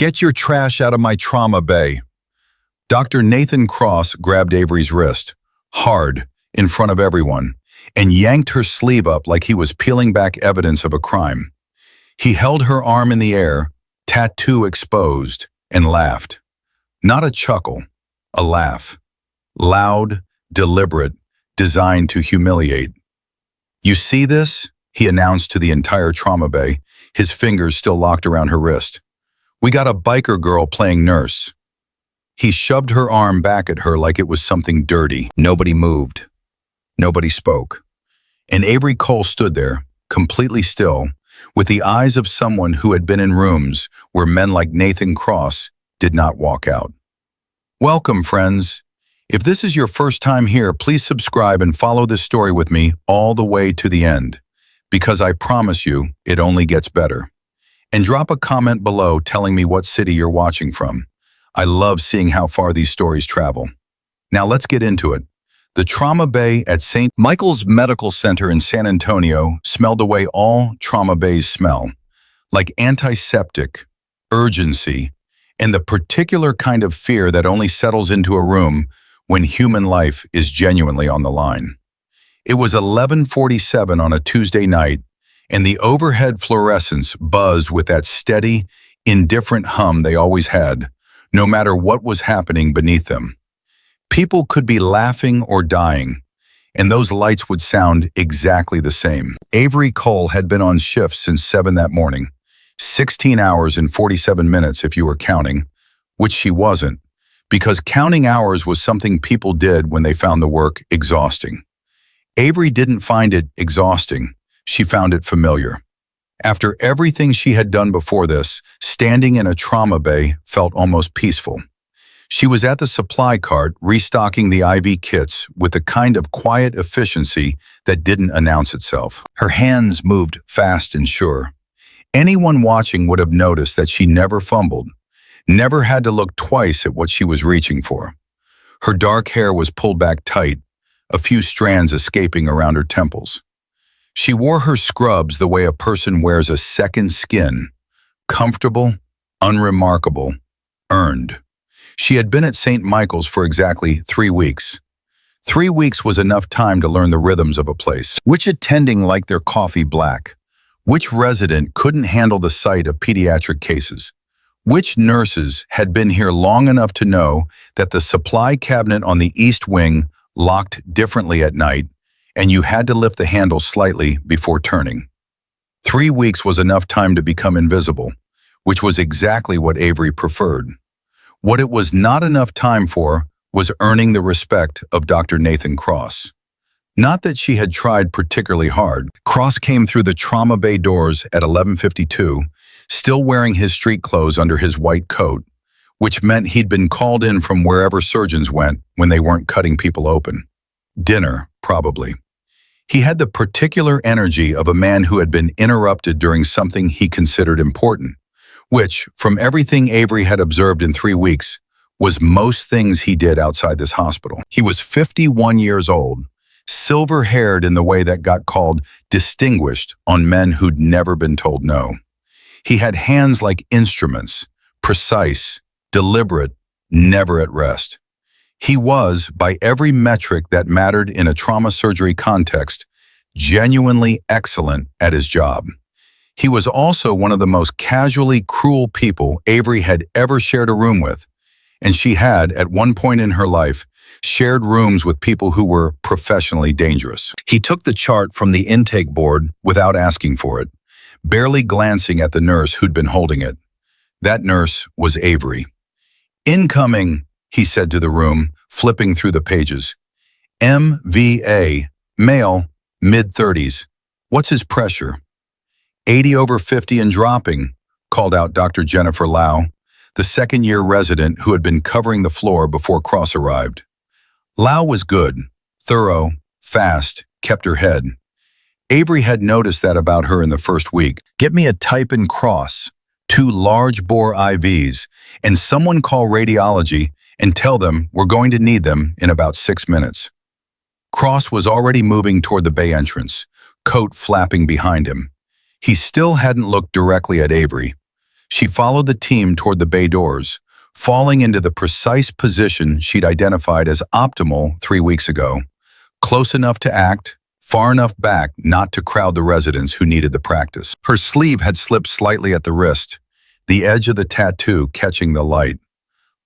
Get your trash out of my trauma bay. Dr. Nathan Cross grabbed Avery's wrist, hard, in front of everyone, and yanked her sleeve up like he was peeling back evidence of a crime. He held her arm in the air, tattoo exposed, and laughed. Not a chuckle, a laugh. Loud, deliberate, designed to humiliate. "You see this?" he announced to the entire trauma bay, his fingers still locked around her wrist. "We got a biker girl playing nurse." He shoved her arm back at her like it was something dirty. Nobody moved. Nobody spoke. And Avery Cole stood there, completely still, with the eyes of someone who had been in rooms where men like Nathan Cross did not walk out. Welcome, friends. If this is your first time here, please subscribe and follow this story with me all the way to the end, because I promise you, it only gets better. And drop a comment below telling me what city you're watching from. I love seeing how far these stories travel. Now let's get into it. The trauma bay at St. Michael's Medical Center in San Antonio smelled the way all trauma bays smell, like antiseptic, urgency, and the particular kind of fear that only settles into a room when human life is genuinely on the line. It was 11:47 on a Tuesday night, and the overhead fluorescents buzzed with that steady, indifferent hum they always had, no matter what was happening beneath them. People could be laughing or dying, and those lights would sound exactly the same. Avery Cole had been on shift since 7 that morning, 16 hours and 47 minutes if you were counting, which she wasn't, because counting hours was something people did when they found the work exhausting. Avery didn't find it exhausting, she found it familiar. After everything she had done before this, standing in a trauma bay felt almost peaceful. She was at the supply cart restocking the IV kits with a kind of quiet efficiency that didn't announce itself. Her hands moved fast and sure. Anyone watching would have noticed that she never fumbled, never had to look twice at what she was reaching for. Her dark hair was pulled back tight, a few strands escaping around her temples. She wore her scrubs the way a person wears a second skin, comfortable, unremarkable, earned. She had been at St. Michael's for exactly 3 weeks. 3 weeks was enough time to learn the rhythms of a place. Which attending liked their coffee black? Which resident couldn't handle the sight of pediatric cases? Which nurses had been here long enough to know that the supply cabinet on the east wing locked differently at night, and you had to lift the handle slightly before turning? 3 weeks was enough time to become invisible, which was exactly what Avery preferred. What it was not enough time for was earning the respect of Dr. Nathan Cross. Not that she had tried particularly hard. Cross came through the trauma bay doors at 11:52, still wearing his street clothes under his white coat, which meant he'd been called in from wherever surgeons went when they weren't cutting people open. Dinner, probably. He had the particular energy of a man who had been interrupted during something he considered important, which, from everything Avery had observed in 3 weeks, was most things he did outside this hospital. He was 51 years old, silver-haired in the way that got called distinguished on men who'd never been told no. He had hands like instruments, precise, deliberate, never at rest. He was, by every metric that mattered in a trauma surgery context, genuinely excellent at his job. He was also one of the most casually cruel people Avery had ever shared a room with, and she had, at one point in her life, shared rooms with people who were professionally dangerous. He took the chart from the intake board without asking for it, barely glancing at the nurse who'd been holding it. That nurse was Avery. "Incoming," he said to the room, flipping through the pages. "MVA, male, mid-30s. What's his pressure?" 80/50 and dropping, called out Dr. Jennifer Lau, the second-year resident who had been covering the floor before Cross arrived. Lau was good, thorough, fast, kept her head. Avery had noticed that about her in the first week. "Get me a type and Cross, 2 large-bore IVs, and someone call radiology and tell them we're going to need them in about 6 minutes." Cross was already moving toward the bay entrance, coat flapping behind him. He still hadn't looked directly at Avery. She followed the team toward the bay doors, falling into the precise position she'd identified as optimal 3 weeks ago, close enough to act, far enough back not to crowd the residents who needed the practice. Her sleeve had slipped slightly at the wrist, the edge of the tattoo catching the light.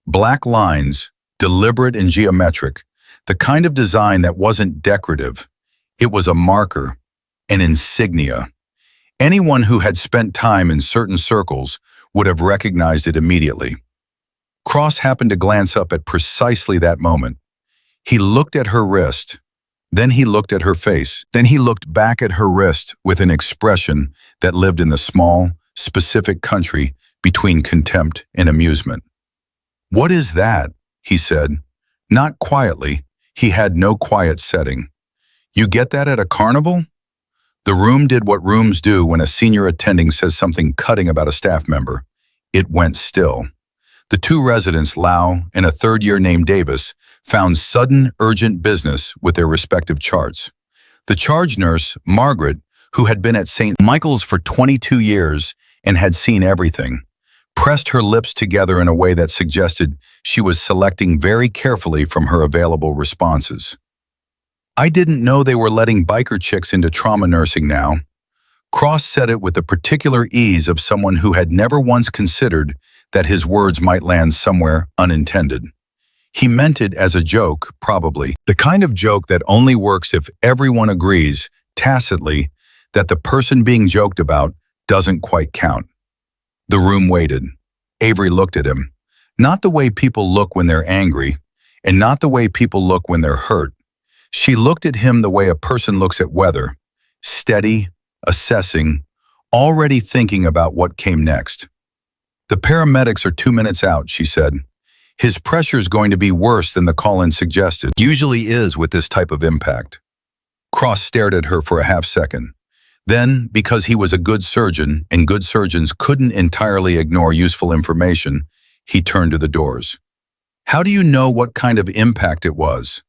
Black lines, deliberate and geometric, the kind of design that wasn't decorative. It was a marker, an insignia. Anyone who had spent time in certain circles would have recognized it immediately. Cross happened to glance up at precisely that moment. He looked at her wrist, then he looked at her face, then he looked back at her wrist with an expression that lived in the small, specific country between contempt and amusement. "What is that?" he said. Not quietly, he had no quiet setting. "You get that at a carnival?" The room did what rooms do when a senior attending says something cutting about a staff member. It went still. The two residents, Lau and a third-year named Davis, found sudden, urgent business with their respective charts. The charge nurse, Margaret, who had been at St. Michael's for 22 years and had seen everything, pressed her lips together in a way that suggested she was selecting very carefully from her available responses. "I didn't know they were letting biker chicks into trauma nursing now." Cross said it with the particular ease of someone who had never once considered that his words might land somewhere unintended. He meant it as a joke, probably. The kind of joke that only works if everyone agrees, tacitly, that the person being joked about doesn't quite count. The room waited. Avery looked at him. Not the way people look when they're angry, and not the way people look when they're hurt. She looked at him the way a person looks at weather, steady, assessing, already thinking about what came next. "The paramedics are 2 minutes out," she said. "His pressure's going to be worse than the call-in suggested. Usually is with this type of impact." Cross stared at her for a half second. Then, because he was a good surgeon, and good surgeons couldn't entirely ignore useful information, he turned to the doors. "How do you know what kind of impact it was?"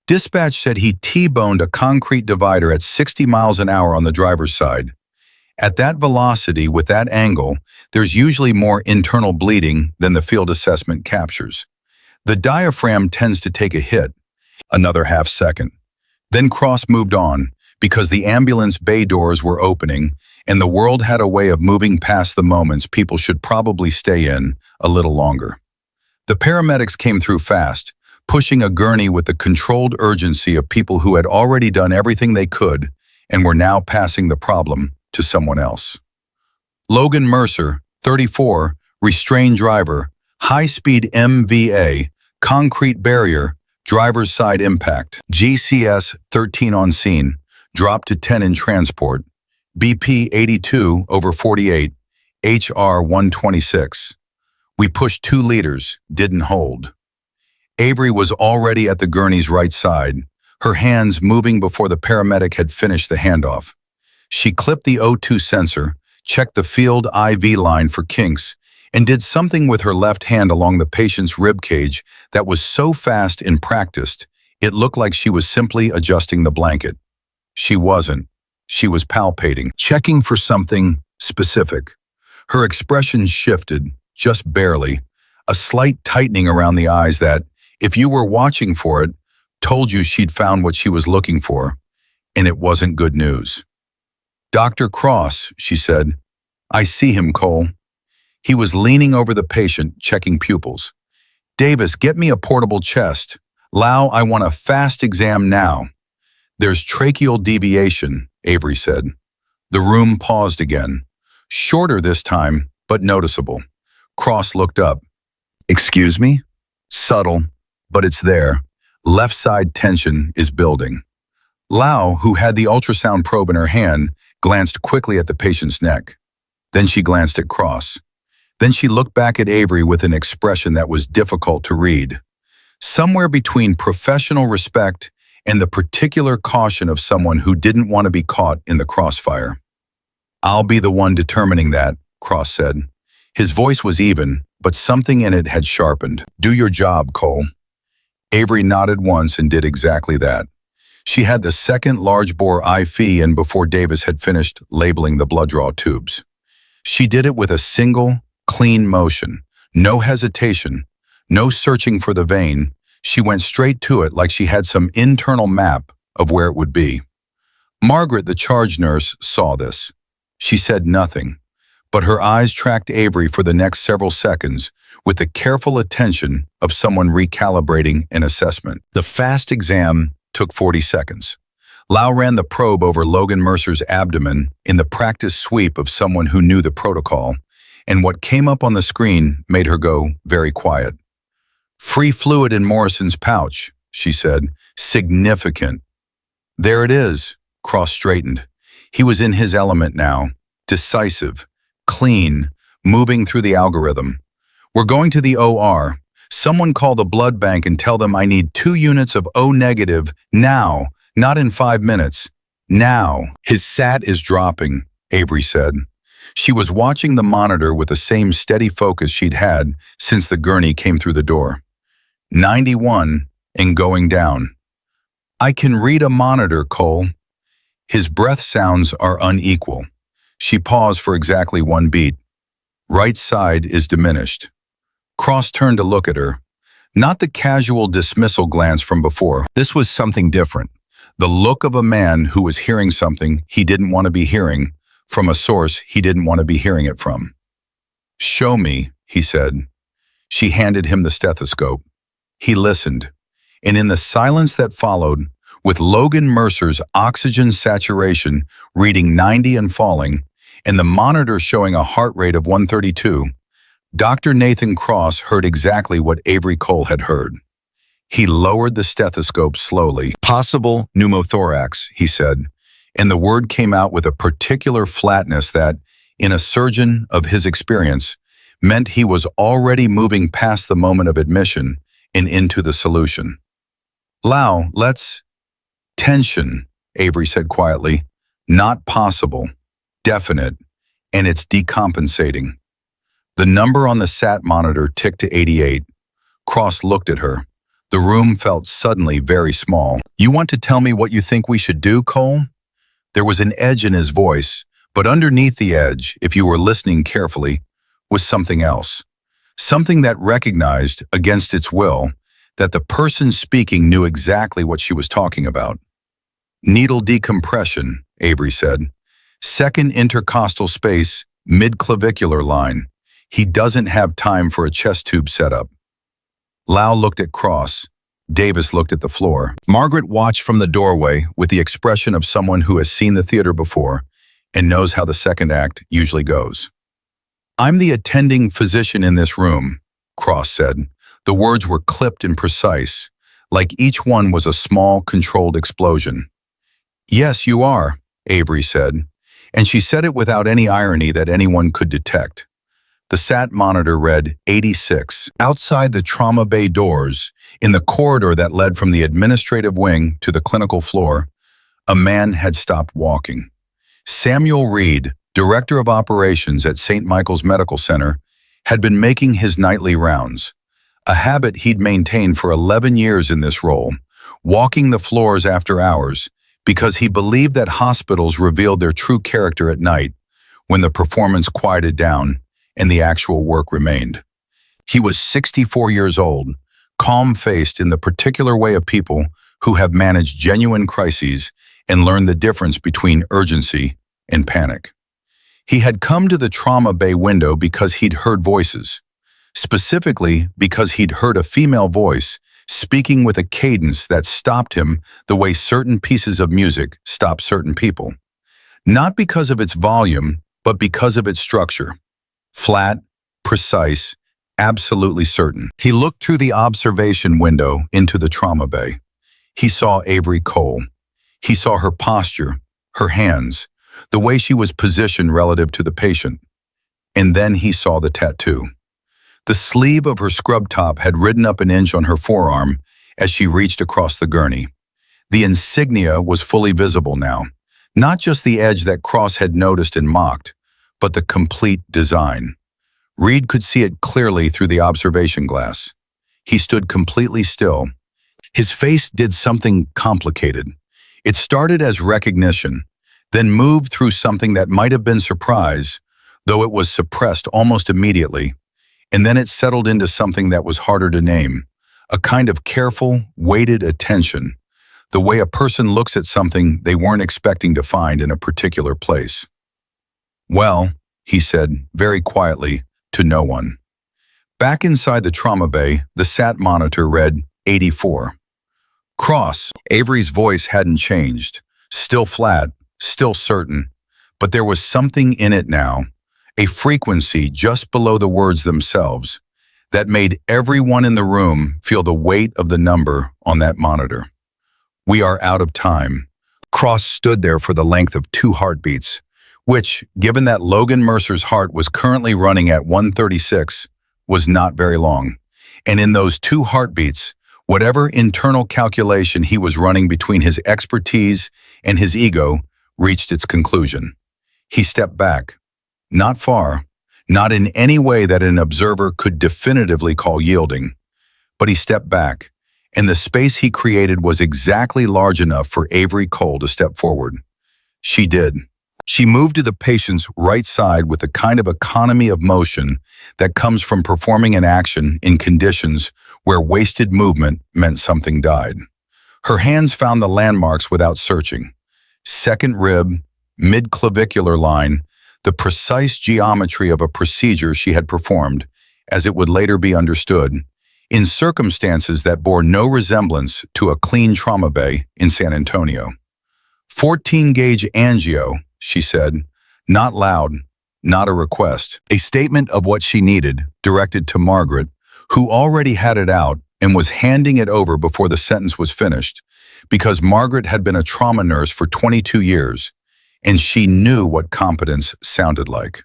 Dispatch said he T-boned a concrete divider at 60 miles an hour on the driver's side. At that velocity, with that angle, there's usually more internal bleeding than the field assessment captures. The diaphragm tends to take a hit. Another half second. Then Cross moved on, because the ambulance bay doors were opening, and the world had a way of moving past the moments people should probably stay in a little longer. The paramedics came through fast, pushing a gurney with the controlled urgency of people who had already done everything they could and were now passing the problem to someone else. Logan Mercer, 34, restrained driver, high-speed MVA, concrete barrier, driver's side impact, GCS 13 on scene, dropped to 10 in transport, BP 82/48, HR 126. We pushed 2 liters, didn't hold. Avery was already at the gurney's right side, her hands moving before the paramedic had finished the handoff. She clipped the O2 sensor, checked the field IV line for kinks, and did something with her left hand along the patient's rib cage that was so fast and practiced, it looked like she was simply adjusting the blanket. She wasn't. She was palpating, checking for something specific. Her expression shifted, just barely, a slight tightening around the eyes that, if you were watching for it, told you she'd found what she was looking for, and it wasn't good news. "Dr. Cross," she said. "I see him, Cole." He was leaning over the patient, checking pupils. "Davis, get me a portable chest. Lau, I want a fast exam now." "There's tracheal deviation," Avery said. The room paused again. Shorter this time, but noticeable. Cross looked up. "Excuse me?" Subtle, but it's there. Left side tension is building. Lau, who had the ultrasound probe in her hand, glanced quickly at the patient's neck. Then she glanced at Cross. Then she looked back at Avery with an expression that was difficult to read. Somewhere between professional respect and the particular caution of someone who didn't want to be caught in the crossfire. "I'll be the one determining that," Cross said. His voice was even, but something in it had sharpened. "Do your job, Cole." Avery nodded once and did exactly that. She had the second large-bore IV in before Davis had finished labeling the blood draw tubes. She did it with a single, clean motion. No hesitation, no searching for the vein. She went straight to it like she had some internal map of where it would be. Margaret, the charge nurse, saw this. She said nothing, but her eyes tracked Avery for the next several seconds with the careful attention of someone recalibrating an assessment. The fast exam took 40 seconds. Lau ran the probe over Logan Mercer's abdomen in the practice sweep of someone who knew the protocol, and what came up on the screen made her go very quiet. "Free fluid in Morrison's pouch," she said. "Significant." "There it is," Cross straightened. He was in his element now, decisive, clean, moving through the algorithm. "We're going to the OR. Someone call the blood bank and tell them I need 2 units of O negative now, not in 5 minutes. Now." "His SAT is dropping," Avery said. She was watching the monitor with the same steady focus she'd had since the gurney came through the door. 91 and going down. "I can read a monitor, Cole." His breath sounds are unequal. She paused for exactly 1 beat. "Right side is diminished." Cross turned to look at her. Not the casual dismissal glance from before. This was something different. The look of a man who was hearing something he didn't want to be hearing from a source he didn't want to be hearing it from. "Show me," he said. She handed him the stethoscope. He listened, and in the silence that followed, with Logan Mercer's oxygen saturation reading 90 and falling, and the monitor showing a heart rate of 132, Dr. Nathan Cross heard exactly what Avery Cole had heard. He lowered the stethoscope slowly. "Possible pneumothorax," he said, and the word came out with a particular flatness that, in a surgeon of his experience, meant he was already moving past the moment of admission and into the solution. "Lau, let's—" "Tension," Avery said quietly. "Not possible. Definite. And it's decompensating." The number on the SAT monitor ticked to 88. Cross looked at her. The room felt suddenly very small. "You want to tell me what you think we should do, Cole?" There was an edge in his voice, but underneath the edge, if you were listening carefully, was something else. Something that recognized, against its will, that the person speaking knew exactly what she was talking about. "Needle decompression," Avery said. "Second intercostal space, mid-clavicular line. He doesn't have time for a chest tube setup." Lau looked at Cross. Davis looked at the floor. Margaret watched from the doorway with the expression of someone who has seen the theater before and knows how the second act usually goes. "I'm the attending physician in this room," Cross said. The words were clipped and precise, like each one was a small, controlled explosion. "Yes, you are," Avery said, and she said it without any irony that anyone could detect. The SAT monitor read 86. Outside the trauma bay doors, in the corridor that led from the administrative wing to the clinical floor, a man had stopped walking. Samuel Reed, director of operations at St. Michael's Medical Center, had been making his nightly rounds, a habit he'd maintained for 11 years in this role, walking the floors after hours, because he believed that hospitals revealed their true character at night, when the performance quieted down and the actual work remained. He was 64 years old, calm-faced in the particular way of people who have managed genuine crises and learned the difference between urgency and panic. He had come to the trauma bay window because he'd heard voices, specifically because he'd heard a female voice speaking with a cadence that stopped him the way certain pieces of music stop certain people. Not because of its volume, but because of its structure. Flat, precise, absolutely certain. He looked through the observation window into the trauma bay. He saw Avery Cole. He saw her posture, her hands, the way she was positioned relative to the patient. And then he saw the tattoo. The sleeve of her scrub top had ridden up an inch on her forearm as she reached across the gurney. The insignia was fully visible now, not just the edge that Cross had noticed and mocked, but the complete design. Reed could see it clearly through the observation glass. He stood completely still. His face did something complicated. It started as recognition, then moved through something that might have been surprise, though it was suppressed almost immediately, and then it settled into something that was harder to name, a kind of careful, weighted attention, the way a person looks at something they weren't expecting to find in a particular place. "Well," he said, very quietly, to no one. Back inside the trauma bay, the SAT monitor read 84. Cross. Avery's voice hadn't changed. Still flat, still certain. But there was something in it now, a frequency just below the words themselves, that made everyone in the room feel the weight of the number on that monitor. "We are out of time." Cross stood there for the length of 2 heartbeats, which, given that Logan Mercer's heart was currently running at 136, was not very long. And in those 2 heartbeats, whatever internal calculation he was running between his expertise and his ego reached its conclusion. He stepped back. Not far, not in any way that an observer could definitively call yielding. But he stepped back, and the space he created was exactly large enough for Avery Cole to step forward. She did. She moved to the patient's right side with the kind of economy of motion that comes from performing an action in conditions where wasted movement meant something died. Her hands found the landmarks without searching. Second rib, mid-clavicular line, the precise geometry of a procedure she had performed, as it would later be understood, in circumstances that bore no resemblance to a clean trauma bay in San Antonio. 14-gauge angio, she said, not loud, not a request. A statement of what she needed, directed to Margaret, who already had it out and was handing it over before the sentence was finished, because Margaret had been a trauma nurse for 22 years, and she knew what competence sounded like.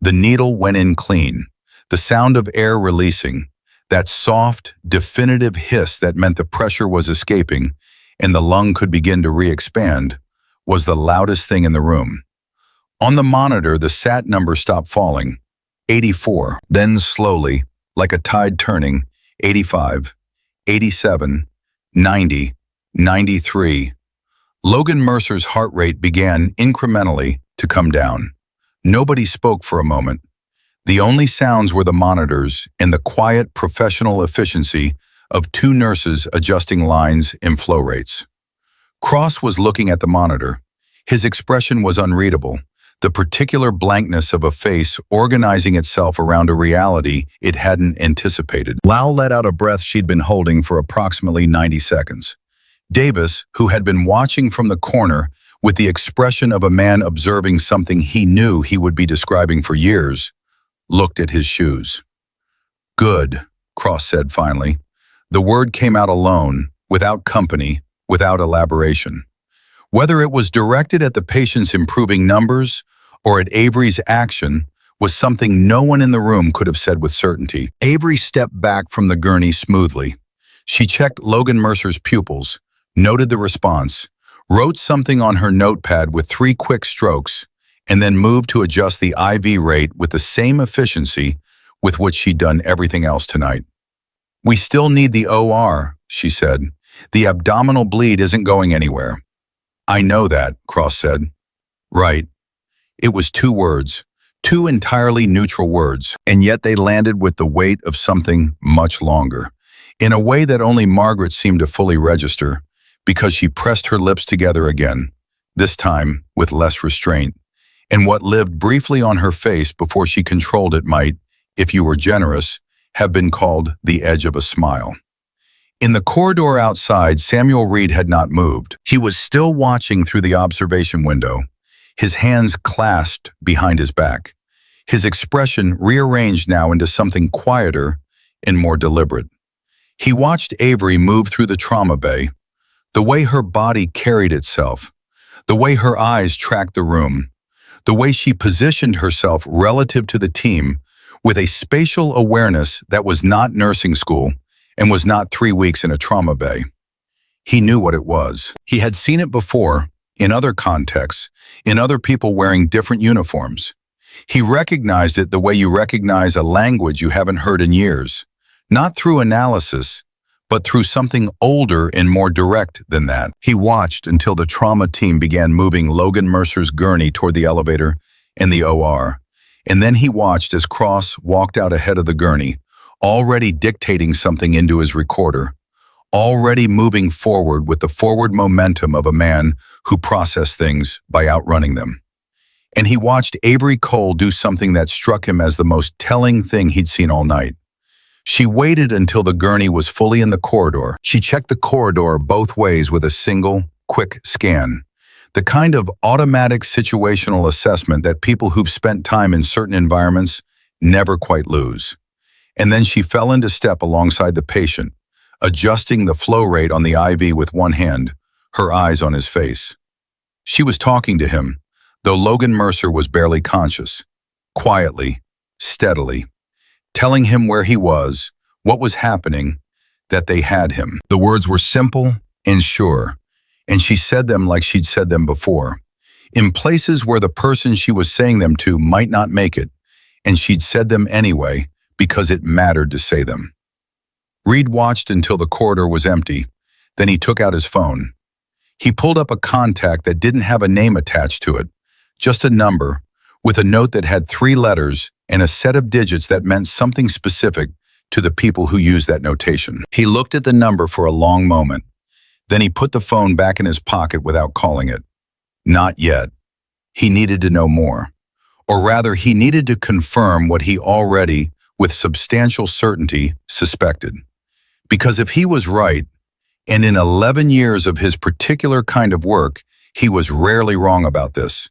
The needle went in clean, the sound of air releasing, that soft, definitive hiss that meant the pressure was escaping and the lung could begin to re-expand, was the loudest thing in the room. On the monitor, the SAT number stopped falling, 84, then slowly, like a tide turning, 85, 87, 90, 93. Logan Mercer's heart rate began incrementally to come down. Nobody spoke for a moment. The only sounds were the monitors and the quiet professional efficiency of 2 nurses adjusting lines and flow rates. Cross was looking at the monitor. His expression was unreadable, the particular blankness of a face organizing itself around a reality it hadn't anticipated. Lau let out a breath she'd been holding for approximately 90 seconds. Davis, who had been watching from the corner with the expression of a man observing something he knew he would be describing for years, looked at his shoes. "Good," Cross said finally. The word came out alone, without company, without elaboration. Whether it was directed at the patient's improving numbers or at Avery's action was something no one in the room could have said with certainty. Avery stepped back from the gurney smoothly. She checked Logan Mercer's pupils, noted the response, wrote something on her notepad with 3 quick strokes, and then moved to adjust the IV rate with the same efficiency with which she'd done everything else tonight. "We still need the OR," she said. "The abdominal bleed isn't going anywhere." "I know that," Cross said. "Right." It was 2 words, 2 entirely neutral words, and yet they landed with the weight of something much longer, in a way that only Margaret seemed to fully register, because she pressed her lips together again, this time with less restraint, and what lived briefly on her face before she controlled it might, if you were generous, have been called the edge of a smile. In the corridor outside, Samuel Reed had not moved. He was still watching through the observation window, his hands clasped behind his back, his expression rearranged now into something quieter and more deliberate. He watched Avery move through the trauma bay, the way her body carried itself, the way her eyes tracked the room, the way she positioned herself relative to the team with a spatial awareness that was not nursing school and was not 3 weeks in a trauma bay. He knew what it was. He had seen it before, in other contexts, in other people wearing different uniforms. He recognized it the way you recognize a language you haven't heard in years, not through analysis, but through something older and more direct than that. He watched until the trauma team began moving Logan Mercer's gurney toward the elevator and the OR, And then he watched as Cross walked out ahead of the gurney, already dictating something into his recorder, already moving forward with the forward momentum of a man who processed things by outrunning them. And he watched Avery Cole do something that struck him as the most telling thing he'd seen all night. She waited until the gurney was fully in the corridor. She checked the corridor both ways with a single, quick scan. The kind of automatic situational assessment that people who've spent time in certain environments never quite lose. And then she fell into step alongside the patient, adjusting the flow rate on the IV with one hand, her eyes on his face. She was talking to him, though Logan Mercer was barely conscious, quietly, steadily, telling him where he was, what was happening, that they had him. The words were simple and sure, and she said them like she'd said them before, in places where the person she was saying them to might not make it, and she'd said them anyway because it mattered to say them. Reed watched until the corridor was empty, then he took out his phone. He pulled up a contact that didn't have a name attached to it, just a number, with a note that had 3 letters and a set of digits that meant something specific to the people who used that notation. He looked at the number for a long moment. Then he put the phone back in his pocket without calling it. Not yet. He needed to know more. Or rather, he needed to confirm what he already, with substantial certainty, suspected. Because if he was right, and in 11 years of his particular kind of work, he was rarely wrong about this,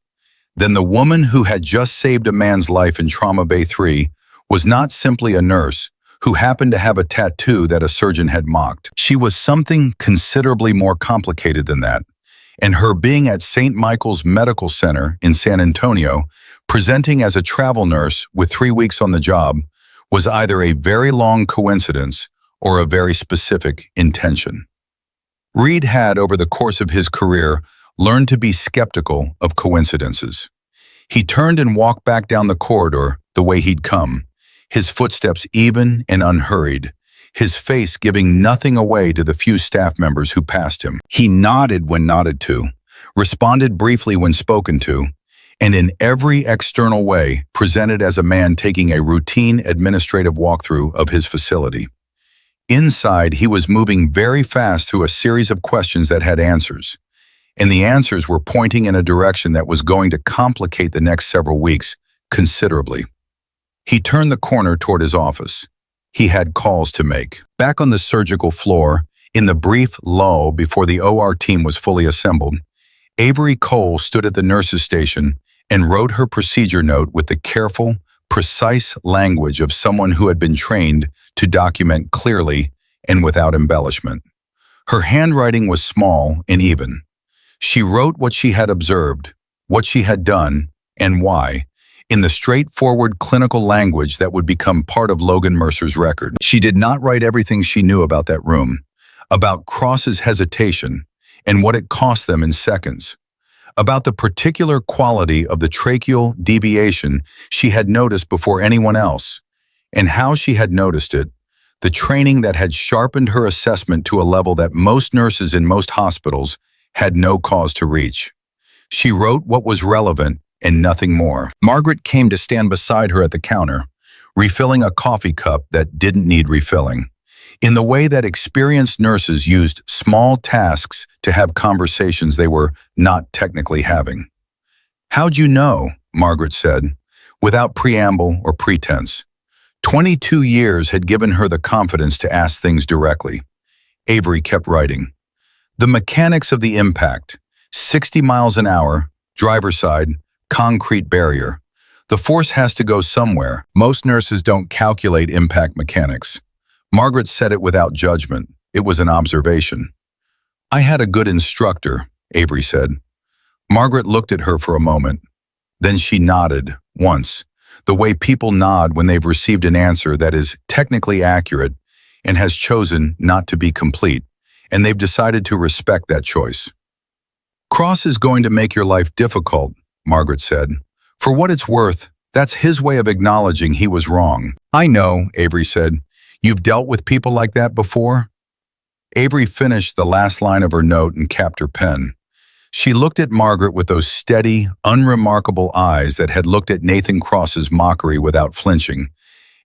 then the woman who had just saved a man's life in Trauma Bay 3 was not simply a nurse who happened to have a tattoo that a surgeon had mocked. She was something considerably more complicated than that, and her being at St. Michael's Medical Center in San Antonio, presenting as a travel nurse with 3 weeks on the job, was either a very long coincidence or a very specific intention. Reed had, over the course of his career, learned to be skeptical of coincidences. He turned and walked back down the corridor the way he'd come, his footsteps even and unhurried, his face giving nothing away to the few staff members who passed him. He nodded when nodded to, responded briefly when spoken to, and in every external way presented as a man taking a routine administrative walkthrough of his facility. Inside, he was moving very fast through a series of questions that had answers, and the answers were pointing in a direction that was going to complicate the next several weeks considerably. He turned the corner toward his office. He had calls to make. Back on the surgical floor, in the brief lull before the OR team was fully assembled, Avery Cole stood at the nurse's station and wrote her procedure note with the careful, precise language of someone who had been trained to document clearly and without embellishment. Her handwriting was small and even. She wrote what she had observed, what she had done, and why, in the straightforward clinical language that would become part of Logan Mercer's record. She did not write everything she knew about that room, about Cross's hesitation and what it cost them in seconds, about the particular quality of the tracheal deviation she had noticed before anyone else, and how she had noticed it, the training that had sharpened her assessment to a level that most nurses in most hospitals had no cause to reach. She wrote what was relevant and nothing more. Margaret came to stand beside her at the counter, refilling a coffee cup that didn't need refilling, in the way that experienced nurses used small tasks to have conversations they were not technically having. "How'd you know?" Margaret said, without preamble or pretense. 22 years had given her the confidence to ask things directly. Avery kept writing. "The mechanics of the impact, 60 miles an hour, driver's side, concrete barrier. The force has to go somewhere. Most nurses don't calculate impact mechanics." Margaret said it without judgment. It was an observation. "I had a good instructor," Avery said. Margaret looked at her for a moment. Then she nodded, once, the way people nod when they've received an answer that is technically accurate and has chosen not to be complete, and they've decided to respect that choice. "Cross is going to make your life difficult," Margaret said. "For what it's worth, that's his way of acknowledging he was wrong." "I know," Avery said. "You've dealt with people like that before?" Avery finished the last line of her note and capped her pen. She looked at Margaret with those steady, unremarkable eyes that had looked at Nathan Cross's mockery without flinching,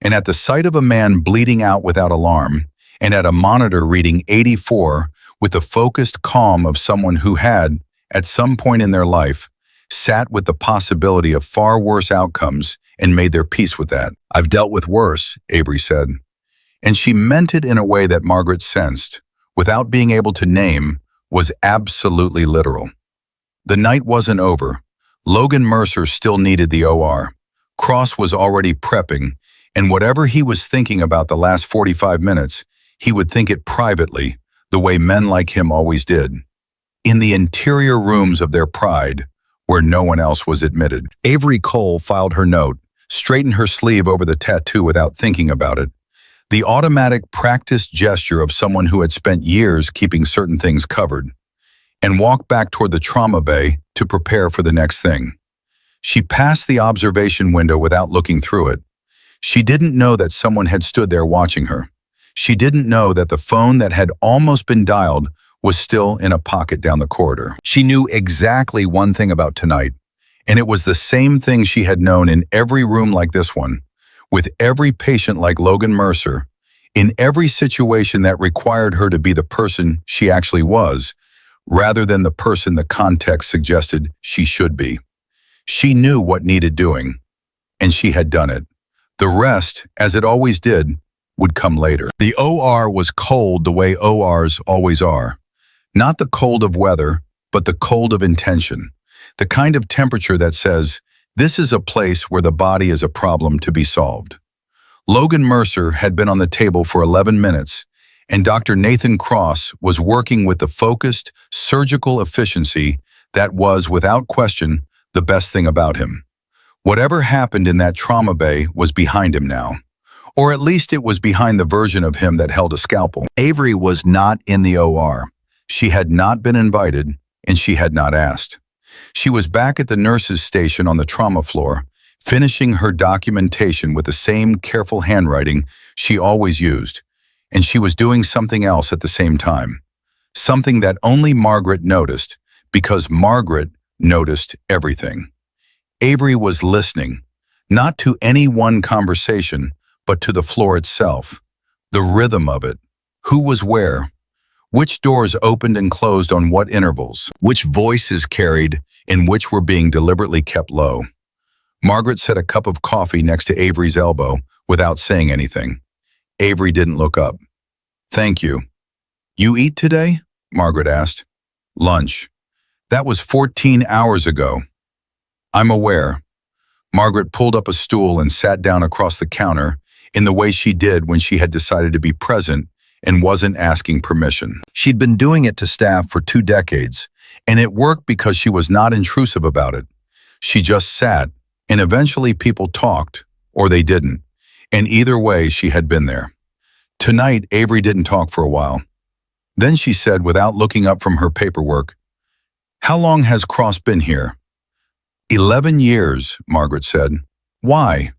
and at the sight of a man bleeding out without alarm, and at a monitor reading 84 with the focused calm of someone who had, at some point in their life, sat with the possibility of far worse outcomes and made their peace with that. "I've dealt with worse," Avery said. And she meant it in a way that Margaret sensed, without being able to name, was absolutely literal. The night wasn't over. Logan Mercer still needed the OR. Cross was already prepping, and whatever he was thinking about the last 45 minutes, he would think it privately, the way men like him always did. In the interior rooms of their pride, where no one else was admitted. Avery Cole filed her note, straightened her sleeve over the tattoo without thinking about it. The automatic, practiced gesture of someone who had spent years keeping certain things covered, and walked back toward the trauma bay to prepare for the next thing. She passed the observation window without looking through it. She didn't know that someone had stood there watching her. She didn't know that the phone that had almost been dialed was still in a pocket down the corridor. She knew exactly one thing about tonight, and it was the same thing she had known in every room like this one, with every patient like Logan Mercer, in every situation that required her to be the person she actually was, rather than the person the context suggested she should be. She knew what needed doing, and she had done it. The rest, as it always did, would come later. The OR was cold the way ORs always are. Not the cold of weather, but the cold of intention. The kind of temperature that says, this is a place where the body is a problem to be solved. Logan Mercer had been on the table for 11 minutes, and Dr. Nathan Cross was working with the focused, surgical efficiency that was, without question, the best thing about him. Whatever happened in that trauma bay was behind him now. Or at least it was behind the version of him that held a scalpel. Avery was not in the OR. She had not been invited, and she had not asked. She was back at the nurse's station on the trauma floor, finishing her documentation with the same careful handwriting she always used, and she was doing something else at the same time. Something that only Margaret noticed, because Margaret noticed everything. Avery was listening, not to any one conversation, but to the floor itself, the rhythm of it, who was where, which doors opened and closed on what intervals, which voices carried and which were being deliberately kept low. Margaret set a cup of coffee next to Avery's elbow without saying anything. Avery didn't look up. "Thank you." "You eat today?" Margaret asked. "Lunch. That was 14 hours ago." "I'm aware." Margaret pulled up a stool and sat down across the counter in the way she did when she had decided to be present and wasn't asking permission. She'd been doing it to staff for 2 decades, and it worked because she was not intrusive about it. She just sat, and eventually people talked, or they didn't, and either way she had been there. Tonight, Avery didn't talk for a while. Then she said, without looking up from her paperwork, "How long has Cross been here?" 11 years, Margaret said. "Why?"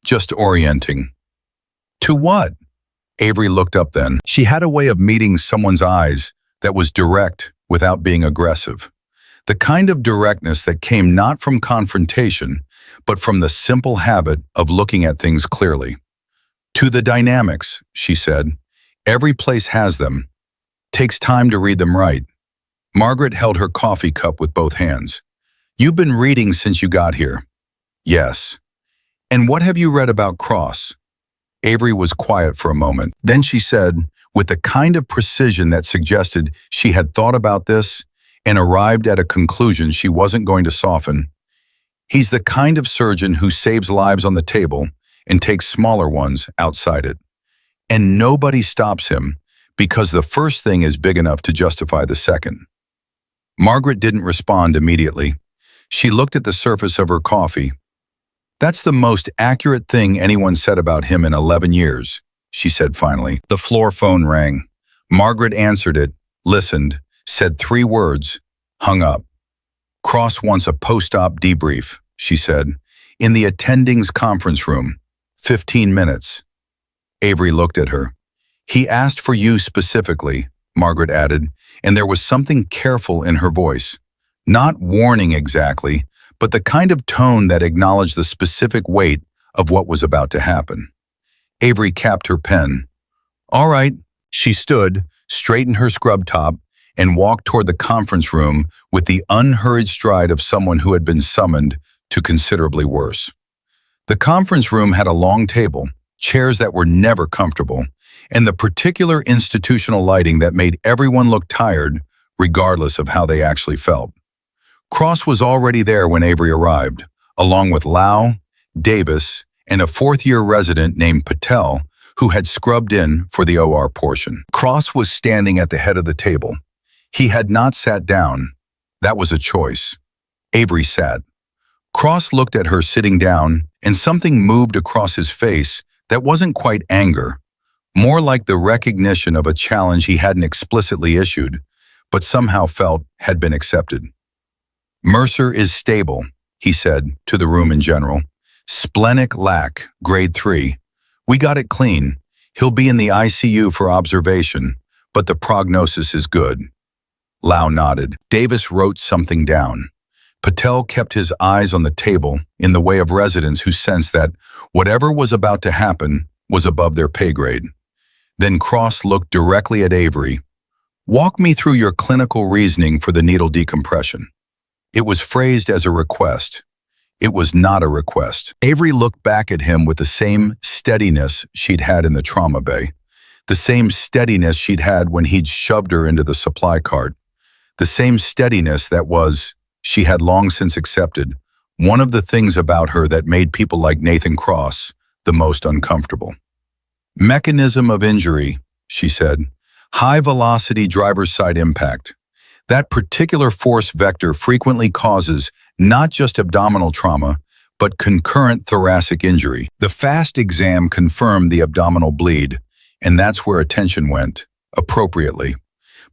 "Just orienting." "To what?" Avery looked up then. She had a way of meeting someone's eyes that was direct without being aggressive. The kind of directness that came not from confrontation, but from the simple habit of looking at things clearly. "To the dynamics," she said. "Every place has them. Takes time to read them right." Margaret held her coffee cup with both hands. "You've been reading since you got here." "Yes." "And what have you read about Cross?" Avery was quiet for a moment. Then she said, with the kind of precision that suggested she had thought about this and arrived at a conclusion she wasn't going to soften, "He's the kind of surgeon who saves lives on the table and takes smaller ones outside it. And nobody stops him because the first thing is big enough to justify the second." Margaret didn't respond immediately. She looked at the surface of her coffee. "That's the most accurate thing anyone said about him in 11 years, she said finally. The floor phone rang. Margaret answered it, listened, said 3 words, hung up. "Cross wants a post-op debrief," she said, "in the attendings conference room. 15 minutes. Avery looked at her. "He asked for you specifically," Margaret added, and there was something careful in her voice. Not warning exactly, but the kind of tone that acknowledged the specific weight of what was about to happen. Avery capped her pen. All right. She stood, straightened her scrub top, and walked toward the conference room with the unhurried stride of someone who had been summoned to considerably worse. The conference room had a long table, chairs that were never comfortable, and the particular institutional lighting that made everyone look tired, regardless of how they actually felt. Cross was already there when Avery arrived, along with Lau, Davis, and a fourth-year resident named Patel, who had scrubbed in for the OR portion. Cross was standing at the head of the table. He had not sat down. That was a choice. Avery sat. Cross looked at her sitting down, and something moved across his face that wasn't quite anger, more like the recognition of a challenge he hadn't explicitly issued, but somehow felt had been accepted. Mercer is stable, he said to the room in general. Splenic lac, grade 3. We got it clean. He'll be in the ICU for observation, but the prognosis is good. Lau nodded. Davis wrote something down. Patel kept his eyes on the table in the way of residents who sensed that whatever was about to happen was above their pay grade. Then Cross looked directly at Avery. Walk me through your clinical reasoning for the needle decompression. It was phrased as a request. It was not a request. Avery looked back at him with the same steadiness she'd had in the trauma bay, the same steadiness she'd had when he'd shoved her into the supply cart, the same steadiness that was, she had long since accepted, one of the things about her that made people like Nathan Cross the most uncomfortable. Mechanism of injury, she said. High-velocity driver's side impact. That particular force vector frequently causes not just abdominal trauma, but concurrent thoracic injury. The FAST exam confirmed the abdominal bleed, and that's where attention went, appropriately.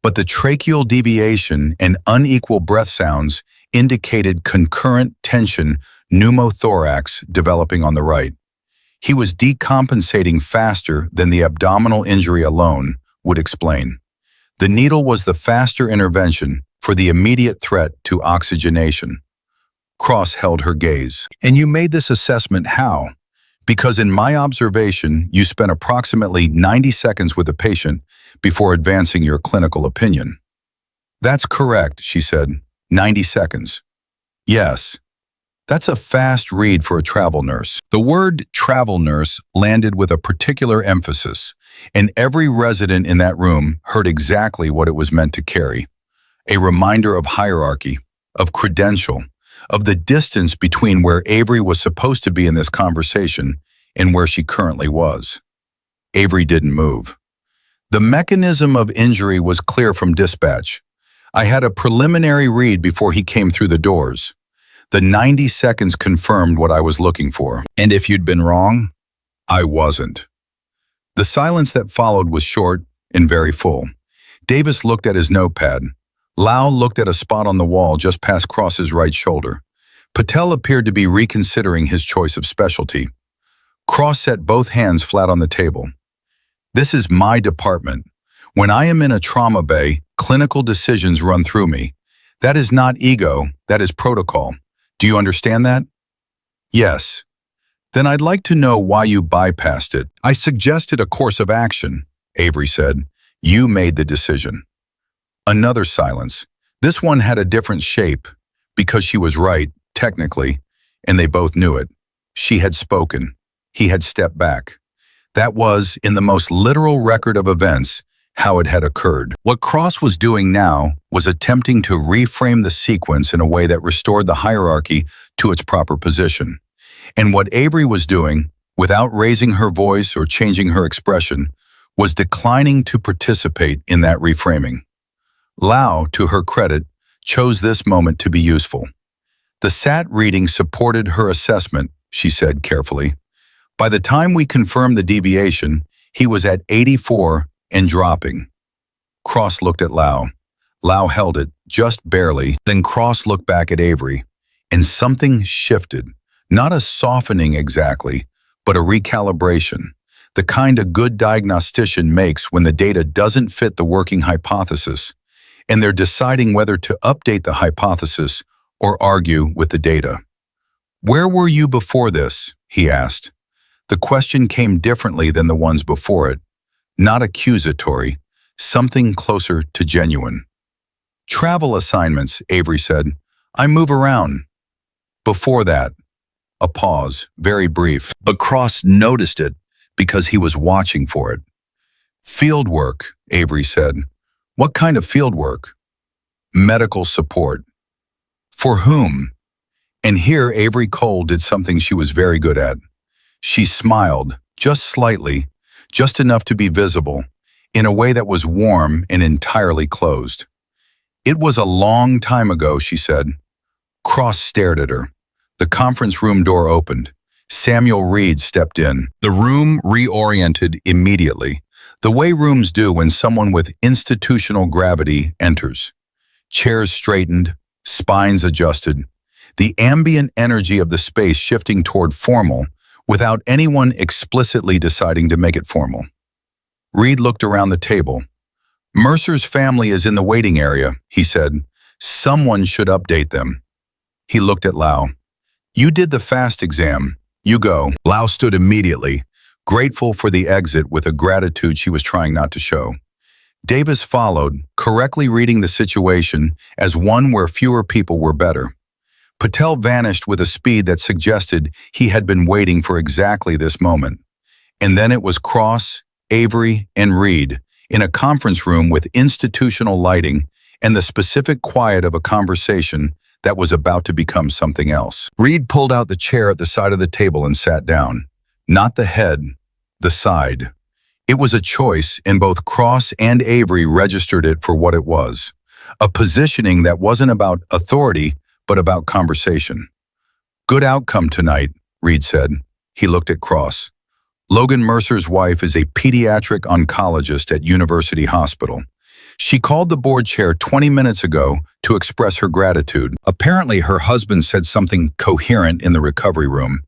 But the tracheal deviation and unequal breath sounds indicated concurrent tension pneumothorax developing on the right. He was decompensating faster than the abdominal injury alone would explain. The needle was the faster intervention for the immediate threat to oxygenation. Cross held her gaze. And you made this assessment how? Because in my observation, you spent approximately 90 seconds with the patient before advancing your clinical opinion. That's correct, she said. 90 seconds. Yes. That's a fast read for a travel nurse. The word travel nurse landed with a particular emphasis, and every resident in that room heard exactly what it was meant to carry. A reminder of hierarchy, of credential, of the distance between where Avery was supposed to be in this conversation and where she currently was. Avery didn't move. The mechanism of injury was clear from dispatch. I had a preliminary read before he came through the doors. The 90 seconds confirmed what I was looking for. And if you'd been wrong, I wasn't. The silence that followed was short and very full. Davis looked at his notepad. Lau looked at a spot on the wall just past Cross's right shoulder. Patel appeared to be reconsidering his choice of specialty. Cross set both hands flat on the table. This is my department. When I am in a trauma bay, clinical decisions run through me. That is not ego, that is protocol. Do you understand that? Yes. Then I'd like to know why you bypassed it. I suggested a course of action, Avery said. You made the decision. Another silence. This one had a different shape, because she was right, technically, and they both knew it. She had spoken. He had stepped back. That was, in the most literal record of events, how it had occurred. What Cross was doing now was attempting to reframe the sequence in a way that restored the hierarchy to its proper position. And what Avery was doing, without raising her voice or changing her expression, was declining to participate in that reframing. Lau, to her credit, chose this moment to be useful. The SAT reading supported her assessment, she said carefully. By the time we confirmed the deviation, he was at 84 and dropping. Cross looked at Lau. Lau held it, just barely. Then Cross looked back at Avery, and something shifted. Not a softening exactly, but a recalibration. The kind a good diagnostician makes when the data doesn't fit the working hypothesis. and they're deciding whether to update the hypothesis or argue with the data. "Where were you before this?" he asked. The question came differently than the ones before it, not accusatory, something closer to genuine. "Travel assignments," Avery said. "I move around." Before that, a pause, very brief, but Cross noticed it because he was watching for it. "Field work," Avery said. "What kind of field work?" "Medical support." "For whom?" And here Avery Cole did something she was very good at. She smiled, just slightly, just enough to be visible, in a way that was warm and entirely closed. "It was a long time ago," she said. Cross stared at her. The conference room door opened. Samuel Reed stepped in. The room reoriented immediately, the way rooms do when someone with institutional gravity enters. Chairs straightened, spines adjusted, the ambient energy of the space shifting toward formal without anyone explicitly deciding to make it formal. Reed looked around the table. "Mercer's family is in the waiting area," he said. "Someone should update them." He looked at Lau. "You did the FAST exam. You go." Lau stood immediately, grateful for the exit with a gratitude she was trying not to show. Davis followed, correctly reading the situation as one where fewer people were better. Patel vanished with a speed that suggested he had been waiting for exactly this moment. And then it was Cross, Avery, and Reed in a conference room with institutional lighting and the specific quiet of a conversation that was about to become something else. Reed pulled out the chair at the side of the table and sat down. Not the head, the side. It was a choice, and both Cross and Avery registered it for what it was. A positioning that wasn't about authority, but about conversation. "Good outcome tonight," Reed said. He looked at Cross. "Logan Mercer's wife is a pediatric oncologist at University Hospital. She called the board chair 20 minutes ago to express her gratitude. Apparently, her husband said something coherent in the recovery room,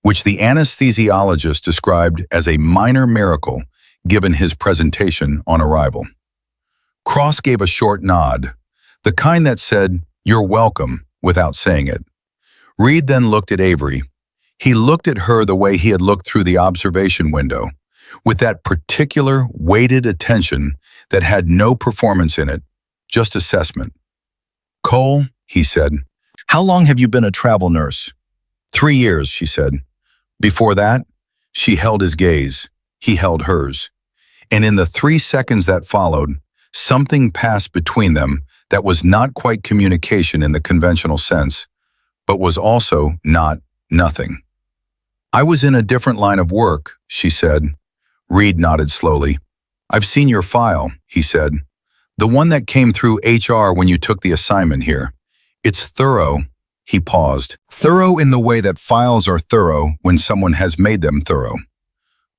which the anesthesiologist described as a minor miracle given his presentation on arrival." Cross gave a short nod, the kind that said, "You're welcome," without saying it. Reed then looked at Avery. He looked at her the way he had looked through the observation window, with that particular weighted attention that had no performance in it, just assessment. "Cole," he said, "how long have you been a travel nurse?" 3 years, she said. Before that, she held his gaze. He held hers. And in the 3 seconds that followed, something passed between them that was not quite communication in the conventional sense, but was also not nothing. "I was in a different line of work," she said. Reed nodded slowly. "I've seen your file," he said. "The one that came through HR when you took the assignment here. It's thorough." He paused. "Thorough in the way that files are thorough when someone has made them thorough."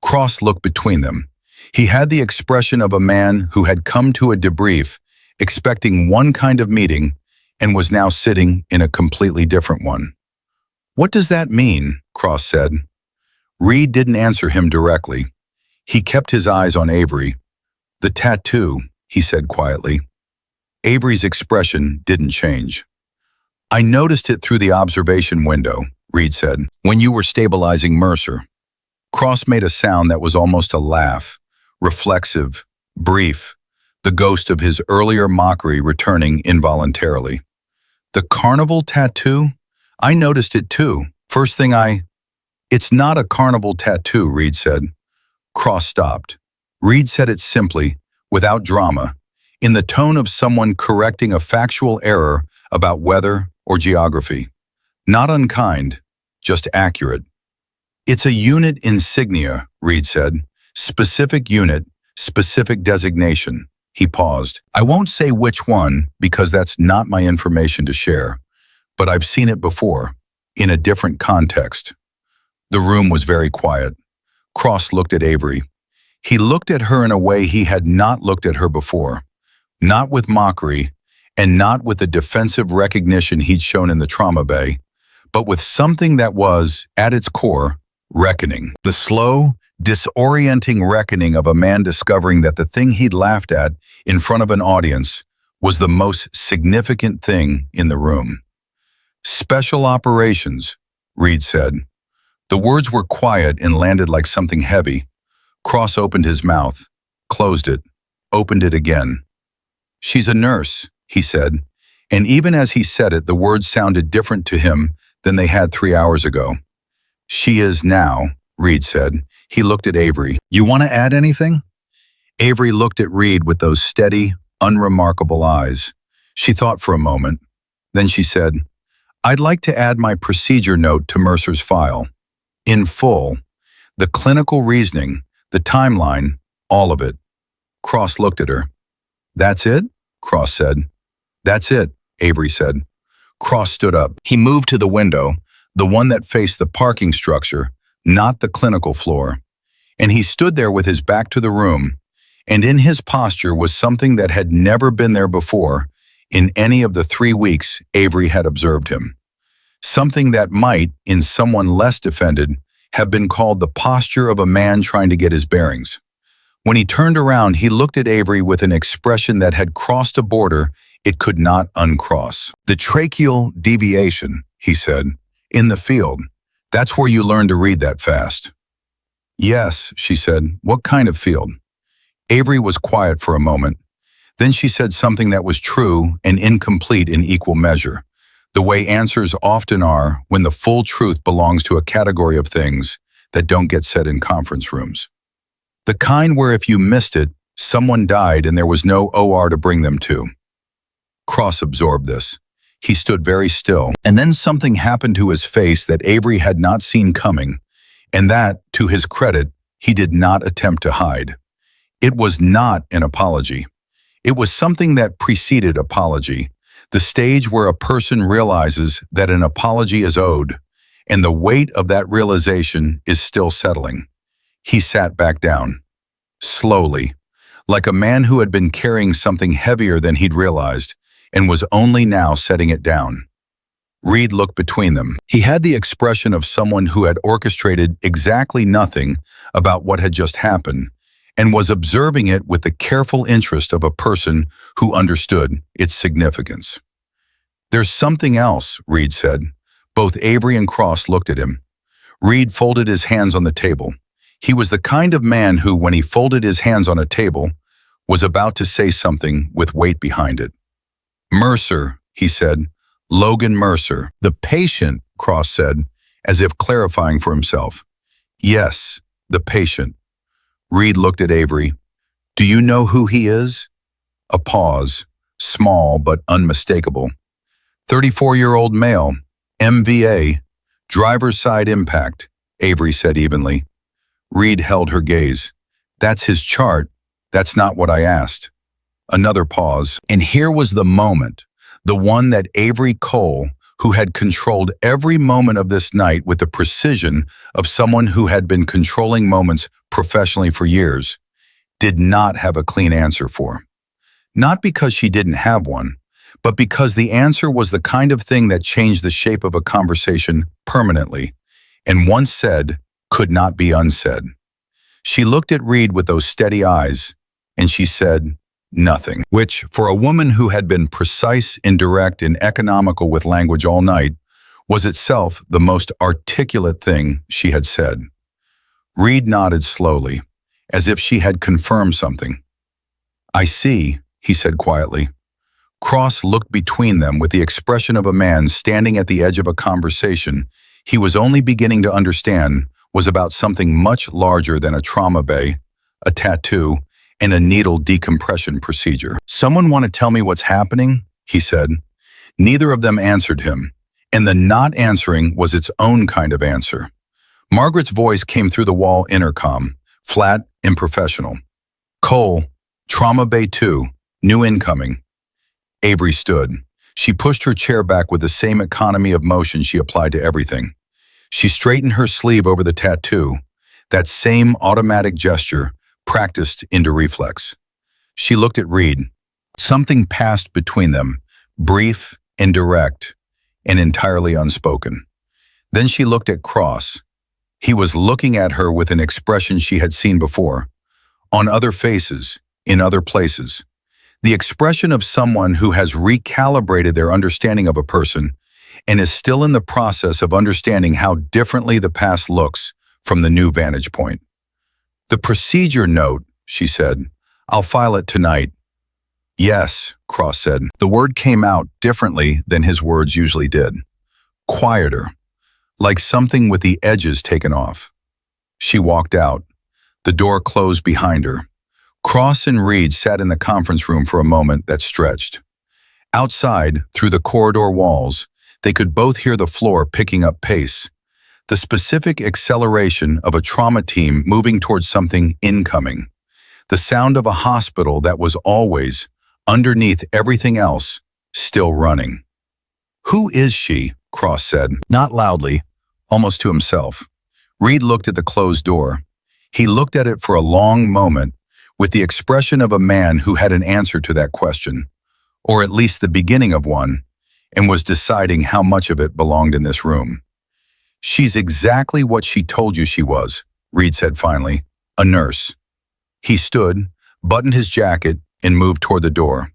Cross looked between them. He had the expression of a man who had come to a debrief expecting one kind of meeting and was now sitting in a completely different one. "What does that mean?" Cross said. Reed didn't answer him directly. He kept his eyes on Avery. "The tattoo," he said quietly. Avery's expression didn't change. "I noticed it through the observation window," Reed said, "when you were stabilizing Mercer." Cross made a sound that was almost a laugh, reflexive, brief, the ghost of his earlier mockery returning involuntarily. "The carnival tattoo? I noticed it too. First thing It's not a carnival tattoo," Reed said. Cross stopped. Reed said it simply, without drama, in the tone of someone correcting a factual error about weather or geography. Not unkind, just accurate. "It's a unit insignia," Reed said. "Specific unit, specific designation." He paused. "I won't say which one because that's not my information to share, but I've seen it before, in a different context." The room was very quiet. Cross looked at Avery. He looked at her in a way he had not looked at her before, not with mockery, and not with the defensive recognition he'd shown in the trauma bay, but with something that was, at its core, reckoning. The slow, disorienting reckoning of a man discovering that the thing he'd laughed at in front of an audience was the most significant thing in the room. Special operations, Reed said. The words were quiet and landed like something heavy. Cross opened his mouth, closed it, opened it again. She's a nurse, he said, and even as he said it, the words sounded different to him than they had 3 hours ago. She is now, Reed said. He looked at Avery. You want to add anything? Avery looked at Reed with those steady, unremarkable eyes. She thought for a moment. Then she said, I'd like to add my procedure note to Mercer's file. In full. The clinical reasoning, the timeline, all of it. Cross looked at her. That's it? Cross said. That's it, Avery said. Cross stood up. He moved to the window, the one that faced the parking structure, not the clinical floor. And he stood there with his back to the room, and in his posture was something that had never been there before in any of the 3 weeks Avery had observed him. Something that might, in someone less defended, have been called the posture of a man trying to get his bearings. When he turned around, he looked at Avery with an expression that had crossed a border it could not uncross. The tracheal deviation, he said, in the field. That's where you learn to read that fast. Yes, she said. What kind of field? Avery was quiet for a moment. Then she said something that was true and incomplete in equal measure, the way answers often are when the full truth belongs to a category of things that don't get said in conference rooms. The kind where if you missed it, someone died and there was no OR to bring them to. Cross absorbed this. He stood very still, and then something happened to his face that Avery had not seen coming, and that, to his credit, he did not attempt to hide. It was not an apology. It was something that preceded apology, the stage where a person realizes that an apology is owed, and the weight of that realization is still settling. He sat back down, slowly, like a man who had been carrying something heavier than he'd realized, and was only now setting it down. Reed looked between them. He had the expression of someone who had orchestrated exactly nothing about what had just happened, and was observing it with the careful interest of a person who understood its significance. There's something else, Reed said. Both Avery and Cross looked at him. Reed folded his hands on the table. He was the kind of man who, when he folded his hands on a table, was about to say something with weight behind it. Mercer, he said. Logan Mercer. The patient, Cross said, as if clarifying for himself. Yes, the patient. Reed looked at Avery. Do you know who he is? A pause, small but unmistakable. 34-year-old male, MVA, driver's side impact, Avery said evenly. Reed held her gaze. That's his chart. That's not what I asked. Another pause, and here was the moment, the one that Avery Cole, who had controlled every moment of this night with the precision of someone who had been controlling moments professionally for years, did not have a clean answer for. Not because she didn't have one, but because the answer was the kind of thing that changed the shape of a conversation permanently, and once said, could not be unsaid. She looked at Reed with those steady eyes, and she said nothing, which, for a woman who had been precise and direct and economical with language all night, was itself the most articulate thing she had said. Reed nodded slowly, as if she had confirmed something. I see, he said quietly. Cross looked between them with the expression of a man standing at the edge of a conversation he was only beginning to understand was about something much larger than a trauma bay, a tattoo, and a needle decompression procedure. Someone want to tell me what's happening? He said. Neither of them answered him, and the not answering was its own kind of answer. Margaret's voice came through the wall intercom, flat and professional. Cole, Trauma Bay 2, new incoming. Avery stood. She pushed her chair back with the same economy of motion she applied to everything. She straightened her sleeve over the tattoo, that same automatic gesture practiced into reflex. She looked at Reed. Something passed between them, brief and direct, and entirely unspoken. Then she looked at Cross. He was looking at her with an expression she had seen before, on other faces, in other places. The expression of someone who has recalibrated their understanding of a person and is still in the process of understanding how differently the past looks from the new vantage point. "The procedure note," she said. "I'll file it tonight." "Yes," Cross said. The word came out differently than his words usually did. Quieter, like something with the edges taken off. She walked out. The door closed behind her. Cross and Reed sat in the conference room for a moment that stretched. Outside, through the corridor walls, they could both hear the floor picking up pace, the specific acceleration of a trauma team moving towards something incoming, the sound of a hospital that was always, underneath everything else, still running. "Who is she?" Cross said, not loudly, almost to himself. Reed looked at the closed door. He looked at it for a long moment, with the expression of a man who had an answer to that question, or at least the beginning of one, and was deciding how much of it belonged in this room. "She's exactly what she told you she was," Reed said finally, "a nurse." He stood, buttoned his jacket, and moved toward the door.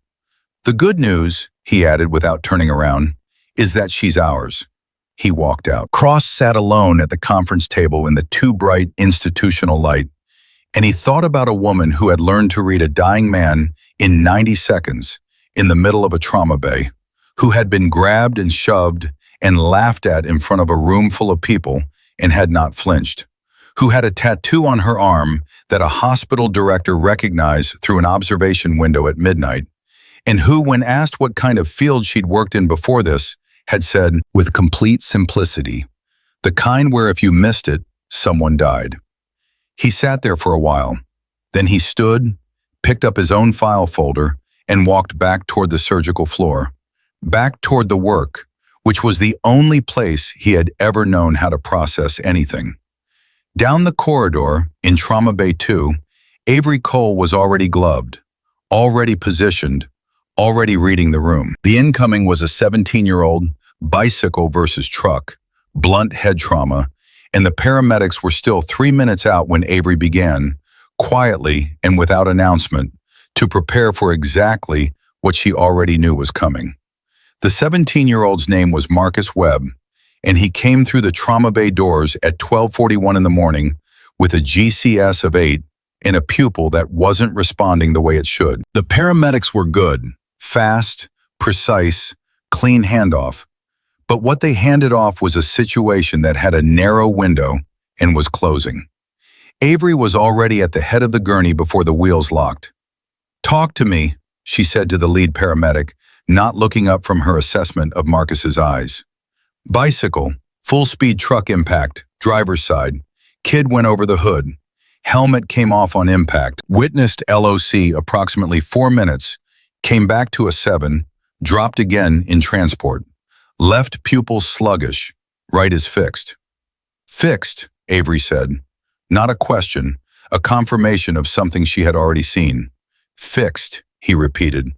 "The good news," he added without turning around, "is that she's ours." He walked out. Cross sat alone at the conference table in the too bright institutional light, and he thought about a woman who had learned to read a dying man in 90 seconds in the middle of a trauma bay, who had been grabbed and shoved and laughed at in front of a room full of people and had not flinched, who had a tattoo on her arm that a hospital director recognized through an observation window at midnight, and who, when asked what kind of field she'd worked in before this, had said, with complete simplicity, the kind where if you missed it, someone died. He sat there for a while. Then he stood, picked up his own file folder, and walked back toward the surgical floor, back toward the work, which was the only place he had ever known how to process anything. Down the corridor, in Trauma Bay 2, Avery Cole was already gloved, already positioned, already reading the room. The incoming was a 17-year-old, bicycle versus truck, blunt head trauma, and the paramedics were still 3 minutes out when Avery began, quietly and without announcement, to prepare for exactly what she already knew was coming. The 17-year-old's name was Marcus Webb, and he came through the trauma bay doors at 12:41 in the morning with a GCS of 8 and a pupil that wasn't responding the way it should. The paramedics were good, fast, precise, clean handoff, but what they handed off was a situation that had a narrow window and was closing. Avery was already at the head of the gurney before the wheels locked. "Talk to me," she said to the lead paramedic, not looking up from her assessment of Marcus's eyes. "Bicycle, full-speed truck impact, driver's side. Kid went over the hood. Helmet came off on impact. Witnessed LOC approximately 4 minutes. Came back to a 7, dropped again in transport. Left pupil sluggish. Right is fixed." "Fixed," Avery said. Not a question, a confirmation of something she had already seen. "Fixed," he repeated.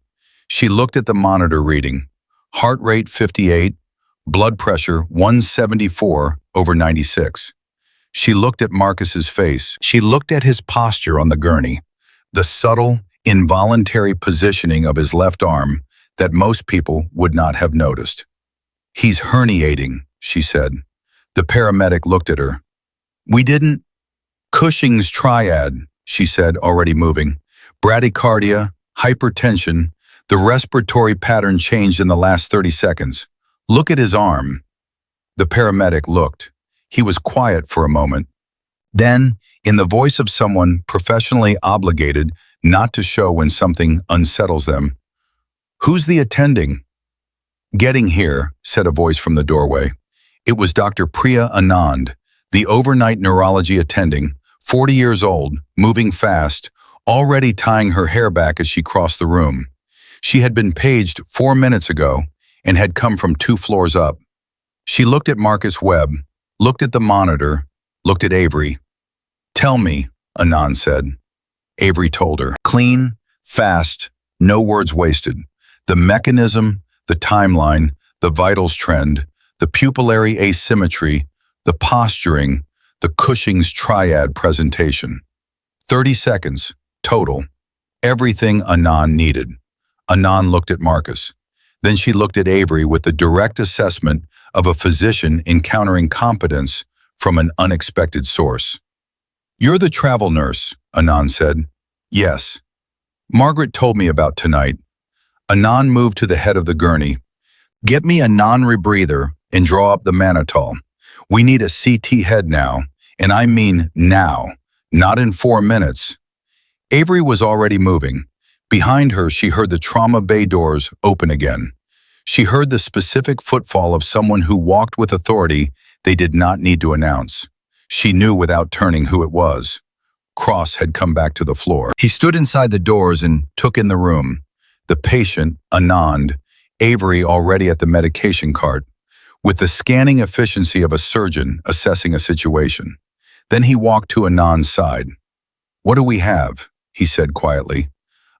She looked at the monitor reading. Heart rate 58, blood pressure 174/96. She looked at Marcus's face. She looked at his posture on the gurney, the subtle, involuntary positioning of his left arm that most people would not have noticed. "He's herniating," she said. The paramedic looked at her. "We didn't—" "Cushing's triad," she said, already moving. "Bradycardia, hypertension, the respiratory pattern changed in the last 30 seconds. Look at his arm." The paramedic looked. He was quiet for a moment. Then, in the voice of someone professionally obligated not to show when something unsettles them, "Who's the attending?" "Getting here," said a voice from the doorway. It was Dr. Priya Anand, the overnight neurology attending, 40 years old, moving fast, already tying her hair back as she crossed the room. She had been paged 4 minutes ago and had come from 2 floors up. She looked at Marcus Webb, looked at the monitor, looked at Avery. "Tell me," Anand said. Avery told her. Clean, fast, no words wasted. The mechanism, the timeline, the vitals trend, the pupillary asymmetry, the posturing, the Cushing's triad presentation. 30 seconds, total. Everything Anand needed. Anan looked at Marcus. Then she looked at Avery with the direct assessment of a physician encountering competence from an unexpected source. "You're the travel nurse," Anan said. "Yes. Margaret told me about tonight." Anan moved to the head of the gurney. "Get me a non-rebreather and draw up the mannitol. We need a CT head now, and I mean now, not in 4 minutes." Avery was already moving. Behind her, she heard the trauma bay doors open again. She heard the specific footfall of someone who walked with authority they did not need to announce. She knew without turning who it was. Cross had come back to the floor. He stood inside the doors and took in the room. The patient, Anand, Avery already at the medication cart, with the scanning efficiency of a surgeon assessing a situation. Then he walked to Anand's side. "What do we have?" he said quietly.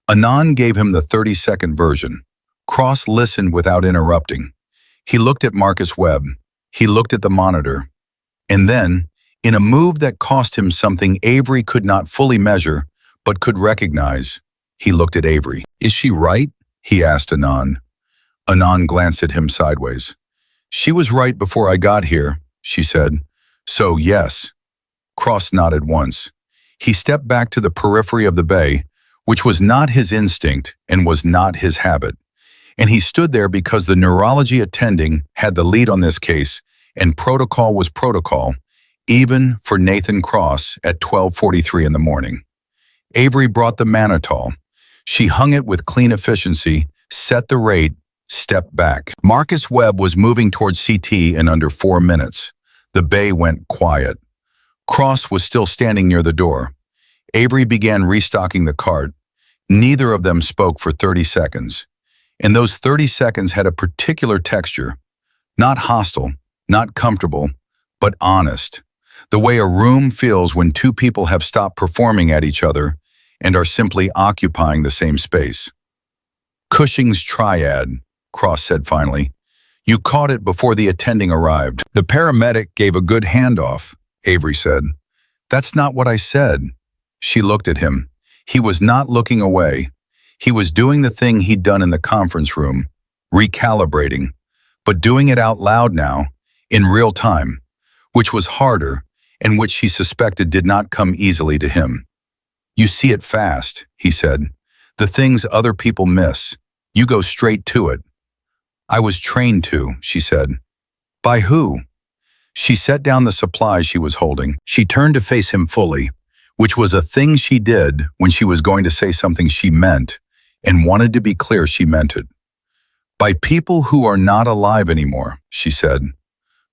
Anand gave him the 30-second version. Cross listened without interrupting. He looked at Marcus Webb. He looked at the monitor. And then, in a move that cost him something Avery could not fully measure, but could recognize, he looked at Avery. "Is she right?" he asked Anand. Anand glanced at him sideways. "She was right before I got here," she said. "So, yes." Cross nodded once. He stepped back to the periphery of the bay, which was not his instinct and was not his habit. And he stood there because the neurology attending had the lead on this case, and protocol was protocol, even for Nathan Cross at 12:43 in the morning. Avery brought the mannitol. She hung it with clean efficiency, set the rate, stepped back. Marcus Webb was moving toward CT in under 4 minutes. The bay went quiet. Cross was still standing near the door. Avery began restocking the cart. Neither of them spoke for 30 seconds. And those 30 seconds had a particular texture. Not hostile, not comfortable, but honest. The way a room feels when two people have stopped performing at each other and are simply occupying the same space. "Cushing's triad," Cross said finally. "You caught it before the attending arrived." "The paramedic gave a good handoff," Avery said. "That's not what I said." She looked at him. He was not looking away. He was doing the thing he'd done in the conference room, recalibrating, but doing it out loud now, in real time, which was harder and which she suspected did not come easily to him. "You see it fast," he said. "The things other people miss. You go straight to it." "I was trained to," she said. "By who?" She set down the supplies she was holding. She turned to face him fully, which was a thing she did when she was going to say something she meant and wanted to be clear she meant it. "By people who are not alive anymore," she said.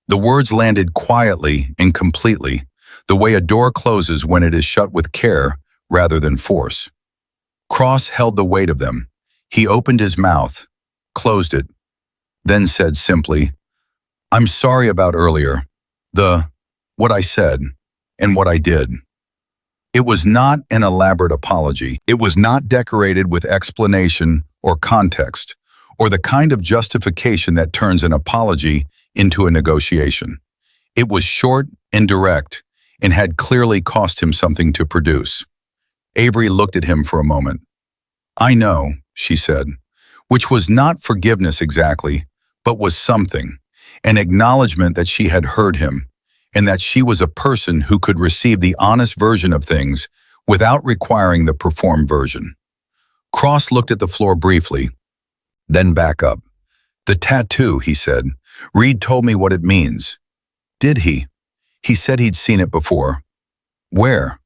The words landed quietly and completely, the way a door closes when it is shut with care rather than force. Cross held the weight of them. He opened his mouth, closed it, then said simply, "I'm sorry about earlier, what I said, and what I did." It was not an elaborate apology. It was not decorated with explanation or context, or the kind of justification that turns an apology into a negotiation. It was short and direct, and had clearly cost him something to produce. Avery looked at him for a moment. "I know," she said, which was not forgiveness exactly, but was something, an acknowledgement that she had heard him, and that she was a person who could receive the honest version of things without requiring the performed version. Cross looked at the floor briefly, then back up. "The tattoo," he said. "Reed told me what it means." "Did he?" "He said he'd seen it before." "Where?"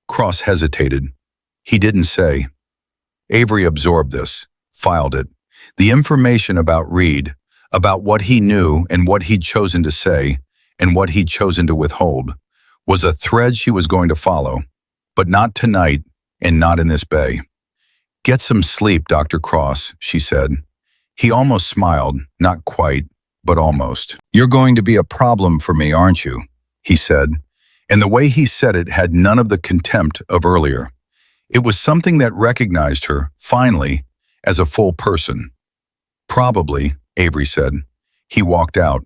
Cross hesitated. "He didn't say." Avery absorbed this, filed it. The information about Reed, about what he knew and what he'd chosen to say, and what he'd chosen to withhold, was a thread she was going to follow, but not tonight and not in this bay. "Get some sleep, Dr. Cross," she said. He almost smiled, not quite, but almost. "You're going to be a problem for me, aren't you?" he said, and the way he said it had none of the contempt of earlier. It was something that recognized her, finally, as a full person. "Probably," Avery said. He walked out.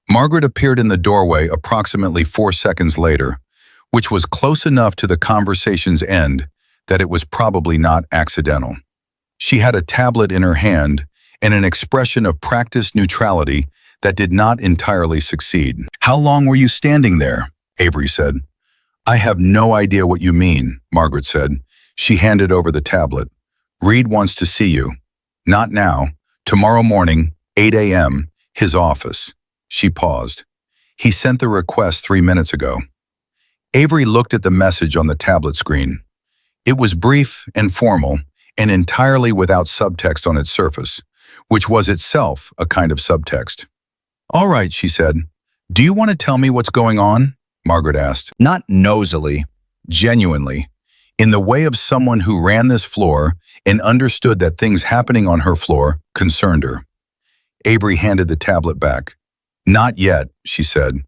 Margaret appeared in the doorway approximately 4 seconds later, which was close enough to the conversation's end that it was probably not accidental. She had a tablet in her hand and an expression of practiced neutrality that did not entirely succeed. "How long were you standing there?" Avery said. "I have no idea what you mean," Margaret said. She handed over the tablet. "Reed wants to see you. Not now. Tomorrow morning, 8 a.m., his office." She paused. "He sent the request 3 minutes ago." Avery looked at the message on the tablet screen. It was brief and formal, and entirely without subtext on its surface, which was itself a kind of subtext. "All right," she said. "Do you want to tell me what's going on?" Margaret asked. Not nosily, genuinely, in the way of someone who ran this floor and understood that things happening on her floor concerned her. Avery handed the tablet back. "Not yet," she said.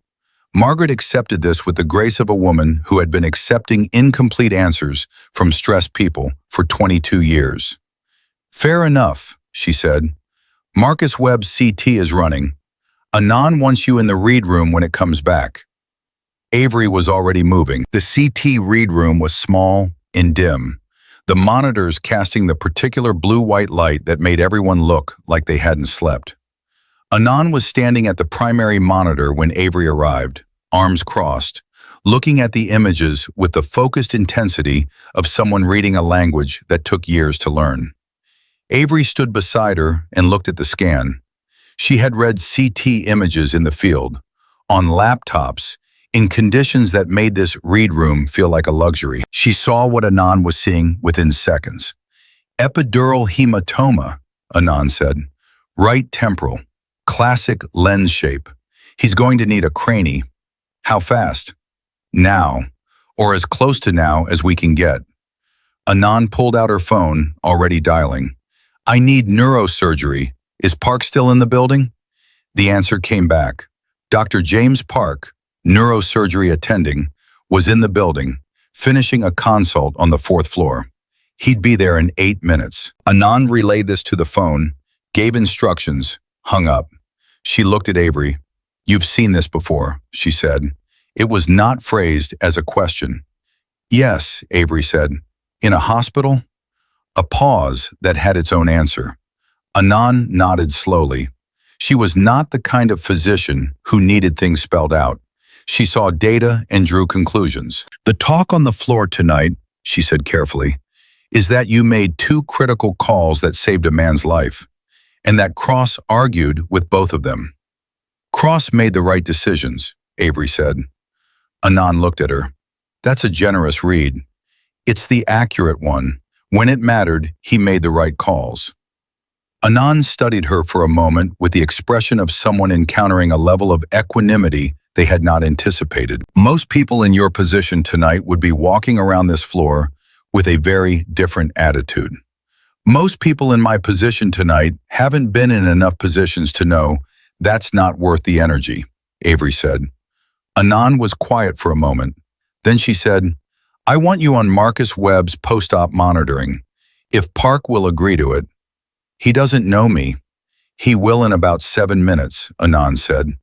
Margaret accepted this with the grace of a woman who had been accepting incomplete answers from stressed people for 22 years. "Fair enough," she said. "Marcus Webb's CT is running. Anon wants you in the read room when it comes back." Avery was already moving. The CT read room was small and dim, the monitors casting the particular blue-white light that made everyone look like they hadn't slept. Anon was standing at the primary monitor when Avery arrived, arms crossed, looking at the images with the focused intensity of someone reading a language that took years to learn. Avery stood beside her and looked at the scan. She had read CT images in the field, on laptops, in conditions that made this read room feel like a luxury. She saw what Anon was seeing within seconds. "Epidural hematoma," Anon said. "Right temporal. Classic lens shape. He's going to need a cranie. How fast?" "Now, or as close to now as we can get." Anon pulled out her phone, already dialing. "I need neurosurgery. Is Park still in the building?" The answer came back. Dr. James Park, neurosurgery attending, was in the building, finishing a consult on the 4th floor. He'd be there in 8 minutes. Anon relayed this to the phone, gave instructions, hung up. She looked at Avery. "You've seen this before," she said. It was not phrased as a question. "Yes," Avery said. "In a hospital?" A pause that had its own answer. Anon nodded slowly. She was not the kind of physician who needed things spelled out. She saw data and drew conclusions. "The talk on the floor tonight," she said carefully, "is that you made 2 critical calls that saved a man's life, and that Cross argued with both of them." "Cross made the right decisions," Avery said. Anon looked at her. "That's a generous read. It's the accurate one. When it mattered, he made the right calls." Anon studied her for a moment with the expression of someone encountering a level of equanimity they had not anticipated. "Most people in your position tonight would be walking around this floor with a very different attitude. Most people in my position tonight haven't been in enough positions to know that's not worth the energy," Avery said. Anon was quiet for a moment. Then she said, "I want you on Marcus Webb's post-op monitoring, if Park will agree to it." "He doesn't know me." "He will in about 7 minutes," Anon said.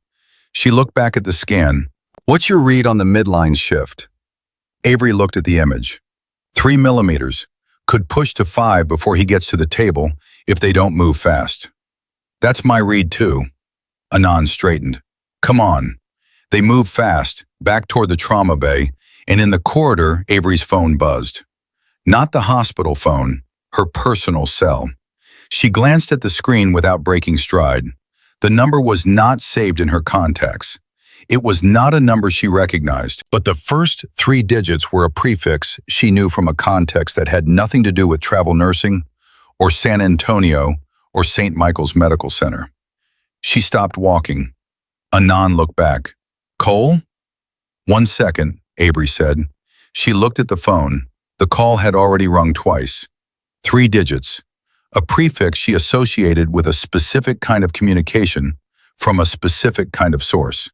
She looked back at the scan. "What's your read on the midline shift?" Avery looked at the image. 3 millimeters. Could push to 5 before he gets to the table if they don't move fast. "That's my read too." Anon straightened. "Come on." They moved fast, back toward the trauma bay, and in the corridor, Avery's phone buzzed. Not the hospital phone, her personal cell. She glanced at the screen without breaking stride. The number was not saved in her contacts. It was not a number she recognized, but the first 3 digits were a prefix she knew from a context that had nothing to do with travel nursing, or San Antonio, or St. Michael's Medical Center. She stopped walking. Anon looked back. "Cole?" "1 second, Avery said. She looked at the phone. The call had already rung twice. 3 digits. A prefix she associated with a specific kind of communication from a specific kind of source.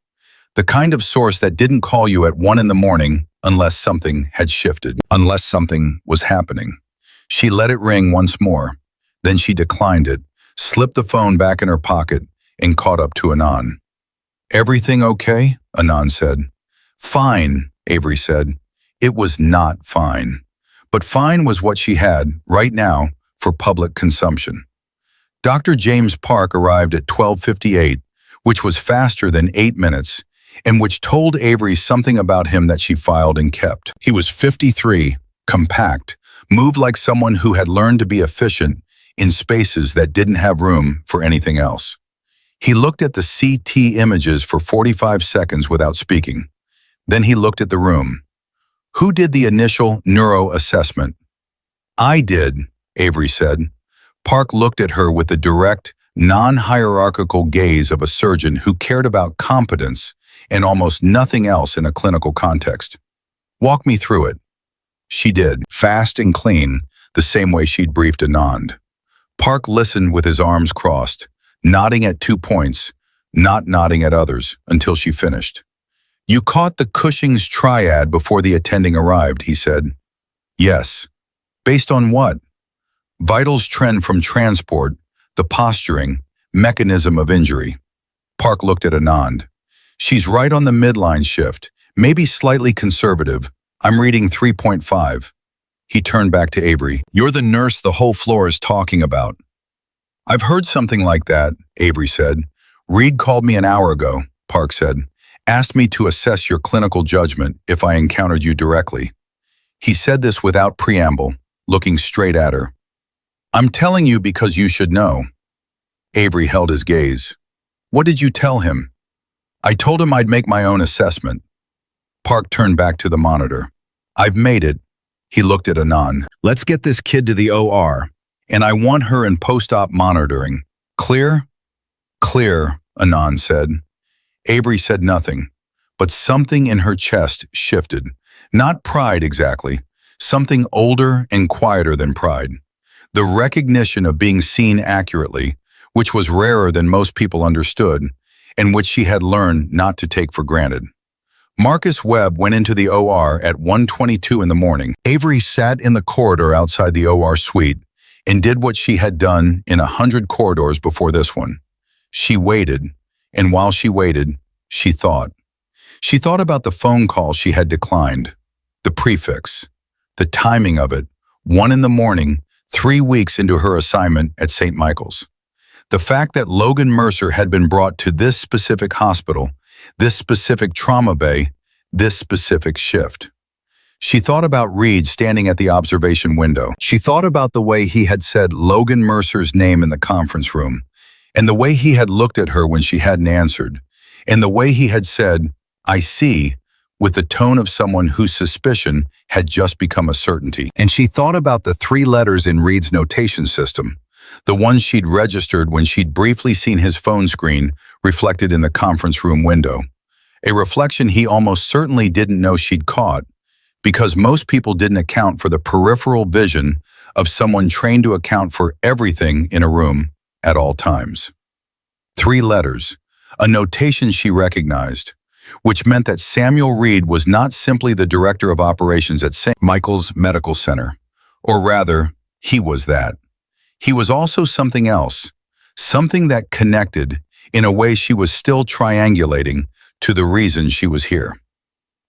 The kind of source that didn't call you at 1 in the morning unless something had shifted, unless something was happening. She let it ring once more. Then she declined it, slipped the phone back in her pocket, and caught up to Anon. "Everything okay?" Anon said. "Fine," Avery said. It was not fine. But fine was what she had, right now, for public consumption. Dr. James Park arrived at 12:58, which was faster than 8 minutes, and which told Avery something about him that she filed and kept. He was 53, compact, moved like someone who had learned to be efficient in spaces that didn't have room for anything else. He looked at the CT images for 45 seconds without speaking. Then he looked at the room. Who did the initial neuro assessment? I did, Avery said. Park looked at her with the direct, non-hierarchical gaze of a surgeon who cared about competence and almost nothing else in a clinical context. Walk me through it. She did, fast and clean, the same way she'd briefed Anand. Park listened with his arms crossed, nodding at 2 points, not nodding at others, until she finished. You caught the Cushing's triad before the attending arrived, he said. Yes. Based on what? Vitals trend from transport, the posturing, mechanism of injury. Park looked at Anand. She's right on the midline shift, maybe slightly conservative. I'm reading 3.5. He turned back to Avery. You're the nurse the whole floor is talking about. I've heard something like that, Avery said. Reed called me an hour ago, Park said. Asked me to assess your clinical judgment if I encountered you directly. He said this without preamble, looking straight at her. I'm telling you because you should know. Avery held his gaze. What did you tell him? I told him I'd make my own assessment. Park turned back to the monitor. I've made it. He looked at Anand. Let's get this kid to the OR, and I want her in post-op monitoring. Clear? Clear, Anand said. Avery said nothing, but something in her chest shifted. Not pride exactly, something older and quieter than pride. The recognition of being seen accurately, which was rarer than most people understood, and which she had learned not to take for granted. Marcus Webb went into the OR at 1:22 in the morning. Avery sat in the corridor outside the OR suite and did what she had done in 100 corridors before this one. She waited, and while she waited, she thought. She thought about the phone call she had declined, the prefix, the timing of it, 1 in the morning, 3 weeks into her assignment at St. Michael's. The fact that Logan Mercer had been brought to this specific hospital, this specific trauma bay, this specific shift. She thought about Reed standing at the observation window. She thought about the way he had said Logan Mercer's name in the conference room, and the way he had looked at her when she hadn't answered, and the way he had said, I see, with the tone of someone whose suspicion had just become a certainty. And she thought about the 3 letters in Reed's notation system, the ones she'd registered when she'd briefly seen his phone screen reflected in the conference room window, a reflection he almost certainly didn't know she'd caught, because most people didn't account for the peripheral vision of someone trained to account for everything in a room at all times. 3 letters, a notation she recognized, which meant that Samuel Reed was not simply the director of operations at St. Michael's Medical Center, or rather, he was that. He was also something else, something that connected, in a way she was still triangulating, to the reason she was here.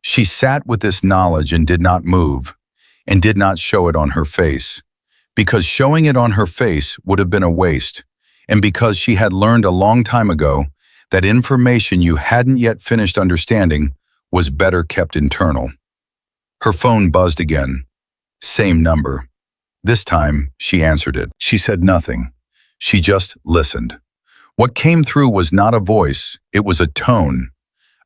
She sat with this knowledge and did not move, and did not show it on her face, because showing it on her face would have been a waste, and because she had learned a long time ago that information you hadn't yet finished understanding was better kept internal. Her phone buzzed again. Same number. This time, she answered it. She said nothing. She just listened. What came through was not a voice, it was a tone.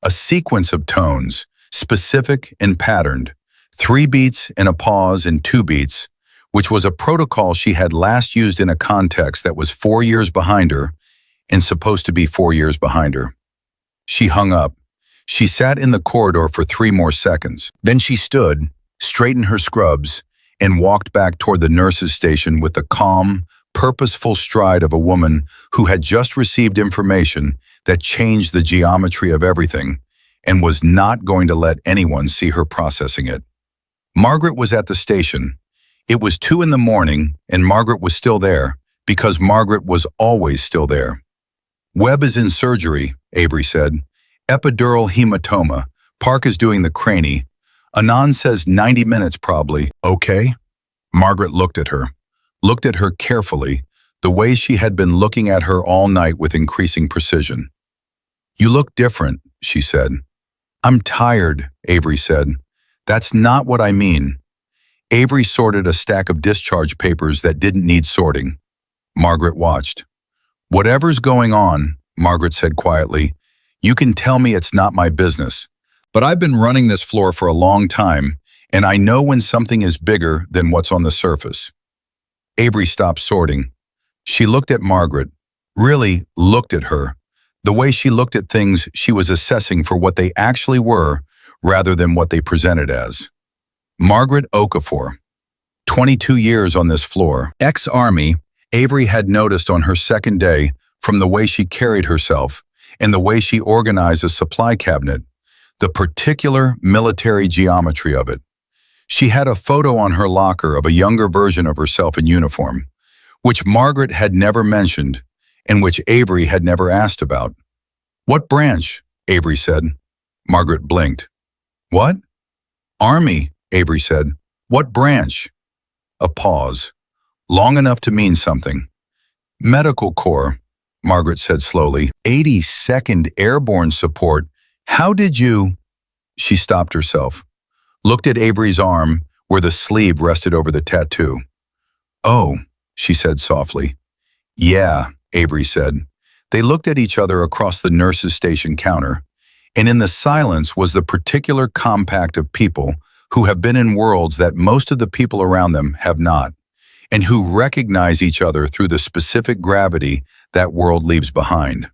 A sequence of tones, specific and patterned. 3 beats and a pause and 2 beats, which was a protocol she had last used in a context that was 4 years behind her and supposed to be 4 years behind her. She hung up. She sat in the corridor for 3 more seconds. Then she stood, straightened her scrubs, and walked back toward the nurse's station with the calm, purposeful stride of a woman who had just received information that changed the geometry of everything and was not going to let anyone see her processing it. Margaret was at the station. It was 2 in the morning, and Margaret was still there, because Margaret was always still there. Webb is in surgery, Avery said. Epidural hematoma. Park is doing the cranie. Anand says 90 minutes probably. Okay? Margaret looked at her. looked at her carefully, the way she had been looking at her all night with increasing precision. "You look different," she said. "I'm tired," Avery said. "That's not what I mean." Avery sorted a stack of discharge papers that didn't need sorting. Margaret watched. "Whatever's going on," Margaret said quietly, "you can tell me it's not my business. But I've been running this floor for a long time, and I know when something is bigger than what's on the surface." Avery stopped sorting. She looked at Margaret, really looked at her. The way she looked at things she was assessing for what they actually were rather than what they presented as. Margaret Okafor, 22 years on this floor. Ex-Army, Avery had noticed on her second day from the way she carried herself and the way she organized a supply cabinet, the particular military geometry of it. She had a photo on her locker of a younger version of herself in uniform, which Margaret had never mentioned and which Avery had never asked about. "What branch?" Avery said. Margaret blinked. "What?" "Army," Avery said. "What branch?" A pause, long enough to mean something. "Medical Corps," Margaret said slowly. 82nd Airborne Support. "How did you—" She stopped herself, looked at Avery's arm where the sleeve rested over the tattoo. "Oh," she said softly. "Yeah," Avery said. They looked at each other across the nurse's station counter, and in the silence was the particular compact of people who have been in worlds that most of the people around them have not, and who recognize each other through the specific gravity that world leaves behind.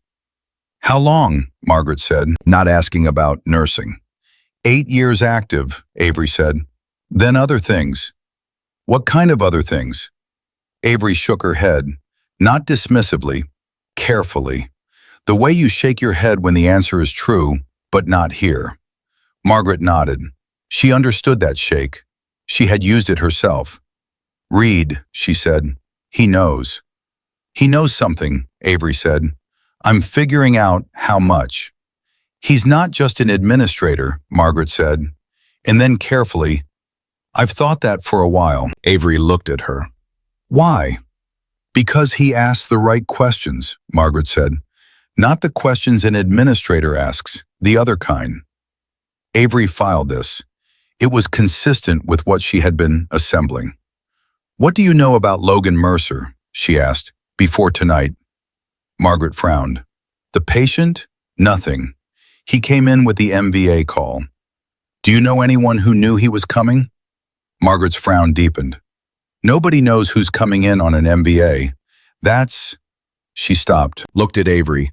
"How long?" Margaret said, not asking about nursing. 8 years active," Avery said. "Then other things." "What kind of other things?" Avery shook her head, not dismissively, carefully. The way you shake your head when the answer is true, but not here. Margaret nodded. She understood that shake. She had used it herself. "Reed," she said. "He knows." "He knows something," Avery said. "I'm figuring out how much." "He's not just an administrator," Margaret said. And then carefully, "I've thought that for a while." Avery looked at her. "Why?" "Because he asks the right questions," Margaret said. "Not the questions an administrator asks, the other kind." Avery filed this. It was consistent with what she had been assembling. "What do you know about Logan Mercer?" she asked, "before tonight." Margaret frowned. "The patient? Nothing. He came in with the MVA call." "Do you know anyone who knew he was coming?" Margaret's frown deepened. "Nobody knows who's coming in on an MVA. That's—" She stopped, looked at Avery.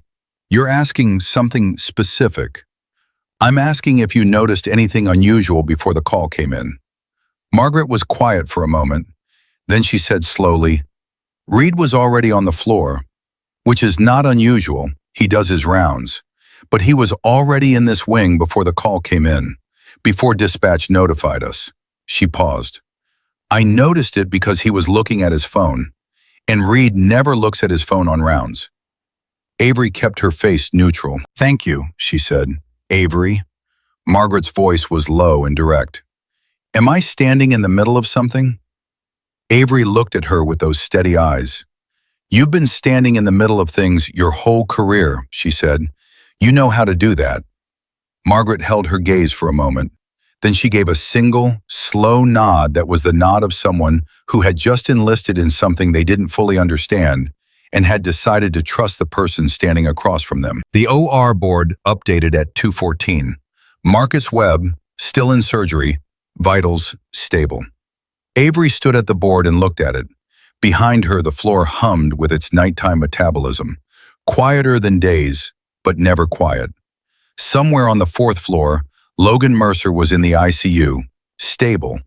"You're asking something specific." "I'm asking if you noticed anything unusual before the call came in." Margaret was quiet for a moment. Then she said slowly, "Reed was already on the floor, which is not unusual. He does his rounds. But he was already in this wing before the call came in, before dispatch notified us." She paused. "I noticed it because he was looking at his phone, and Reed never looks at his phone on rounds." Avery kept her face neutral. "Thank you," she said. "Avery." Margaret's voice was low and direct. "Am I standing in the middle of something?" Avery looked at her with those steady eyes. "You've been standing in the middle of things your whole career," she said. "You know how to do that." Margaret held her gaze for a moment. Then she gave a single, slow nod that was the nod of someone who had just enlisted in something they didn't fully understand and had decided to trust the person standing across from them. The OR board updated at 2:14. Marcus Webb, still in surgery, vitals stable. Avery stood at the board and looked at it. Behind her, the floor hummed with its nighttime metabolism, quieter than days, but never quiet. Somewhere on the 4th floor, Logan Mercer was in the ICU, stable,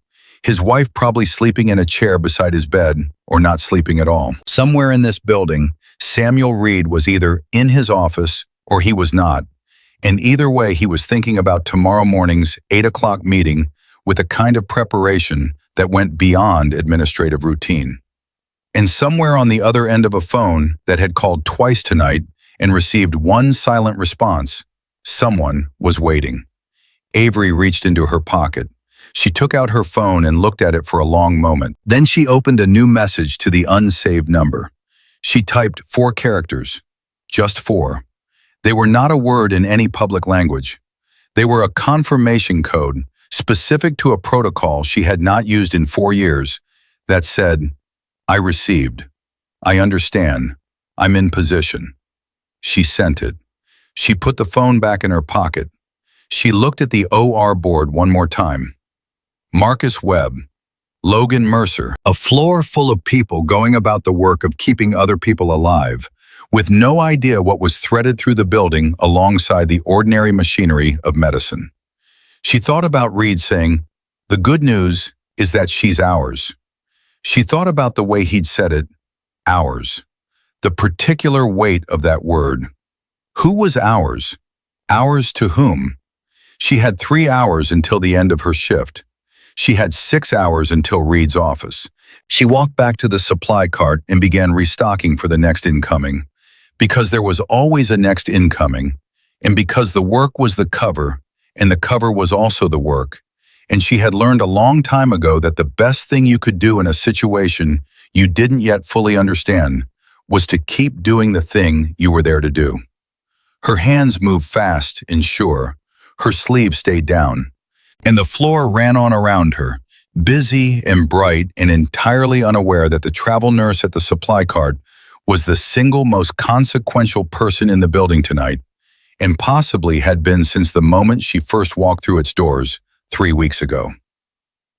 his wife probably sleeping in a chair beside his bed or not sleeping at all. Somewhere in this building, Samuel Reed was either in his office or he was not, and either way he was thinking about tomorrow morning's 8 o'clock meeting with a kind of preparation that went beyond administrative routine. And somewhere on the other end of a phone that had called twice tonight and received one silent response, someone was waiting. Avery reached into her pocket, She took out her phone and looked at it for a long moment. Then she opened a new message to the unsaved number. She typed 4 characters. Just 4. They were not a word in any public language. They were a confirmation code specific to a protocol she had not used in 4 years that said, "I received. I understand. I'm in position." She sent it. She put the phone back in her pocket. She looked at the OR board one more time. Marcus Webb, Logan Mercer, a floor full of people going about the work of keeping other people alive, with no idea what was threaded through the building alongside the ordinary machinery of medicine. She thought about Reed saying, "The good news is that she's ours." She thought about the way he'd said it, ours. The particular weight of that word. Who was ours? Ours to whom? She had 3 hours until the end of her shift. She had 6 hours until Reed's office. She walked back to the supply cart and began restocking for the next incoming. Because there was always a next incoming, and because the work was the cover, and the cover was also the work, and she had learned a long time ago that the best thing you could do in a situation you didn't yet fully understand was to keep doing the thing you were there to do. Her hands moved fast and sure. Her sleeves stayed down. And the floor ran on around her, busy and bright and entirely unaware that the travel nurse at the supply cart was the single most consequential person in the building tonight, and possibly had been since the moment she first walked through its doors 3 weeks ago.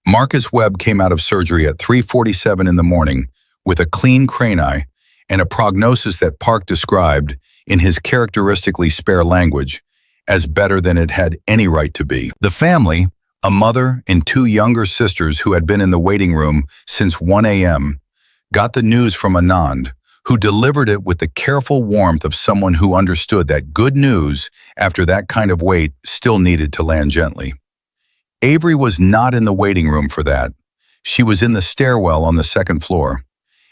Marcus Webb came out of surgery at 3:47 in the morning with a clean crane eye and a prognosis that Park described, in his characteristically spare language, as better than it had any right to be. The family, a mother and 2 younger sisters who had been in the waiting room since 1 a.m., got the news from Anand, who delivered it with the careful warmth of someone who understood that good news after that kind of wait still needed to land gently. Avery was not in the waiting room for that. She was in the stairwell on the 2nd floor,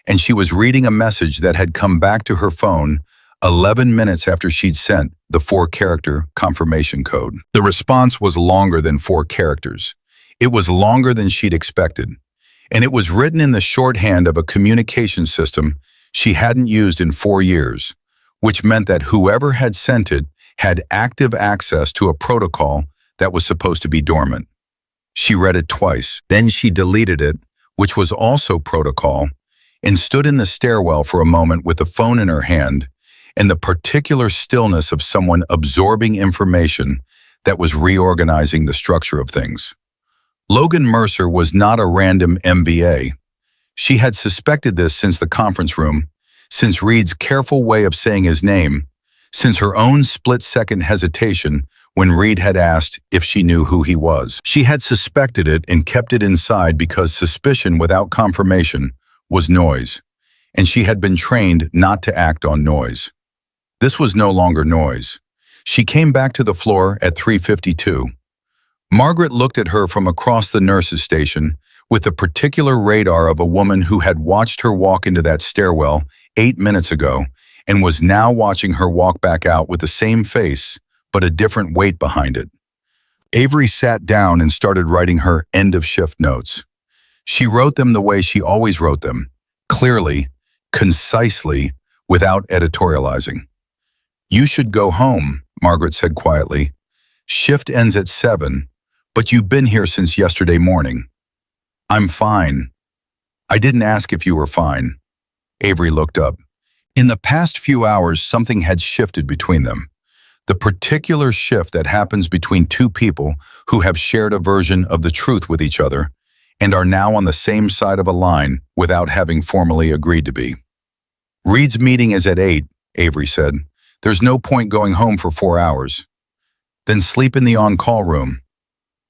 and she was reading a message that had come back to her phone 11 minutes after she'd sent the 4-character confirmation code. The response was longer than 4 characters. It was longer than she'd expected, and it was written in the shorthand of a communication system she hadn't used in 4 years, which meant that whoever had sent it had active access to a protocol that was supposed to be dormant. She read it twice, then she deleted it, which was also protocol, and stood in the stairwell for a moment with the phone in her hand and the particular stillness of someone absorbing information that was reorganizing the structure of things. Logan Mercer was not a random MVA. She had suspected this since the conference room, since Reed's careful way of saying his name, since her own split-second hesitation when Reed had asked if she knew who he was. She had suspected it and kept it inside because suspicion without confirmation was noise, and she had been trained not to act on noise. This was no longer noise. She came back to the floor at 3:52. Margaret looked at her from across the nurse's station with the particular radar of a woman who had watched her walk into that stairwell 8 minutes ago and was now watching her walk back out with the same face, but a different weight behind it. Avery sat down and started writing her end-of-shift notes. She wrote them the way she always wrote them, clearly, concisely, without editorializing. "You should go home," Margaret said quietly. "Shift ends at 7, but you've been here since yesterday morning." "I'm fine." "I didn't ask if you were fine." Avery looked up. In the past few hours, something had shifted between them. The particular shift that happens between 2 people who have shared a version of the truth with each other and are now on the same side of a line without having formally agreed to be. "Reed's meeting is at 8, Avery said. "There's no point going home for 4 hours. "Then sleep in the on-call room."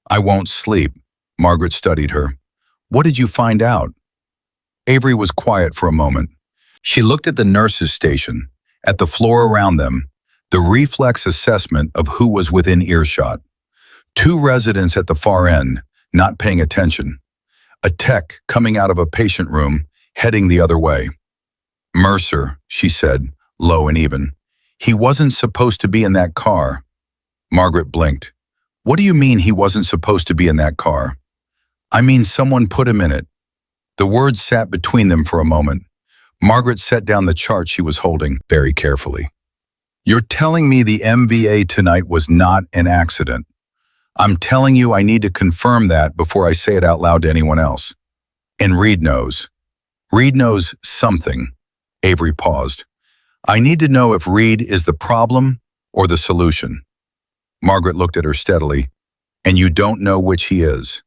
"I won't sleep." Margaret studied her. "What did you find out?" Avery was quiet for a moment. She looked at the nurse's station, at the floor around them, the reflex assessment of who was within earshot. 2 residents at the far end, not paying attention. A tech coming out of a patient room, heading the other way. "Mercer," she said, low and even. "He wasn't supposed to be in that car." Margaret blinked. "What do you mean he wasn't supposed to be in that car?" I mean, someone put him in it. The words sat between them for a moment. Margaret set down the chart she was holding very carefully. You're telling me the MVA tonight was not an accident. I'm telling you I need to confirm that before I say it out loud to anyone else. And Reed knows. Reed knows something. Avery paused. I need to know if Reed is the problem or the solution. Margaret looked at her steadily. And you don't know which he is.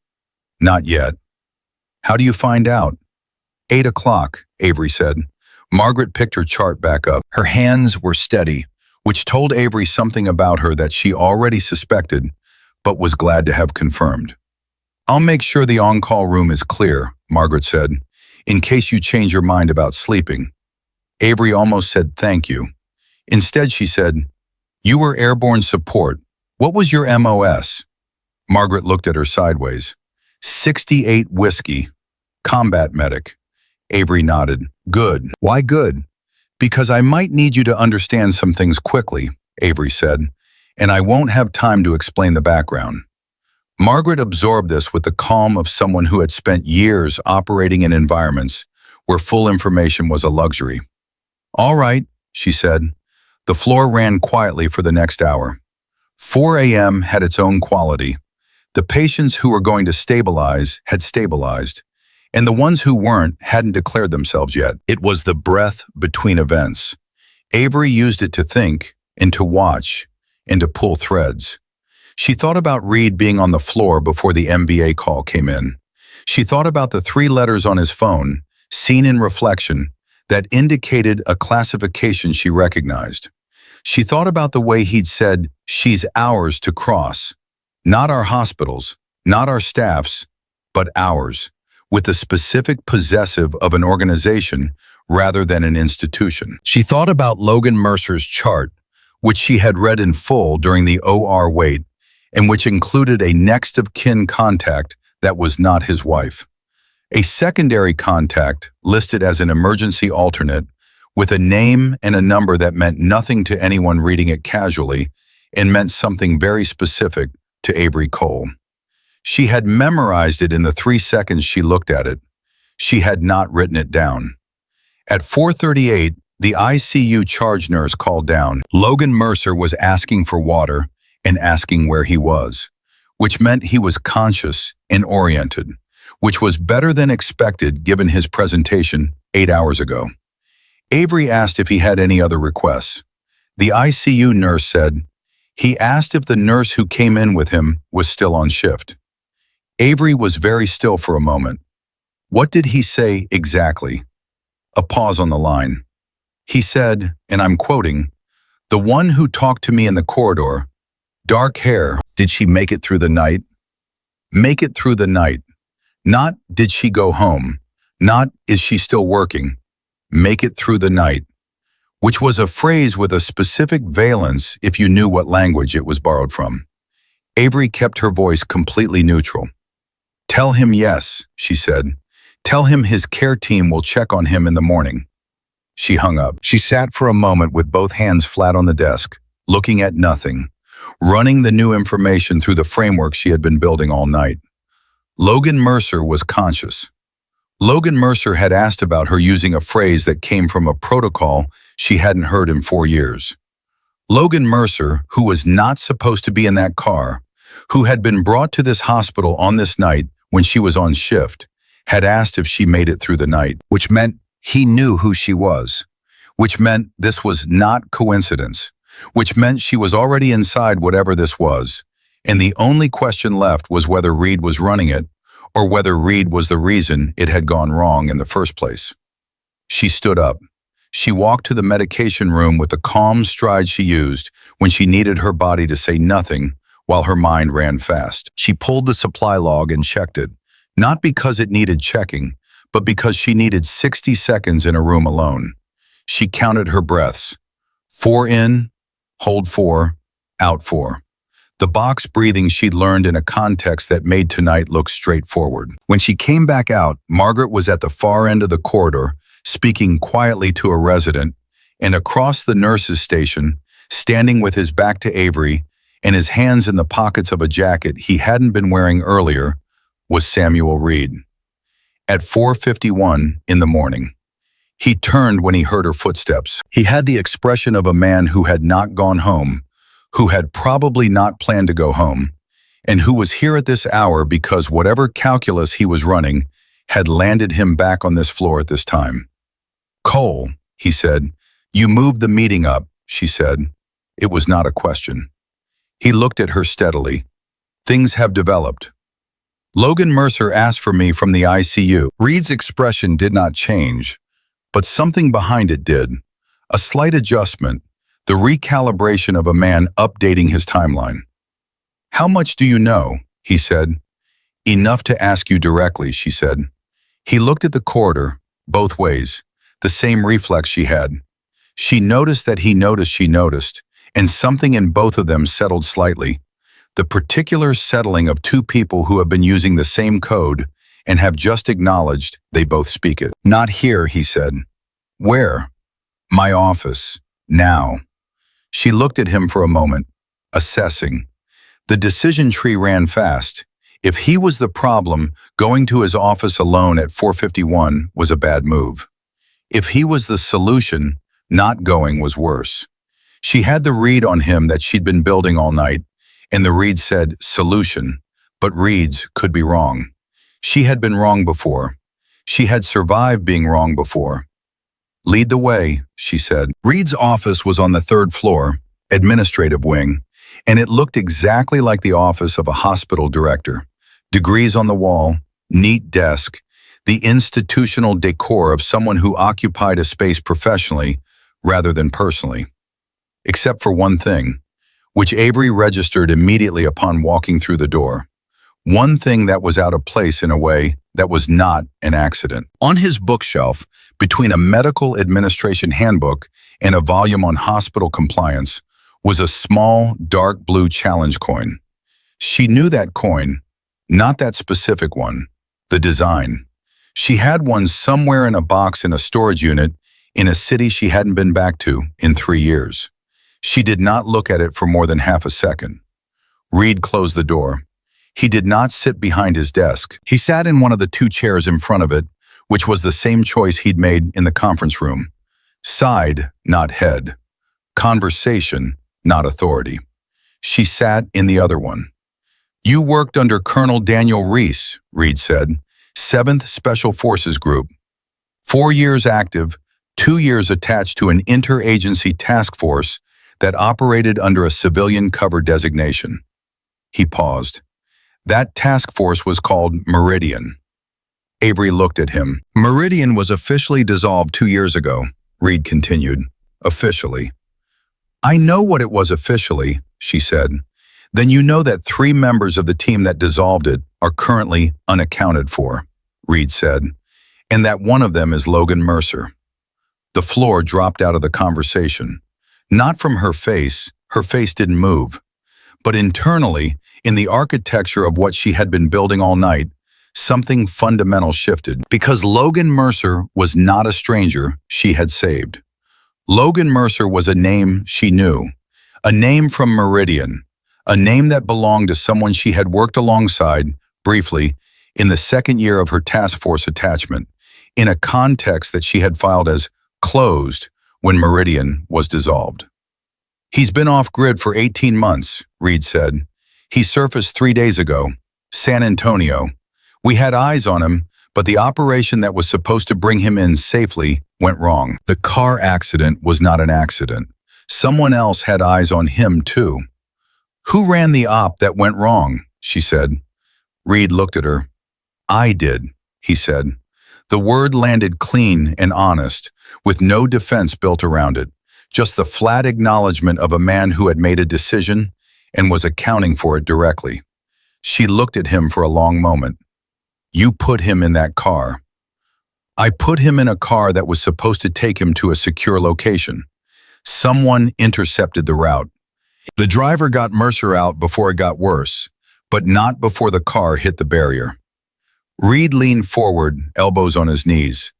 Not yet. How do you find out? 8 o'clock, Avery said. Margaret picked her chart back up. Her hands were steady, which told Avery something about her that she already suspected, but was glad to have confirmed. I'll make sure the on-call room is clear, Margaret said, in case you change your mind about sleeping. Avery almost said thank you. Instead, she said, you were airborne support. What was your MOS? Margaret looked at her sideways. 68 whiskey. Combat medic. Avery nodded. Good. Why good? Because I might need you to understand some things quickly, Avery said, and I won't have time to explain the background. Margaret absorbed this with the calm of someone who had spent years operating in environments where full information was a luxury. All right, she said. The floor ran quietly for the next hour. 4 a.m. had its own quality. The patients who were going to stabilize had stabilized, and the ones who weren't hadn't declared themselves yet. It was the breath between events. Avery used it to think, and to watch, and to pull threads. She thought about Reed being on the floor before the MVA call came in. She thought about the 3 letters on his phone, seen in reflection, that indicated a classification she recognized. She thought about the way he'd said, she's ours to cross. Not our hospitals, not our staffs, but ours, with the specific possessive of an organization rather than an institution. She thought about Logan Mercer's chart, which she had read in full during the OR wait, and which included a next of kin contact that was not his wife. A secondary contact listed as an emergency alternate with a name and a number that meant nothing to anyone reading it casually and meant something very specific to Avery Cole. She had memorized it in the 3 seconds she looked at it. She had not written it down. At 4:38, the ICU charge nurse called down. Logan Mercer was asking for water and asking where he was, which meant he was conscious and oriented, which was better than expected given his presentation 8 hours ago. Avery asked if he had any other requests. The ICU nurse said, he asked if the nurse who came in with him was still on shift. Avery was very still for a moment. What did he say exactly? A pause on the line. He said, and I'm quoting, the one who talked to me in the corridor, dark hair, did she make it through the night? Make it through the night. Not, did she go home? Not, is she still working? Make it through the night, which was a phrase with a specific valence if you knew what language it was borrowed from. Avery kept her voice completely neutral. Tell him yes, she said. Tell him his care team will check on him in the morning. She hung up. She sat for a moment with both hands flat on the desk, looking at nothing, running the new information through the framework she had been building all night. Logan Mercer was conscious. Logan Mercer had asked about her using a phrase that came from a protocol she hadn't heard in 4 years. Logan Mercer, who was not supposed to be in that car, who had been brought to this hospital on this night when she was on shift, had asked if she made it through the night, which meant he knew who she was, which meant this was not coincidence, which meant she was already inside whatever this was, and the only question left was whether Reed was running it or whether Reed was the reason it had gone wrong in the first place. She stood up. She walked to the medication room with the calm stride she used when she needed her body to say nothing while her mind ran fast. She pulled the supply log and checked it, not because it needed checking, but because she needed 60 seconds in a room alone. She counted her breaths. 4 in, hold 4, out 4. The box breathing she'd learned in a context that made tonight look straightforward. When she came back out, Margaret was at the far end of the corridor, speaking quietly to a resident, and across the nurse's station, standing with his back to Avery and his hands in the pockets of a jacket he hadn't been wearing earlier, was Samuel Reed. At 4:51 in the morning, he turned when he heard her footsteps. He had the expression of a man who had not gone home, who had probably not planned to go home, and who was here at this hour because whatever calculus he was running had landed him back on this floor at this time. "Cole," he said. "You moved the meeting up," she said. It was not a question. He looked at her steadily. "Things have developed." "Logan Mercer asked for me from the ICU." Reed's expression did not change, but something behind it did. A slight adjustment, the recalibration of a man updating his timeline. "How much do you know?" he said. "Enough to ask you directly," she said. He looked at the corridor, both ways, the same reflex she had. She noticed that he noticed she noticed, and something in both of them settled slightly. The particular settling of two people who have been using the same code and have just acknowledged they both speak it. "Not here," he said. "Where?" "My office. Now." She looked at him for a moment, assessing. The decision tree ran fast. If he was the problem, going to his office alone at 4:51 was a bad move. If he was the solution, not going was worse. She had the read on him that she'd been building all night, and the read said solution, but reads could be wrong. She had been wrong before. She had survived being wrong before. "Lead the way," she said. Reed's office was on the 3rd floor, administrative wing, and it looked exactly like the office of a hospital director. Degrees on the wall, neat desk, the institutional decor of someone who occupied a space professionally rather than personally. Except for one thing, which Avery registered immediately upon walking through the door. One thing that was out of place in a way that was not an accident. On his bookshelf, between a medical administration handbook and a volume on hospital compliance, was a small, dark blue challenge coin. She knew that coin, not that specific one, the design. She had one somewhere in a box in a storage unit in a city she hadn't been back to in 3 years. She did not look at it for more than half a second. Reed closed the door. He did not sit behind his desk. He sat in one of the 2 chairs in front of it, which was the same choice he'd made in the conference room. Side, not head. Conversation, not authority. She sat in the other one. "You worked under Colonel Daniel Reese," Reed said, 7th Special Forces Group. 4 years active, 2 years attached to an interagency task force that operated under a civilian cover designation. He paused. That task force was called Meridian. Avery looked at him. "Meridian was officially dissolved 2 years ago," Reed continued. "Officially." "I know what it was officially," she said. "Then you know that 3 members of the team that dissolved it are currently unaccounted for," Reed said, "and that one of them is Logan Mercer." The floor dropped out of the conversation. Not from her face didn't move, but internally, in the architecture of what she had been building all night, something fundamental shifted, because Logan Mercer was not a stranger she had saved. Logan Mercer was a name she knew, a name from Meridian, a name that belonged to someone she had worked alongside, briefly, in the 2nd year of her task force attachment, in a context that she had filed as closed when Meridian was dissolved. "He's been off-grid for 18 months, Reed said. "He surfaced 3 days ago, San Antonio. We had eyes on him, but the operation that was supposed to bring him in safely went wrong. The car accident was not an accident. Someone else had eyes on him too." "Who ran the op that went wrong?" she said. Reed looked at her. "I did," he said. The word landed clean and honest, with no defense built around it, just the flat acknowledgement of a man who had made a decision and was accounting for it directly. She looked at him for a long moment. "You put him in that car." "I put him in a car that was supposed to take him to a secure location. Someone intercepted the route. The driver got Mercer out before it got worse, but not before the car hit the barrier." Reed leaned forward, elbows on his knees.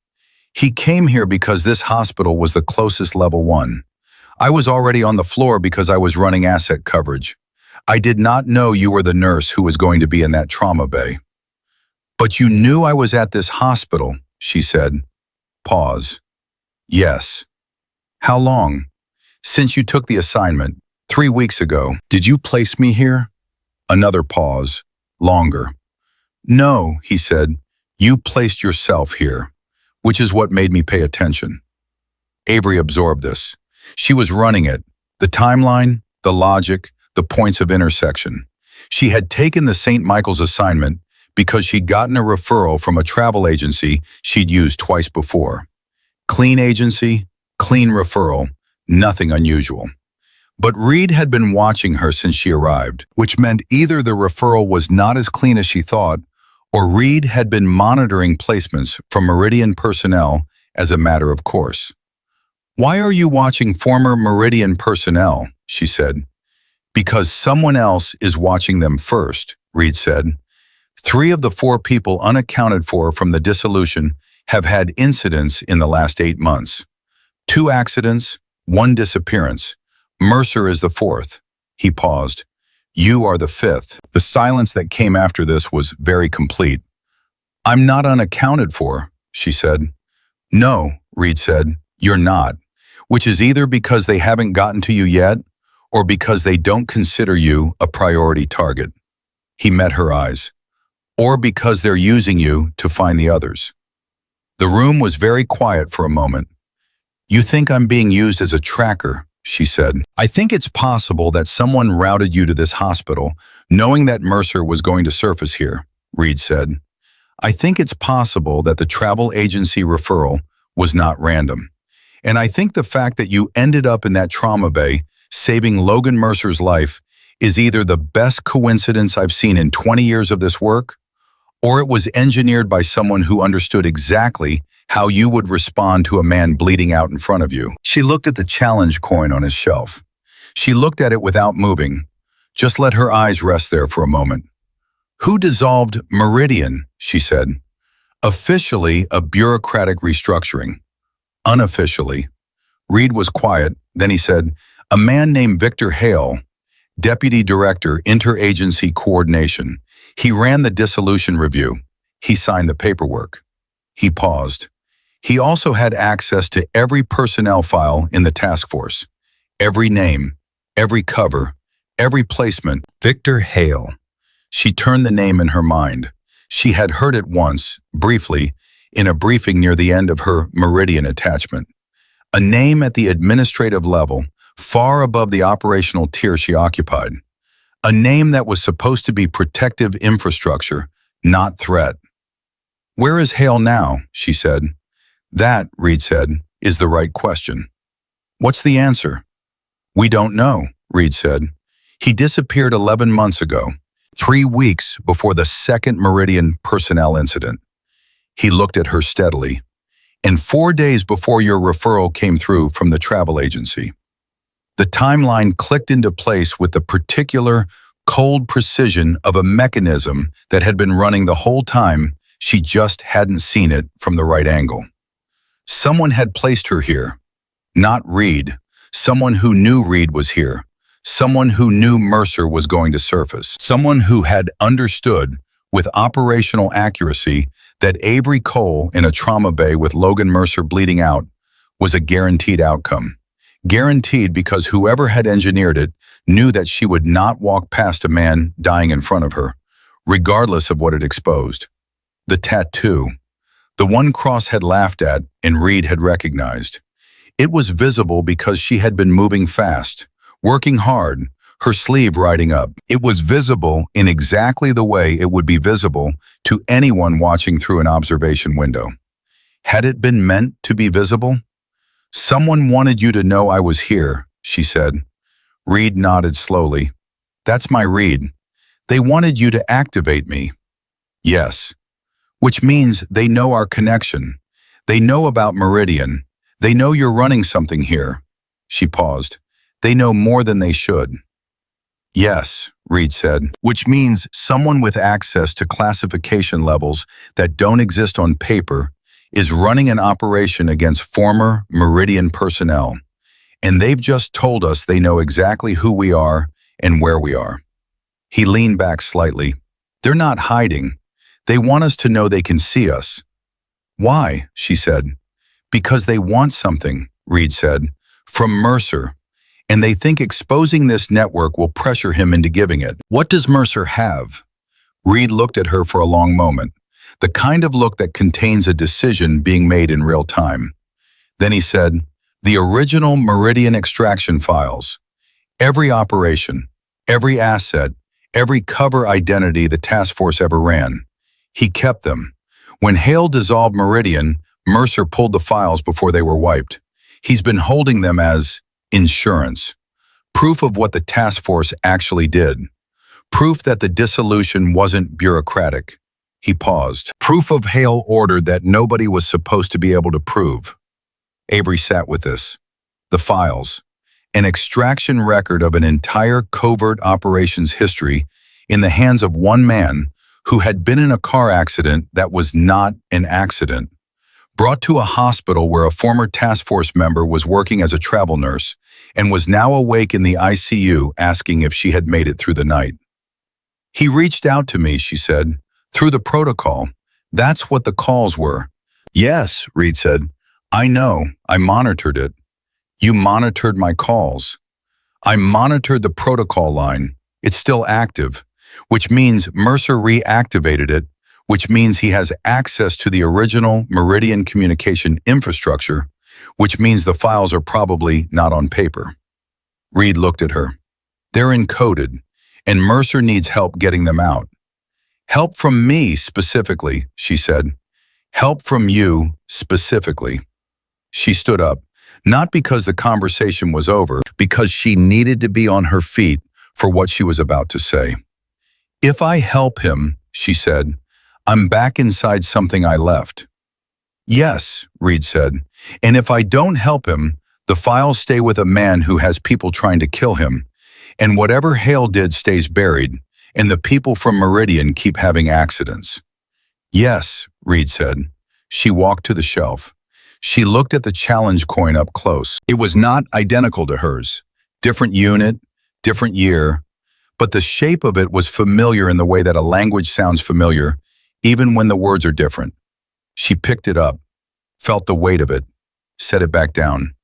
"He came here because this hospital was the closest level 1. I was already on the floor because I was running asset coverage. I did not know you were the nurse who was going to be in that trauma bay." But you knew I was at this hospital, she said. Pause. Yes. How long? Since you took the assignment, 3 weeks ago. Did you place me here? Another pause. Longer. No, he said. You placed yourself here, which is what made me pay attention. Avery absorbed this. She was running it. The timeline, the logic, the points of intersection. She had taken the St. Michael's assignment because she'd gotten a referral from a travel agency she'd used twice before. Clean agency, clean referral, nothing unusual. But Reed had been watching her since she arrived, which meant either the referral was not as clean as she thought, or Reed had been monitoring placements from Meridian personnel as a matter of course. Why are you watching former Meridian personnel? She said. Because someone else is watching them first, Reed said. 3 of the 4 people unaccounted for from the dissolution have had incidents in the last 8 months. 2 accidents, 1 disappearance. Mercer is the 4th. He paused. You are the 5th. The silence that came after this was very complete. I'm not unaccounted for, she said. No, Reed said, you're not, which is either because they haven't gotten to you yet or because they don't consider you a priority target. He met her eyes. Or because they're using you to find the others. The room was very quiet for a moment. You think I'm being used as a tracker, she said. I think it's possible that someone routed you to this hospital, knowing that Mercer was going to surface here, Reed said. I think it's possible that the travel agency referral was not random. And I think the fact that you ended up in that trauma bay, saving Logan Mercer's life, is either the best coincidence I've seen in 20 years of this work, or it was engineered by someone who understood exactly how you would respond to a man bleeding out in front of you. She looked at the challenge coin on his shelf. She looked at it without moving. Just let her eyes rest there for a moment. Who dissolved Meridian, she said. Officially a bureaucratic restructuring. Unofficially. Reed was quiet, then he said, a man named Victor Hale, Deputy Director, Interagency Coordination. He ran the dissolution review. He signed the paperwork. He paused. He also had access to every personnel file in the task force. Every name, every cover, every placement. Victor Hale. She turned the name in her mind. She had heard it once, briefly, in a briefing near the end of her Meridian attachment. A name at the administrative level, far above the operational tier she occupied. A name that was supposed to be protective infrastructure, not threat. Where is Hale now? She said. That, Reed said, is the right question. What's the answer? We don't know, Reed said. He disappeared 11 months ago, 3 weeks before the second Meridian personnel incident. He looked at her steadily. And 4 days before your referral came through from the travel agency. The timeline clicked into place with the particular, cold precision of a mechanism that had been running the whole time. She just hadn't seen it from the right angle. Someone had placed her here. Not Reed. Someone who knew Reed was here. Someone who knew Mercer was going to surface. Someone who had understood, with operational accuracy, that Avery Cole in a trauma bay with Logan Mercer bleeding out was a guaranteed outcome. Guaranteed because whoever had engineered it knew that she would not walk past a man dying in front of her, regardless of what it exposed. The tattoo. The one Cross had laughed at and Reed had recognized. It was visible because she had been moving fast, working hard, her sleeve riding up. It was visible in exactly the way it would be visible to anyone watching through an observation window. Had it been meant to be visible? Someone wanted you to know I was here, she said. Reed nodded slowly. That's my Reed. They wanted you to activate me. Yes. Which means they know our connection. They know about Meridian. They know you're running something here. She paused. They know more than they should. Yes, Reed said, which means someone with access to classification levels that don't exist on paper is running an operation against former Meridian personnel, and they've just told us they know exactly who we are and where we are. He leaned back slightly. They're not hiding. They want us to know they can see us. Why? She said. Because they want something, Reed said, from Mercer, and they think exposing this network will pressure him into giving it. What does Mercer have? Reed looked at her for a long moment, the kind of look that contains a decision being made in real time. Then he said, the original Meridian extraction files. Every operation, every asset, every cover identity the task force ever ran. He kept them. When Hale dissolved Meridian, Mercer pulled the files before they were wiped. He's been holding them as insurance. Proof of what the task force actually did. Proof that the dissolution wasn't bureaucratic. He paused. Proof of Hale order that nobody was supposed to be able to prove. Avery sat with this. The files. An extraction record of an entire covert operations history in the hands of one man who had been in a car accident that was not an accident. Brought to a hospital where a former task force member was working as a travel nurse and was now awake in the ICU asking if she had made it through the night. He reached out to me, she said, through the protocol. That's what the calls were. Yes, Reed said. I know. I monitored it. You monitored my calls. I monitored the protocol line. It's still active, which means Mercer reactivated it, which means he has access to the original Meridian communication infrastructure, which means the files are probably not on paper. Reed looked at her. They're encoded, and Mercer needs help getting them out. Help from me specifically, she said. Help from you specifically. She stood up, not because the conversation was over, because she needed to be on her feet for what she was about to say. If I help him, she said, I'm back inside something I left. Yes, Reed said, and if I don't help him, the files stay with a man who has people trying to kill him, and whatever Hale did stays buried, and the people from Meridian keep having accidents. Yes, Reed said. She walked to the shelf. She looked at the challenge coin up close. It was not identical to hers. Different unit, different year, but the shape of it was familiar in the way that a language sounds familiar, even when the words are different. She picked it up, felt the weight of it, set it back down.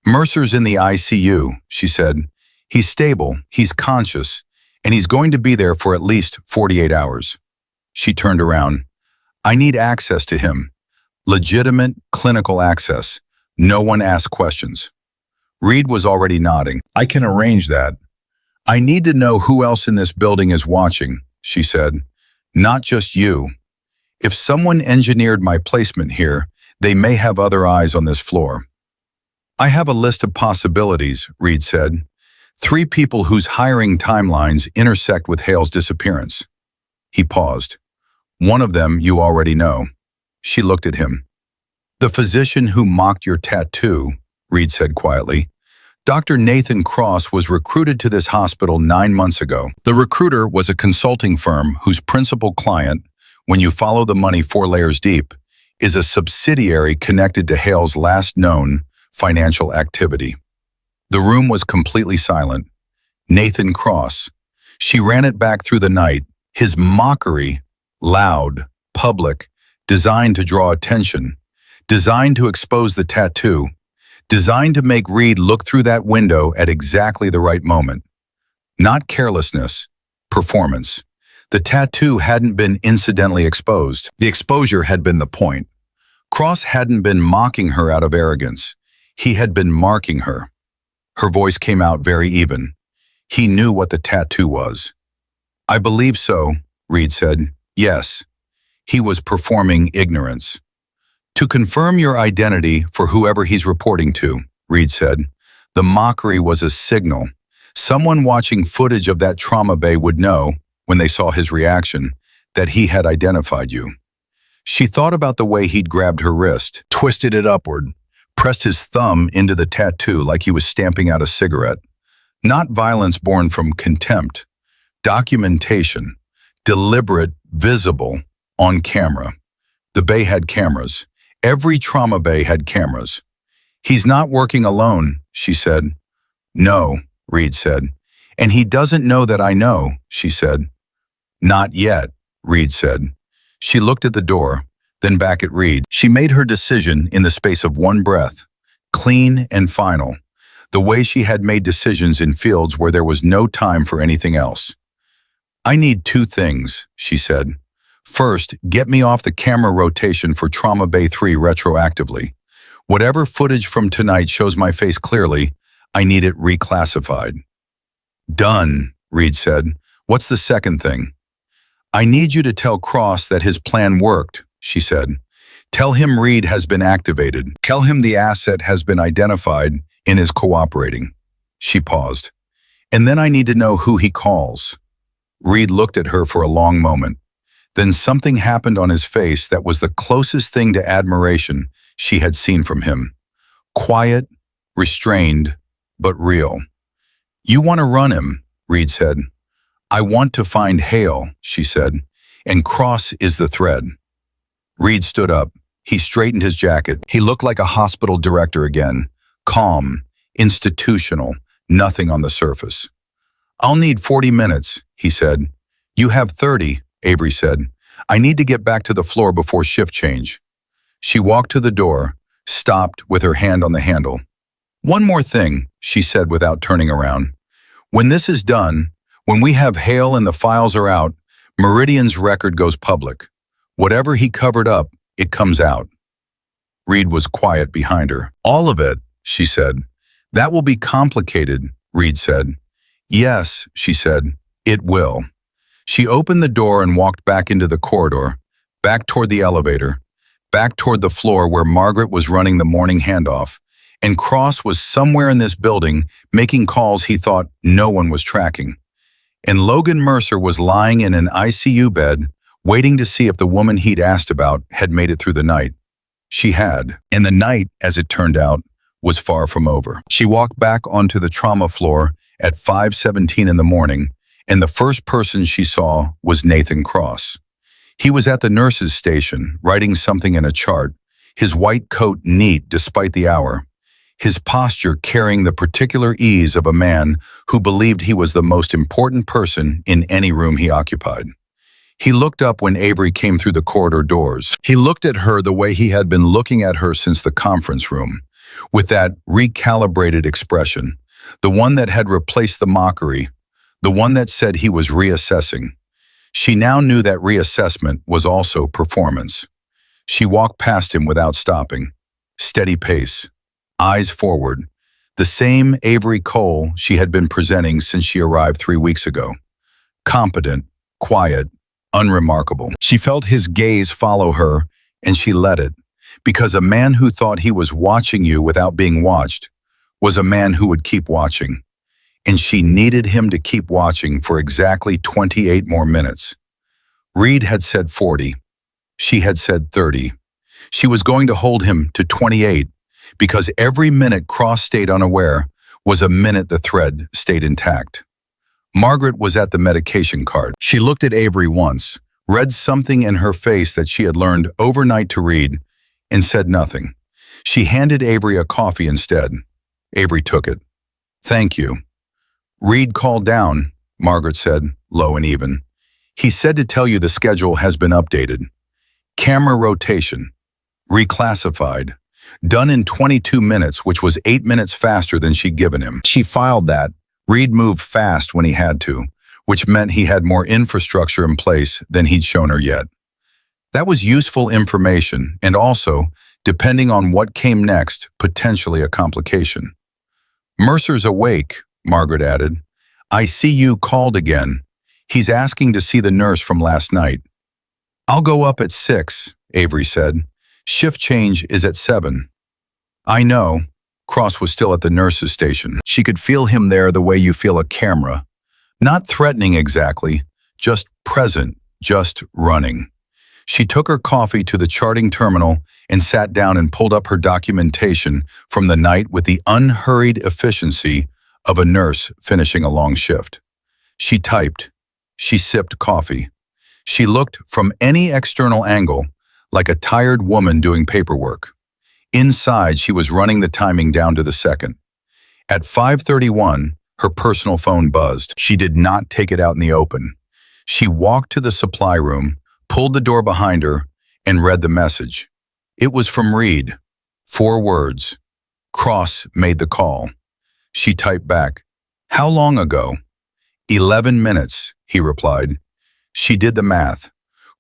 Mercer's in the ICU, she said. He's stable, he's conscious, and he's going to be there for at least 48 hours. She turned around. I need access to him. Legitimate clinical access. No one asked questions. Reed was already nodding. I can arrange that. I need to know who else in this building is watching, she said. Not just you. If someone engineered my placement here, they may have other eyes on this floor. I have a list of possibilities, Reed said. 3 people whose hiring timelines intersect with Hale's disappearance. He paused. One of them you already know. She looked at him. The physician who mocked your tattoo, Reed said quietly. Dr. Nathan Cross was recruited to this hospital 9 months ago. The recruiter was a consulting firm whose principal client, when you follow the money 4 layers deep, is a subsidiary connected to Hale's last known financial activity. The room was completely silent. Nathan Cross. She ran it back through the night. His mockery, loud, public, designed to draw attention, designed to expose the tattoo, designed to make Reed look through that window at exactly the right moment. Not carelessness, performance. The tattoo hadn't been incidentally exposed. The exposure had been the point. Cross hadn't been mocking her out of arrogance. He had been marking her. Her voice came out very even. He knew what the tattoo was. I believe so, Reed said. Yes. He was performing ignorance. To confirm your identity for whoever he's reporting to, Reed said. The mockery was a signal. Someone watching footage of that trauma bay would know, when they saw his reaction, that he had identified you. She thought about the way he'd grabbed her wrist, twisted it upward, pressed his thumb into the tattoo like he was stamping out a cigarette. Not violence born from contempt. Documentation. Deliberate, visible, on camera. The bay had cameras. Every trauma bay had cameras. He's not working alone, she said. No, Reed said. And he doesn't know that I know, she said. Not yet, Reed said. She looked at the door, then back at Reed. She made her decision in the space of one breath, clean and final, the way she had made decisions in fields where there was no time for anything else. "I need two things," she said. "First, get me off the camera rotation for Trauma Bay 3 retroactively. Whatever footage from tonight shows my face clearly, I need it reclassified." "Done," Reed said. "What's the second thing?" "I need you to tell Cross that his plan worked," she said. "Tell him Reed has been activated. Tell him the asset has been identified and is cooperating." She paused. "And then I need to know who he calls." Reed looked at her for a long moment. Then something happened on his face that was the closest thing to admiration she had seen from him. Quiet, restrained, but real. "You want to run him," Reed said. "I want to find Hale," she said, "and Cross is the thread." Reed stood up. He straightened his jacket. He looked like a hospital director again. Calm, institutional, nothing on the surface. "I'll need 40 minutes, he said. "You have 30, Avery said. "I need to get back to the floor before shift change." She walked to the door, stopped with her hand on the handle. "One more thing," she said without turning around. "When this is done, when we have Hale and the files are out, Meridian's record goes public. Whatever he covered up, it comes out." Reed was quiet behind her. "All of it," she said. "That will be complicated," Reed said. "Yes," she said, "it will." She opened the door and walked back into the corridor, back toward the elevator, back toward the floor where Margaret was running the morning handoff, and Cross was somewhere in this building making calls he thought no one was tracking. And Logan Mercer was lying in an ICU bed, waiting to see if the woman he'd asked about had made it through the night. She had, and the night, as it turned out, was far from over. She walked back onto the trauma floor at 5:17 in the morning, and the first person she saw was Nathan Cross. He was at the nurse's station, writing something in a chart, his white coat neat despite the hour, his posture carrying the particular ease of a man who believed he was the most important person in any room he occupied. He looked up when Avery came through the corridor doors. He looked at her the way he had been looking at her since the conference room, with that recalibrated expression, the one that had replaced the mockery, the one that said he was reassessing. She now knew that reassessment was also performance. She walked past him without stopping. Steady pace, eyes forward, the same Avery Cole she had been presenting since she arrived 3 weeks ago. Competent, quiet, unremarkable. She felt his gaze follow her, and she let it, because a man who thought he was watching you without being watched was a man who would keep watching. And she needed him to keep watching for exactly 28 more minutes. Reed had said 40. She had said 30. She was going to hold him to 28, because every minute Cross stayed unaware was a minute the thread stayed intact. Margaret was at the medication cart. She looked at Avery once, read something in her face that she had learned overnight to read, and said nothing. She handed Avery a coffee instead. Avery took it. "Thank you." "Reed called down," Margaret said, low and even. "He said to tell you the schedule has been updated. Camera rotation. Reclassified. Done in 22 minutes, which was 8 minutes faster than she'd given him." She filed that. Reed moved fast when he had to, which meant he had more infrastructure in place than he'd shown her yet. That was useful information, and also, depending on what came next, potentially a complication. "Mercer's awake," Margaret added. "ICU called again. He's asking to see the nurse from last night." "I'll go up at 6, Avery said. "Shift change is at 7. "I know." Cross was still at the nurse's station. She could feel him there the way you feel a camera. Not threatening exactly, just present, just running. She took her coffee to the charting terminal and sat down and pulled up her documentation from the night with the unhurried efficiency of a nurse finishing a long shift. She typed. She sipped coffee. She looked from any external angle like a tired woman doing paperwork. Inside, she was running the timing down to the second. At 5:31, her personal phone buzzed. She did not take it out in the open. She walked to the supply room, pulled the door behind her, and read the message. It was from Reed. 4 words. Cross made the call. She typed back, "How long ago?" 11 minutes, he replied. She did the math.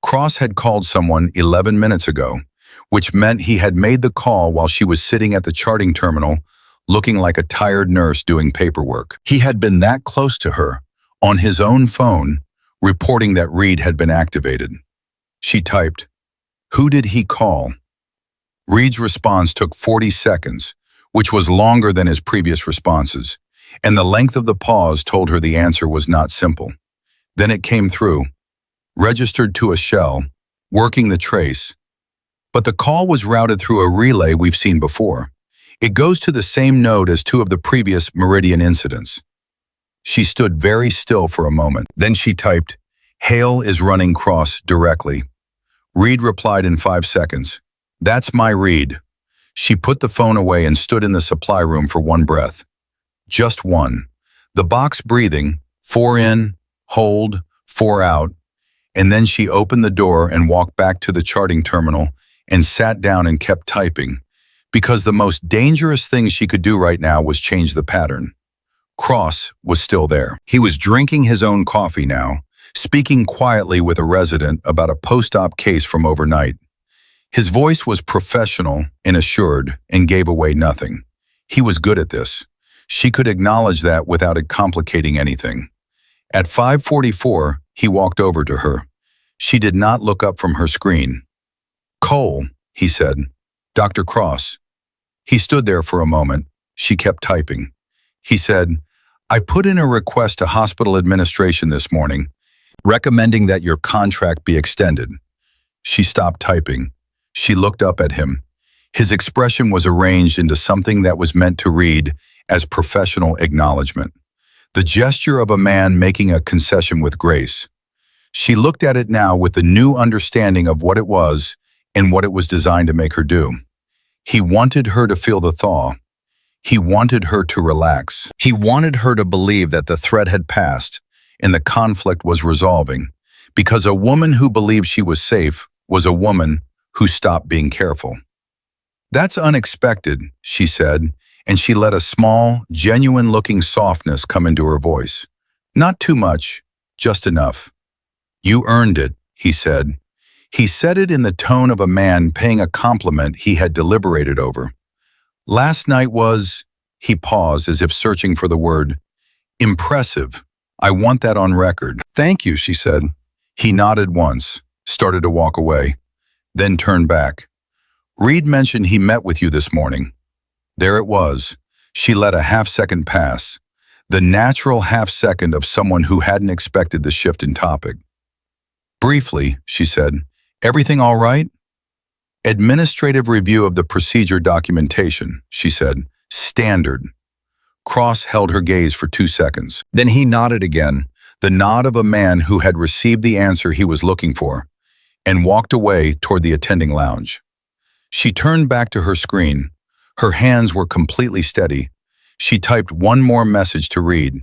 Cross had called someone 11 minutes ago, which meant he had made the call while she was sitting at the charting terminal, looking like a tired nurse doing paperwork. He had been that close to her, on his own phone, reporting that Reed had been activated. She typed, "Who did he call?" Reed's response took 40 seconds, which was longer than his previous responses, and the length of the pause told her the answer was not simple. Then it came through, registered to a shell, working the trace. But the call was routed through a relay we've seen before. It goes to the same node as 2 of the previous Meridian incidents. She stood very still for a moment. Then she typed, "Hale is running Cross directly." Reed replied in 5 seconds. "That's my Reed." She put the phone away and stood in the supply room for one breath. Just one. The box breathing, 4 in, hold, 4 out, and then she opened the door and walked back to the charting terminal and sat down and kept typing, because the most dangerous thing she could do right now was change the pattern. Cross was still there. He was drinking his own coffee now, speaking quietly with a resident about a post-op case from overnight. His voice was professional and assured and gave away nothing. He was good at this. She could acknowledge that without it complicating anything. At 5:44, he walked over to her. She did not look up from her screen. "Cole," he said. "Dr. Cross." He stood there for a moment. She kept typing. He said, "I put in a request to hospital administration this morning, recommending that your contract be extended." She stopped typing. She looked up at him. His expression was arranged into something that was meant to read as professional acknowledgement. The gesture of a man making a concession with grace. She looked at it now with the new understanding of what it was and what it was designed to make her do. He wanted her to feel the thaw. He wanted her to relax. He wanted her to believe that the threat had passed and the conflict was resolving, because a woman who believed she was safe was a woman who stopped being careful. "That's unexpected," she said, and she let a small, genuine-looking softness come into her voice. "Not too much, just enough." "You earned it," he said. He said it in the tone of a man paying a compliment he had deliberated over. "Last night was," he paused as if searching for the word, "impressive. I want that on record." "Thank you," she said. He nodded once, started to walk away, then turned back. "Reed mentioned he met with you this morning." There it was. She let a half-second pass, the natural half-second of someone who hadn't expected the shift in topic. "Briefly," she said, "everything all right?" "Administrative review of the procedure documentation," she said. "Standard." Cross held her gaze for 2 seconds. Then he nodded again, the nod of a man who had received the answer he was looking for, and walked away toward the attending lounge. She turned back to her screen. Her hands were completely steady. She typed one more message to Reed.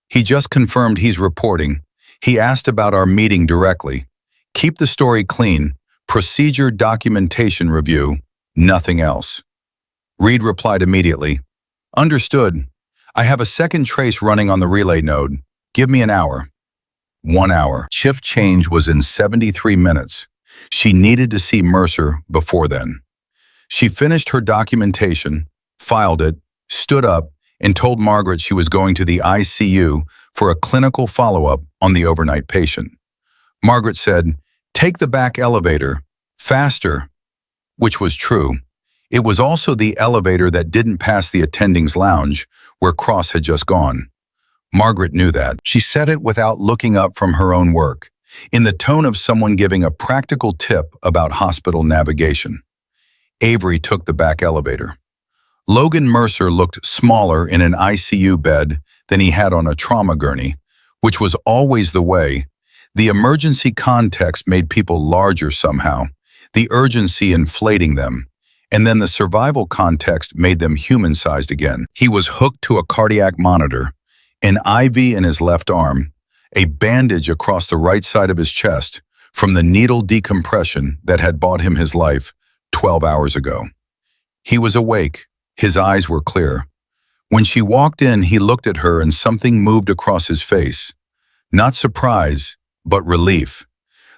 "He just confirmed he's reporting. He asked about our meeting directly. Keep the story clean. Procedure documentation review. Nothing else." Reed replied immediately. "Understood. I have a second trace running on the relay node. Give me an hour." 1 hour. Shift change was in 73 minutes. She needed to see Mercer before then. She finished her documentation, filed it, stood up, and told Margaret she was going to the ICU for a clinical follow-up on the overnight patient. Margaret said, "Take the back elevator, faster," which was true. It was also the elevator that didn't pass the attending's lounge, where Cross had just gone. Margaret knew that. She said it without looking up from her own work, in the tone of someone giving a practical tip about hospital navigation. Avery took the back elevator. Logan Mercer looked smaller in an ICU bed than he had on a trauma gurney, which was always the way. The emergency context made people larger somehow, the urgency inflating them, and then the survival context made them human-sized again. He was hooked to a cardiac monitor, an IV in his left arm, a bandage across the right side of his chest, from the needle decompression that had bought him his life 12 hours ago. He was awake. His eyes were clear. When she walked in, he looked at her and something moved across his face. Not surprise, but relief.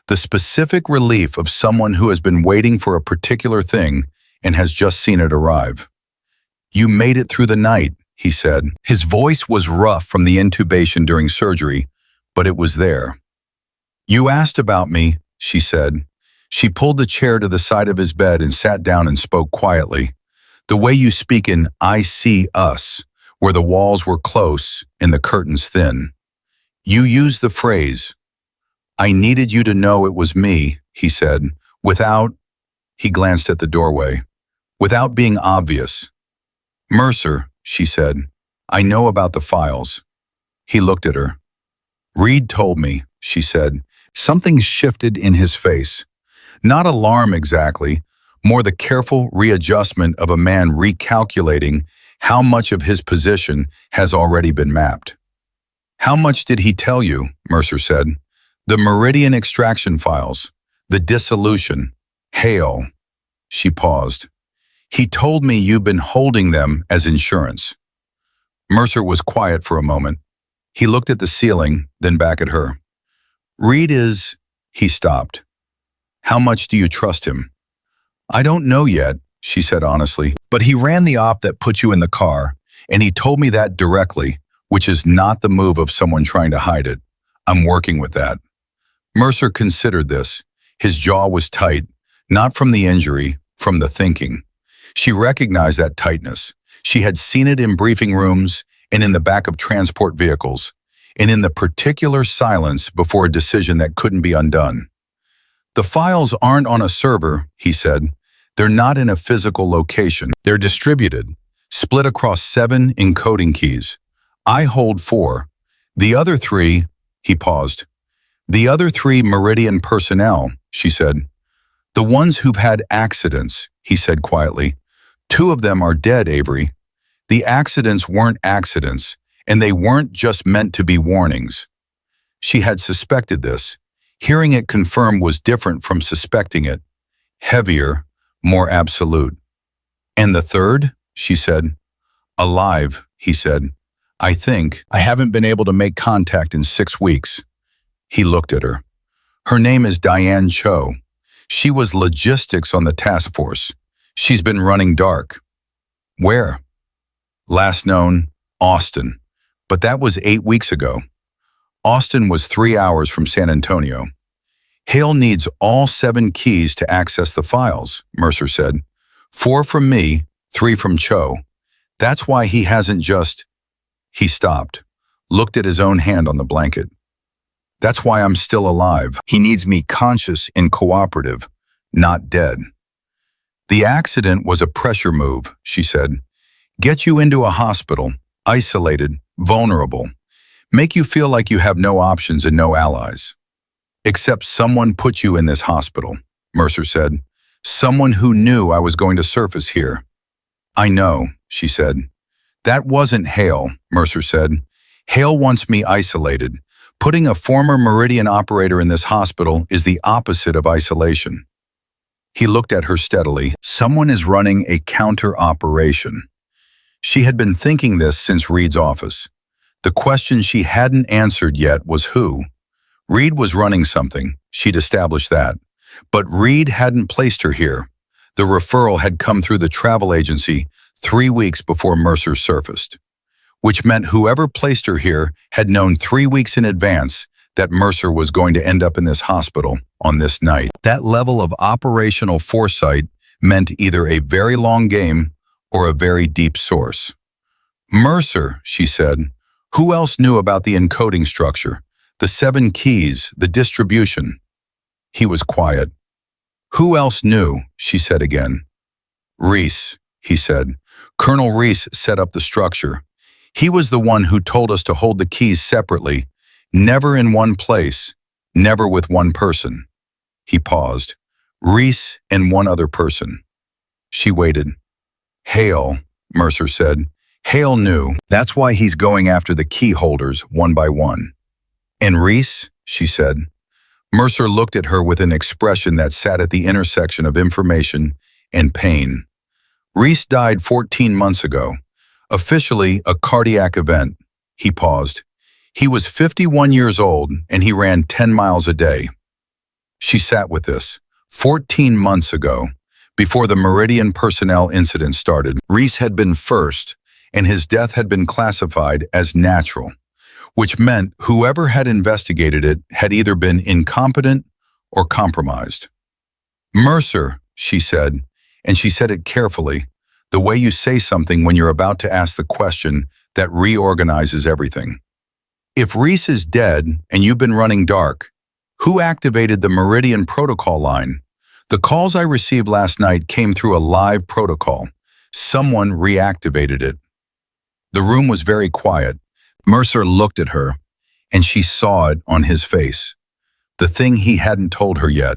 The specific relief of someone who has been waiting for a particular thing and has just seen it arrive. "You made it through the night," he said. His voice was rough from the intubation during surgery, but it was there. "You asked about me," she said. She pulled the chair to the side of his bed and sat down and spoke quietly. The way you speak in "I see us," where the walls were close and the curtains thin. "You used the phrase, 'I needed you to know it was me,'" he said, without, he glanced at the doorway, "without being obvious." "Mercer," she said, "I know about the files." He looked at her. "Reed told me," she said. Something shifted in his face. Not alarm exactly, more the careful readjustment of a man recalculating how much of his position has already been mapped. "How much did he tell you?" Mercer said. "The Meridian extraction files, the dissolution, Hale." She paused. "He told me you've been holding them as insurance." Mercer was quiet for a moment. He looked at the ceiling, then back at her. "Reed is..." He stopped. "How much do you trust him?" "I don't know yet," she said honestly. "But he ran the op that put you in the car, and he told me that directly, which is not the move of someone trying to hide it. I'm working with that." Mercer considered this. His jaw was tight, not from the injury, from the thinking. She recognized that tightness. She had seen it in briefing rooms and in the back of transport vehicles, and in the particular silence before a decision that couldn't be undone. "The files aren't on a server," he said. "They're not in a physical location. They're distributed, split across 7 encoding keys. I hold 4. The other 3..." He paused. "The other 3 Meridian personnel," she said. "The ones who've had accidents," he said quietly. "2 of them are dead, Avery. The accidents weren't accidents, and they weren't just meant to be warnings." She had suspected this. Hearing it confirmed was different from suspecting it. Heavier, more absolute. "And the 3rd?" she said. "Alive," he said. "I think. I haven't been able to make contact in 6 weeks." He looked at her. "Her name is Diane Cho. She was logistics on the task force. She's been running dark." "Where?" "Last known, Austin. But that was 8 weeks ago. Austin was 3 hours from San Antonio." "Hale needs all 7 keys to access the files," Mercer said. 4 from me, 3 from Cho. That's why he hasn't just..." He stopped, looked at his own hand on the blanket. "That's why I'm still alive. He needs me conscious and cooperative, not dead." "The accident was a pressure move," she said. "Get you into a hospital, isolated, vulnerable. Make you feel like you have no options and no allies. Except someone put you in this hospital," Mercer said. "Someone who knew I was going to surface here." "I know," she said. "That wasn't Hale," Mercer said. "Hale wants me isolated. Putting a former Meridian operator in this hospital is the opposite of isolation." He looked at her steadily. "Someone is running a counter-operation." She had been thinking this since Reed's office. The question she hadn't answered yet was who. Reed was running something, she'd established that. But Reed hadn't placed her here. The referral had come through the travel agency 3 weeks before Mercer surfaced, which meant whoever placed her here had known 3 weeks in advance that Mercer was going to end up in this hospital on this night. That level of operational foresight meant either a very long game or a very deep source. "Mercer," she said. "Who else knew about the encoding structure, the 7 keys, the distribution?" He was quiet. "Who else knew?" she said again. "Reese," he said. "Colonel Reese set up the structure. He was the one who told us to hold the keys separately, never in one place, never with one person." He paused. "Reese and one other person." She waited. "Hale," Mercer said. "Hale knew. That's why he's going after the key holders one by one." "And Reese?" she said. Mercer looked at her with an expression that sat at the intersection of information and pain. Reese died 14 months ago. Officially a cardiac event. He paused. He was 51 years old and he ran 10 miles a day. She sat with this. 14 months ago, before the Meridian personnel incident started, Reese had been first, and his death had been classified as natural, which meant whoever had investigated it had either been incompetent or compromised. Mercer, she said, and she said it carefully, the way you say something when you're about to ask the question that reorganizes everything. If Reese is dead and you've been running dark, who activated the Meridian protocol line? The calls I received last night came through a live protocol. Someone reactivated it. The room was very quiet. Mercer looked at her, and she saw it on his face. The thing he hadn't told her yet.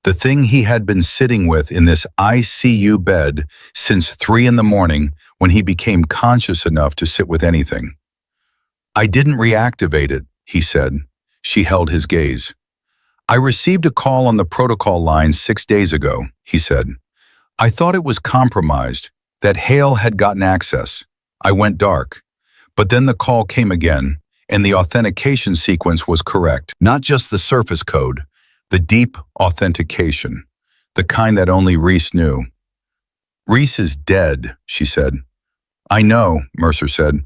The thing he had been sitting with in this ICU bed since 3 in the morning when he became conscious enough to sit with anything. I didn't reactivate it, he said. She held his gaze. I received a call on the protocol line 6 days ago, he said. I thought it was compromised, that Hale had gotten access. I went dark. But then the call came again, and the authentication sequence was correct. Not just the surface code, the deep authentication, the kind that only Reese knew. Reese is dead, she said. I know, Mercer said,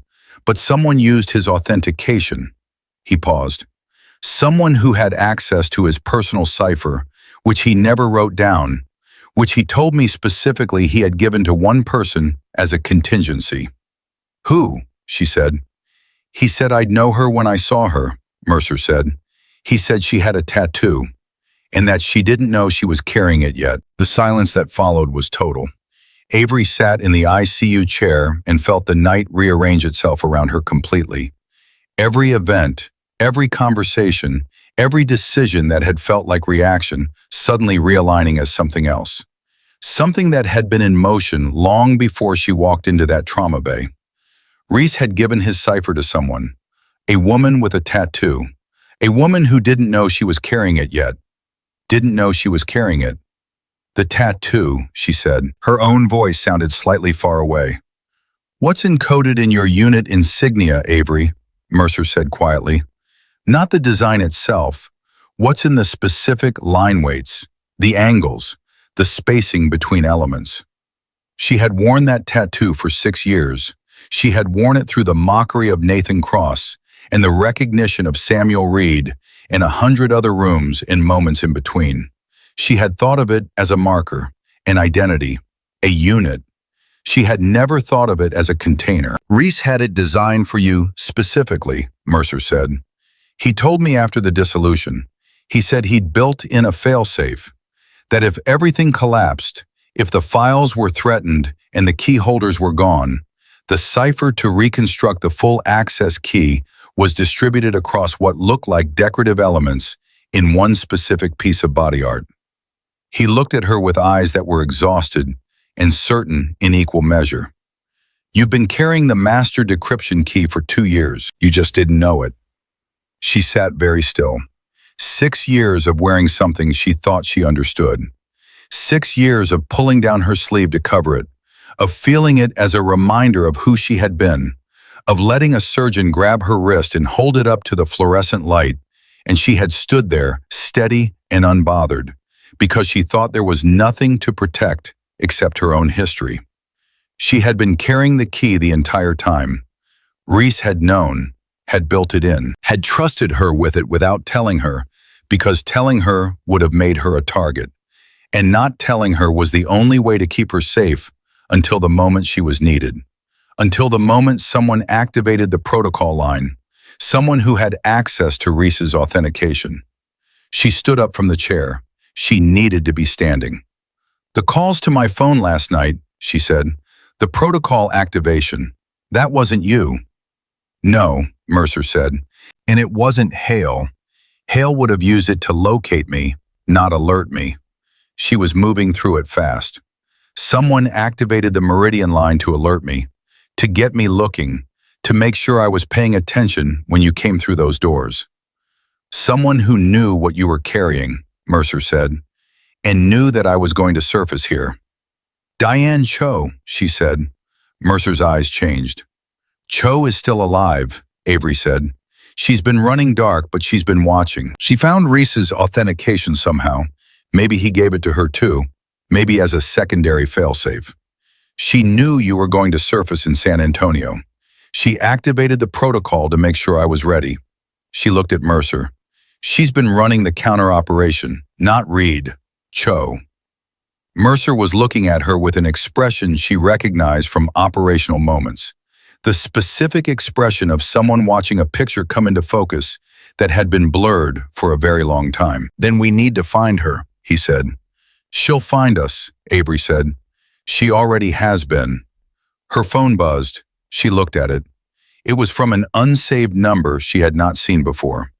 but someone used his authentication. He paused. Someone who had access to his personal cipher, which he never wrote down, which he told me specifically he had given to one person as a contingency. Who? She said. He said I'd know her when I saw her, Mercer said. He said she had a tattoo, and that she didn't know she was carrying it yet. The silence that followed was total. Avery sat in the ICU chair and felt the night rearrange itself around her completely. Every event, every conversation, every decision that had felt like reaction, suddenly realigning as something else. Something that had been in motion long before she walked into that trauma bay. Reese had given his cipher to someone, a woman with a tattoo, a woman who didn't know she was carrying it yet, didn't know she was carrying it. The tattoo, she said. Her own voice sounded slightly far away. What's encoded in your unit insignia, Avery? Mercer said quietly. Not the design itself. What's in the specific line weights, the angles, the spacing between elements? She had worn that tattoo for 6 years. She had worn it through the mockery of Nathan Cross and the recognition of Samuel Reed and 100 other rooms and moments in between. She had thought of it as a marker, an identity, a unit. She had never thought of it as a container. Reese had it designed for you specifically, Mercer said. He told me after the dissolution. He said he'd built in a failsafe, that if everything collapsed, if the files were threatened and the key holders were gone, the cipher to reconstruct the full access key was distributed across what looked like decorative elements in one specific piece of body art. He looked at her with eyes that were exhausted and certain in equal measure. You've been carrying the master decryption key for 2 years. You just didn't know it. She sat very still. 6 years of wearing something she thought she understood. 6 years of pulling down her sleeve to cover it, of feeling it as a reminder of who she had been, of letting a surgeon grab her wrist and hold it up to the fluorescent light, and she had stood there, steady and unbothered, because she thought there was nothing to protect except her own history. She had been carrying the key the entire time. Reese had known, had built it in, had trusted her with it without telling her, because telling her would have made her a target, and not telling her was the only way to keep her safe until the moment she was needed, until the moment someone activated the protocol line, someone who had access to Reese's authentication. She stood up from the chair. She needed to be standing. The calls to my phone last night, she said, the protocol activation, that wasn't you. No, Mercer said, and it wasn't Hale. Hale would have used it to locate me, not alert me. She was moving through it fast. Someone activated the Meridian line to alert me, to get me looking, to make sure I was paying attention when you came through those doors. Someone who knew what you were carrying, Mercer said, and knew that I was going to surface here. Diane Cho, she said. Mercer's eyes changed. Cho is still alive, Avery said. She's been running dark, but she's been watching. She found Reese's authentication somehow. Maybe he gave it to her too, maybe as a secondary failsafe. She knew you were going to surface in San Antonio. She activated the protocol to make sure I was ready. She looked at Mercer. She's been running the counter-operation, not Reed, Cho. Mercer was looking at her with an expression she recognized from operational moments. The specific expression of someone watching a picture come into focus that had been blurred for a very long time. Then we need to find her, he said. She'll find us, Avery said. She already has been. Her phone buzzed. She looked at it. It was from an unsaved number she had not seen before.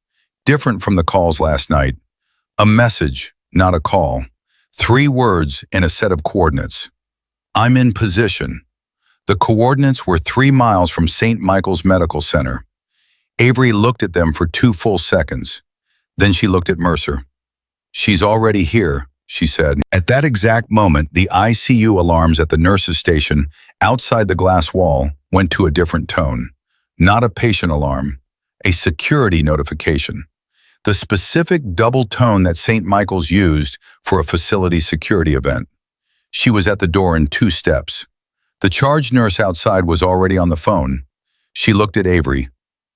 Different from the calls last night. A message, not a call. 3 words and a set of coordinates. I'm in position. The coordinates were 3 miles from St. Michael's Medical Center. Avery looked at them for 2 full seconds. Then she looked at Mercer. She's already here, she said. At that exact moment, the ICU alarms at the nurse's station outside the glass wall went to a different tone. Not a patient alarm, a security notification. The specific double tone that St. Michael's used for a facility security event. She was at the door in 2 steps. The charge nurse outside was already on the phone. She looked at Avery.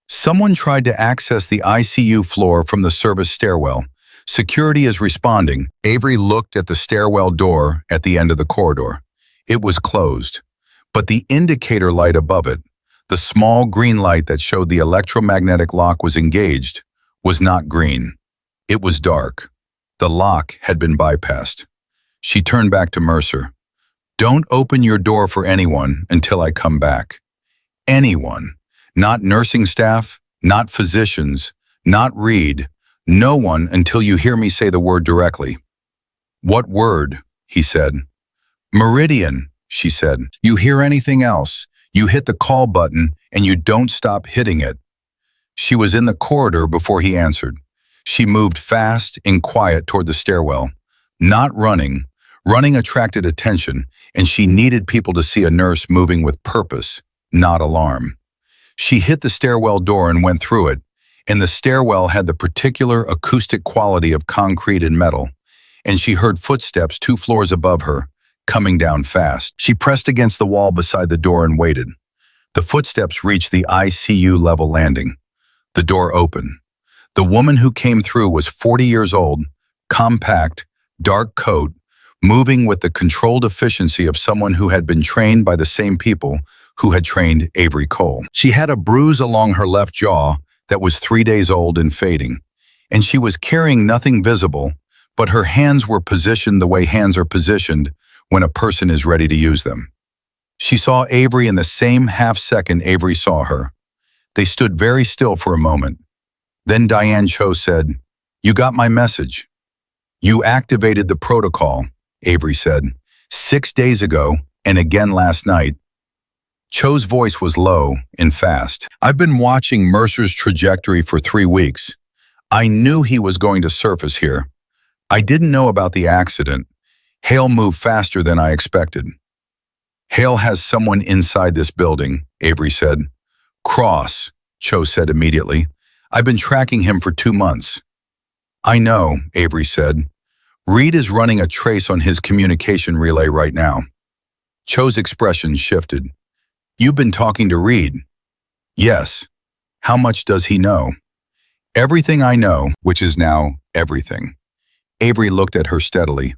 Someone tried to access the ICU floor from the service stairwell. Security is responding. Avery looked at the stairwell door at the end of the corridor. It was closed. But the indicator light above it, the small green light that showed the electromagnetic lock was engaged, was not green. It was dark. The lock had been bypassed. She turned back to Mercer. Don't open your door for anyone until I come back. Anyone. Not nursing staff, not physicians, not Reed. No one until you hear me say the word directly. What word? He said. Meridian, she said. You hear anything else, you hit the call button and you don't stop hitting it. She was in the corridor before he answered. She moved fast and quiet toward the stairwell. Not running. Running attracted attention, and she needed people to see a nurse moving with purpose, not alarm. She hit the stairwell door and went through it, and the stairwell had the particular acoustic quality of concrete and metal, and she heard footsteps 2 floors above her, coming down fast. She pressed against the wall beside the door and waited. The footsteps reached the ICU level landing. The door opened. The woman who came through was 40 years old, compact, dark coat, moving with the controlled efficiency of someone who had been trained by the same people who had trained Avery Cole. She had a bruise along her left jaw that was 3 days old and fading, and she was carrying nothing visible, but her hands were positioned the way hands are positioned when a person is ready to use them. She saw Avery in the same half-second Avery saw her. They stood very still for a moment. Then Diane Cho said, "You got my message." "You activated the protocol," Avery said, 6 days ago and again last night. Cho's voice was low and fast. "I've been watching Mercer's trajectory for 3 weeks. I knew he was going to surface here. I didn't know about the accident. Hale moved faster than I expected." "Hale has someone inside this building," Avery said. "Cross," Cho said immediately. "I've been tracking him for 2 months." "I know," Avery said. "Reed is running a trace on his communication relay right now." Cho's expression shifted. "You've been talking to Reed?" "Yes." "How much does he know?" "Everything I know," which is now everything. Avery looked at her steadily.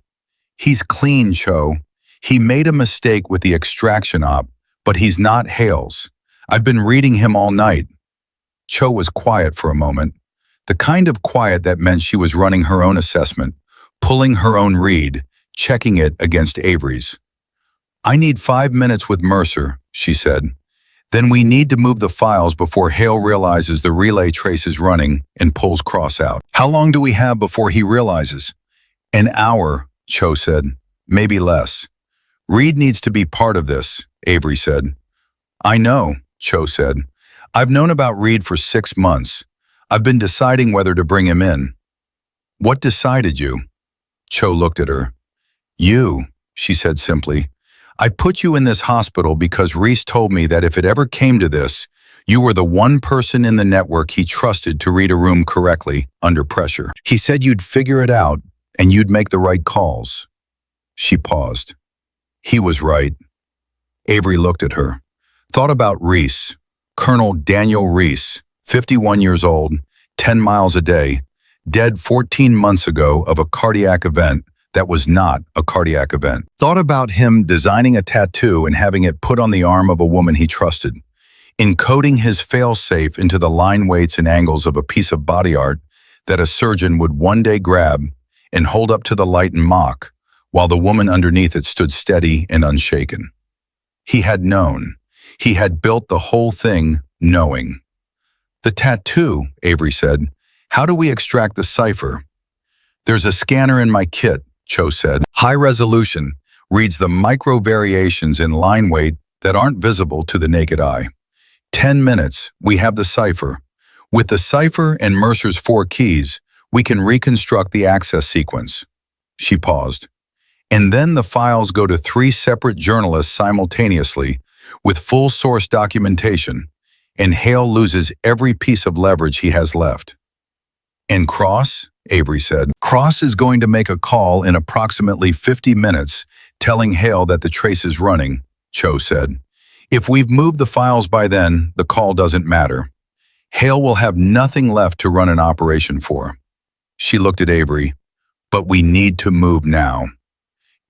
"He's clean, Cho. He made a mistake with the extraction op, but he's not Hale's. I've been reading him all night." Cho was quiet for a moment, the kind of quiet that meant she was running her own assessment, pulling her own read, checking it against Avery's. "I need 5 minutes with Mercer," she said. "Then we need to move the files before Hale realizes the relay trace is running and pulls Cross out." "How long do we have before he realizes?" "An hour," Cho said. "Maybe less." "Reed needs to be part of this," Avery said. "I know," Cho said. "I've known about Reed for 6 months. I've been deciding whether to bring him in. What decided you? Cho looked at her. You, she said simply. I put you in this hospital because Reese told me that if it ever came to this, you were the one person in the network he trusted to read a room correctly under pressure. He said you'd figure it out and you'd make the right calls. She paused. He was right. Avery looked at her. Thought about Reese, Colonel Daniel Reese, 51 years old, 10 miles a day, dead 14 months ago of a cardiac event that was not a cardiac event. Thought about him designing a tattoo and having it put on the arm of a woman he trusted, encoding his fail-safe into the line weights and angles of a piece of body art that a surgeon would one day grab and hold up to the light and mock, while the woman underneath it stood steady and unshaken. He had known. He had built the whole thing knowing. The tattoo, Avery said. How do we extract the cipher? There's a scanner in my kit, Cho said. High resolution, reads the micro variations in line weight that aren't visible to the naked eye. 10 minutes, we have the cipher. With the cipher and Mercer's 4 keys, we can reconstruct the access sequence. She paused. And then the files go to 3 separate journalists simultaneously, with full source documentation, and Hale loses every piece of leverage he has left. And Cross, Avery said. Cross is going to make a call in approximately 50 minutes, telling Hale that the trace is running, Cho said. If we've moved the files by then, the call doesn't matter. Hale will have nothing left to run an operation for. She looked at Avery. But we need to move now.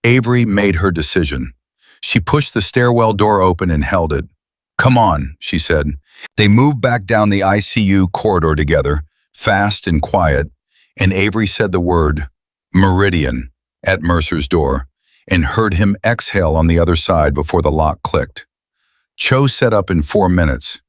Avery made her decision. She pushed the stairwell door open and held it. Come on, she said. They moved back down the ICU corridor together, fast and quiet, and Avery said the word, Meridian, at Mercer's door, and heard him exhale on the other side before the lock clicked. Cho set up in 4 minutes.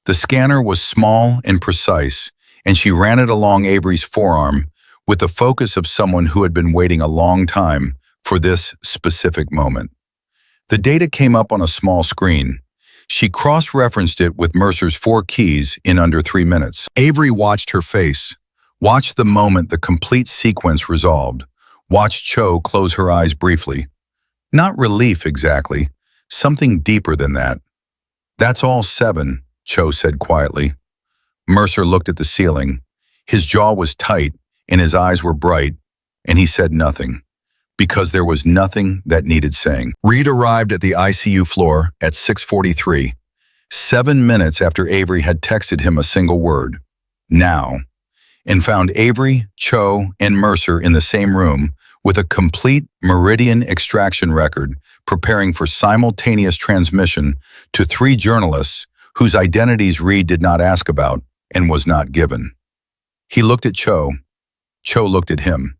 The scanner was small and precise, and she ran it along Avery's forearm with the focus of someone who had been waiting a long time for this specific moment. The data came up on a small screen. She cross-referenced it with Mercer's 4 keys in under 3 minutes. Avery watched her face, watched the moment the complete sequence resolved, watched Cho close her eyes briefly. Not relief exactly, something deeper than that. That's all 7, Cho said quietly. Mercer looked at the ceiling. His jaw was tight and his eyes were bright, and he said nothing, because there was nothing that needed saying. Reed arrived at the ICU floor at 6:43, 7 minutes after Avery had texted him a single word, now, and found Avery, Cho, and Mercer in the same room with a complete Meridian extraction record preparing for simultaneous transmission to 3 journalists whose identities Reed did not ask about and was not given. He looked at Cho. Cho looked at him.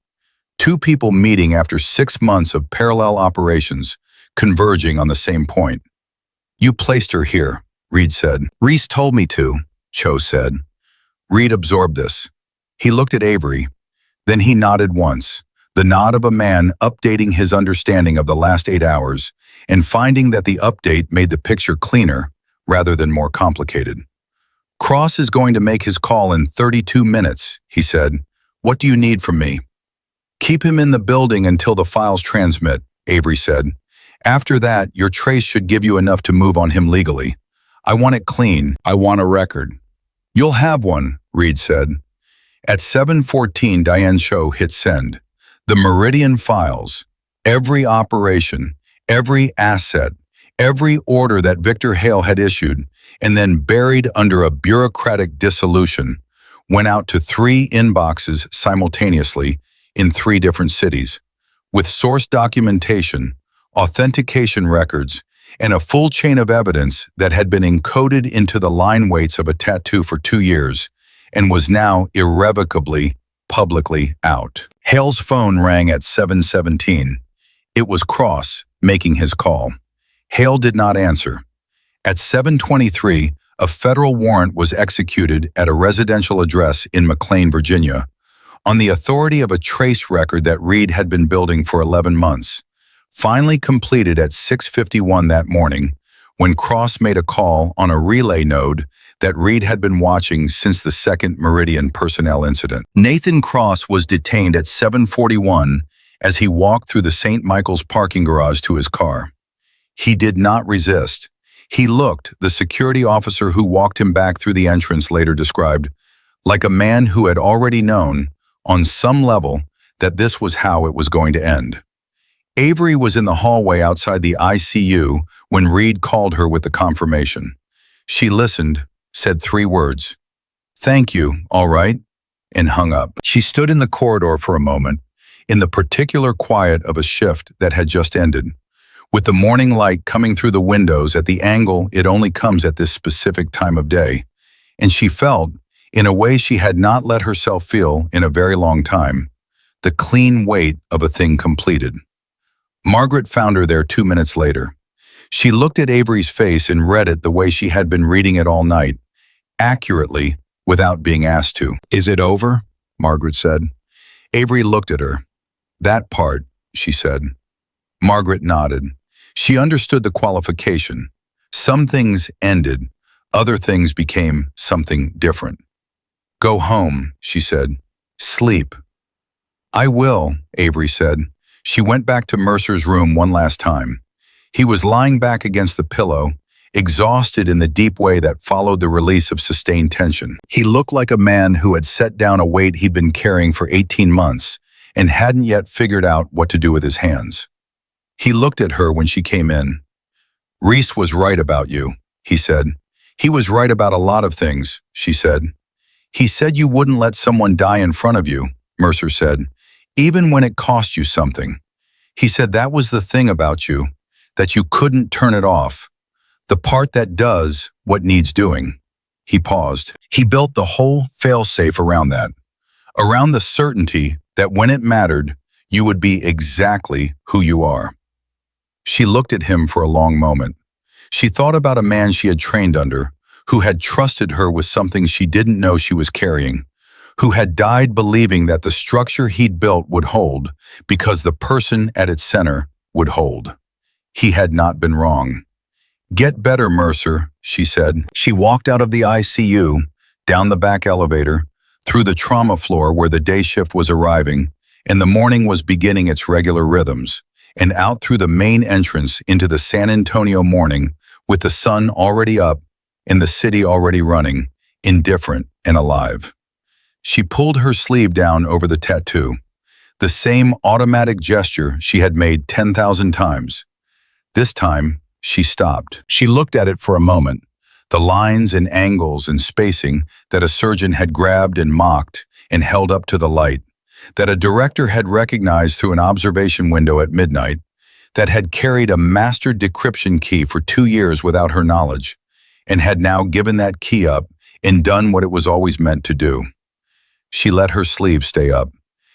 2 people meeting after 6 months of parallel operations, converging on the same point. You placed her here, Reed said. Reese told me to, Cho said. Reed absorbed this. He looked at Avery. Then he nodded once, the nod of a man updating his understanding of the last 8 hours and finding that the update made the picture cleaner rather than more complicated. Cross is going to make his call in 32 minutes, he said. What do you need from me? Keep him in the building until the files transmit, Avery said. After that, your trace should give you enough to move on him legally. I want it clean. I want a record. You'll have one, Reed said. At 7:14, Diane's show hit send. The Meridian files, every operation, every asset, every order that Victor Hale had issued, and then buried under a bureaucratic dissolution, went out to 3 inboxes simultaneously in 3 different cities, with source documentation, authentication records, and a full chain of evidence that had been encoded into the line weights of a tattoo for 2 years and was now irrevocably, publicly out. Hale's phone rang at 7:17. It was Cross making his call. Hale did not answer. At 7:23, a federal warrant was executed at a residential address in McLean, Virginia, on the authority of a trace record that Reed had been building for 11 months, finally completed at 6:51 that morning, when Cross made a call on a relay node that Reed had been watching since the second Meridian personnel incident. Nathan Cross was detained at 7:41 as he walked through the St. Michael's parking garage to his car. He did not resist. He looked, the security officer who walked him back through the entrance later described, like a man who had already known, on some level, that this was how it was going to end. Avery was in the hallway outside the ICU when Reed called her with the confirmation. She listened, said 3 words, "Thank you, all right," and hung up. She stood in the corridor for a moment, in the particular quiet of a shift that had just ended, with the morning light coming through the windows at the angle it only comes at this specific time of day, and she felt, in a way she had not let herself feel in a very long time, the clean weight of a thing completed. Margaret found her there 2 minutes later. She looked at Avery's face and read it the way she had been reading it all night, accurately, without being asked to. "Is it over?" Margaret said. Avery looked at her. "That part," she said. Margaret nodded. She understood the qualification. Some things ended, other things became something different. "Go home," she said. "Sleep." "I will," Avery said. She went back to Mercer's room one last time. He was lying back against the pillow, exhausted in the deep way that followed the release of sustained tension. He looked like a man who had set down a weight he'd been carrying for 18 months and hadn't yet figured out what to do with his hands. He looked at her when she came in. "Reese was right about you," he said. "He was right about a lot of things," she said. "He said you wouldn't let someone die in front of you," Mercer said, "even when it cost you something. He said that was the thing about you, that you couldn't turn it off, the part that does what needs doing." He paused. He built the whole fail-safe around that, around the certainty that when it mattered, you would be exactly who you are. She looked at him for a long moment. She thought about a man she had trained under, who had trusted her with something she didn't know she was carrying, who had died believing that the structure he'd built would hold because the person at its center would hold. He had not been wrong. "Get better, Mercer," she said. She walked out of the ICU, down the back elevator, through the trauma floor where the day shift was arriving, and the morning was beginning its regular rhythms, and out through the main entrance into the San Antonio morning with the sun already up and the city already running, indifferent and alive. She pulled her sleeve down over the tattoo, the same automatic gesture she had made 10,000 times. This time, she stopped. She looked at it for a moment, the lines and angles and spacing that a surgeon had grabbed and mocked and held up to the light, that a director had recognized through an observation window at midnight, that had carried a master decryption key for 2 years without her knowledge, and had now given that key up and done what it was always meant to do. She let her sleeve stay up.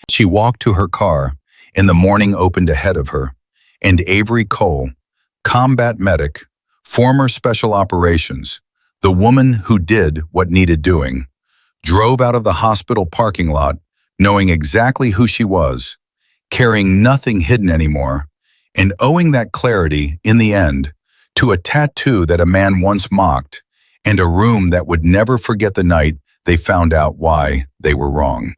She walked to her car, and the morning opened ahead of her, and Avery Cole, combat medic, former special operations, the woman who did what needed doing, drove out of the hospital parking lot knowing exactly who she was, carrying nothing hidden anymore, and owing that clarity, in the end, to a tattoo that a man once mocked and a room that would never forget the night they found out why they were wrong.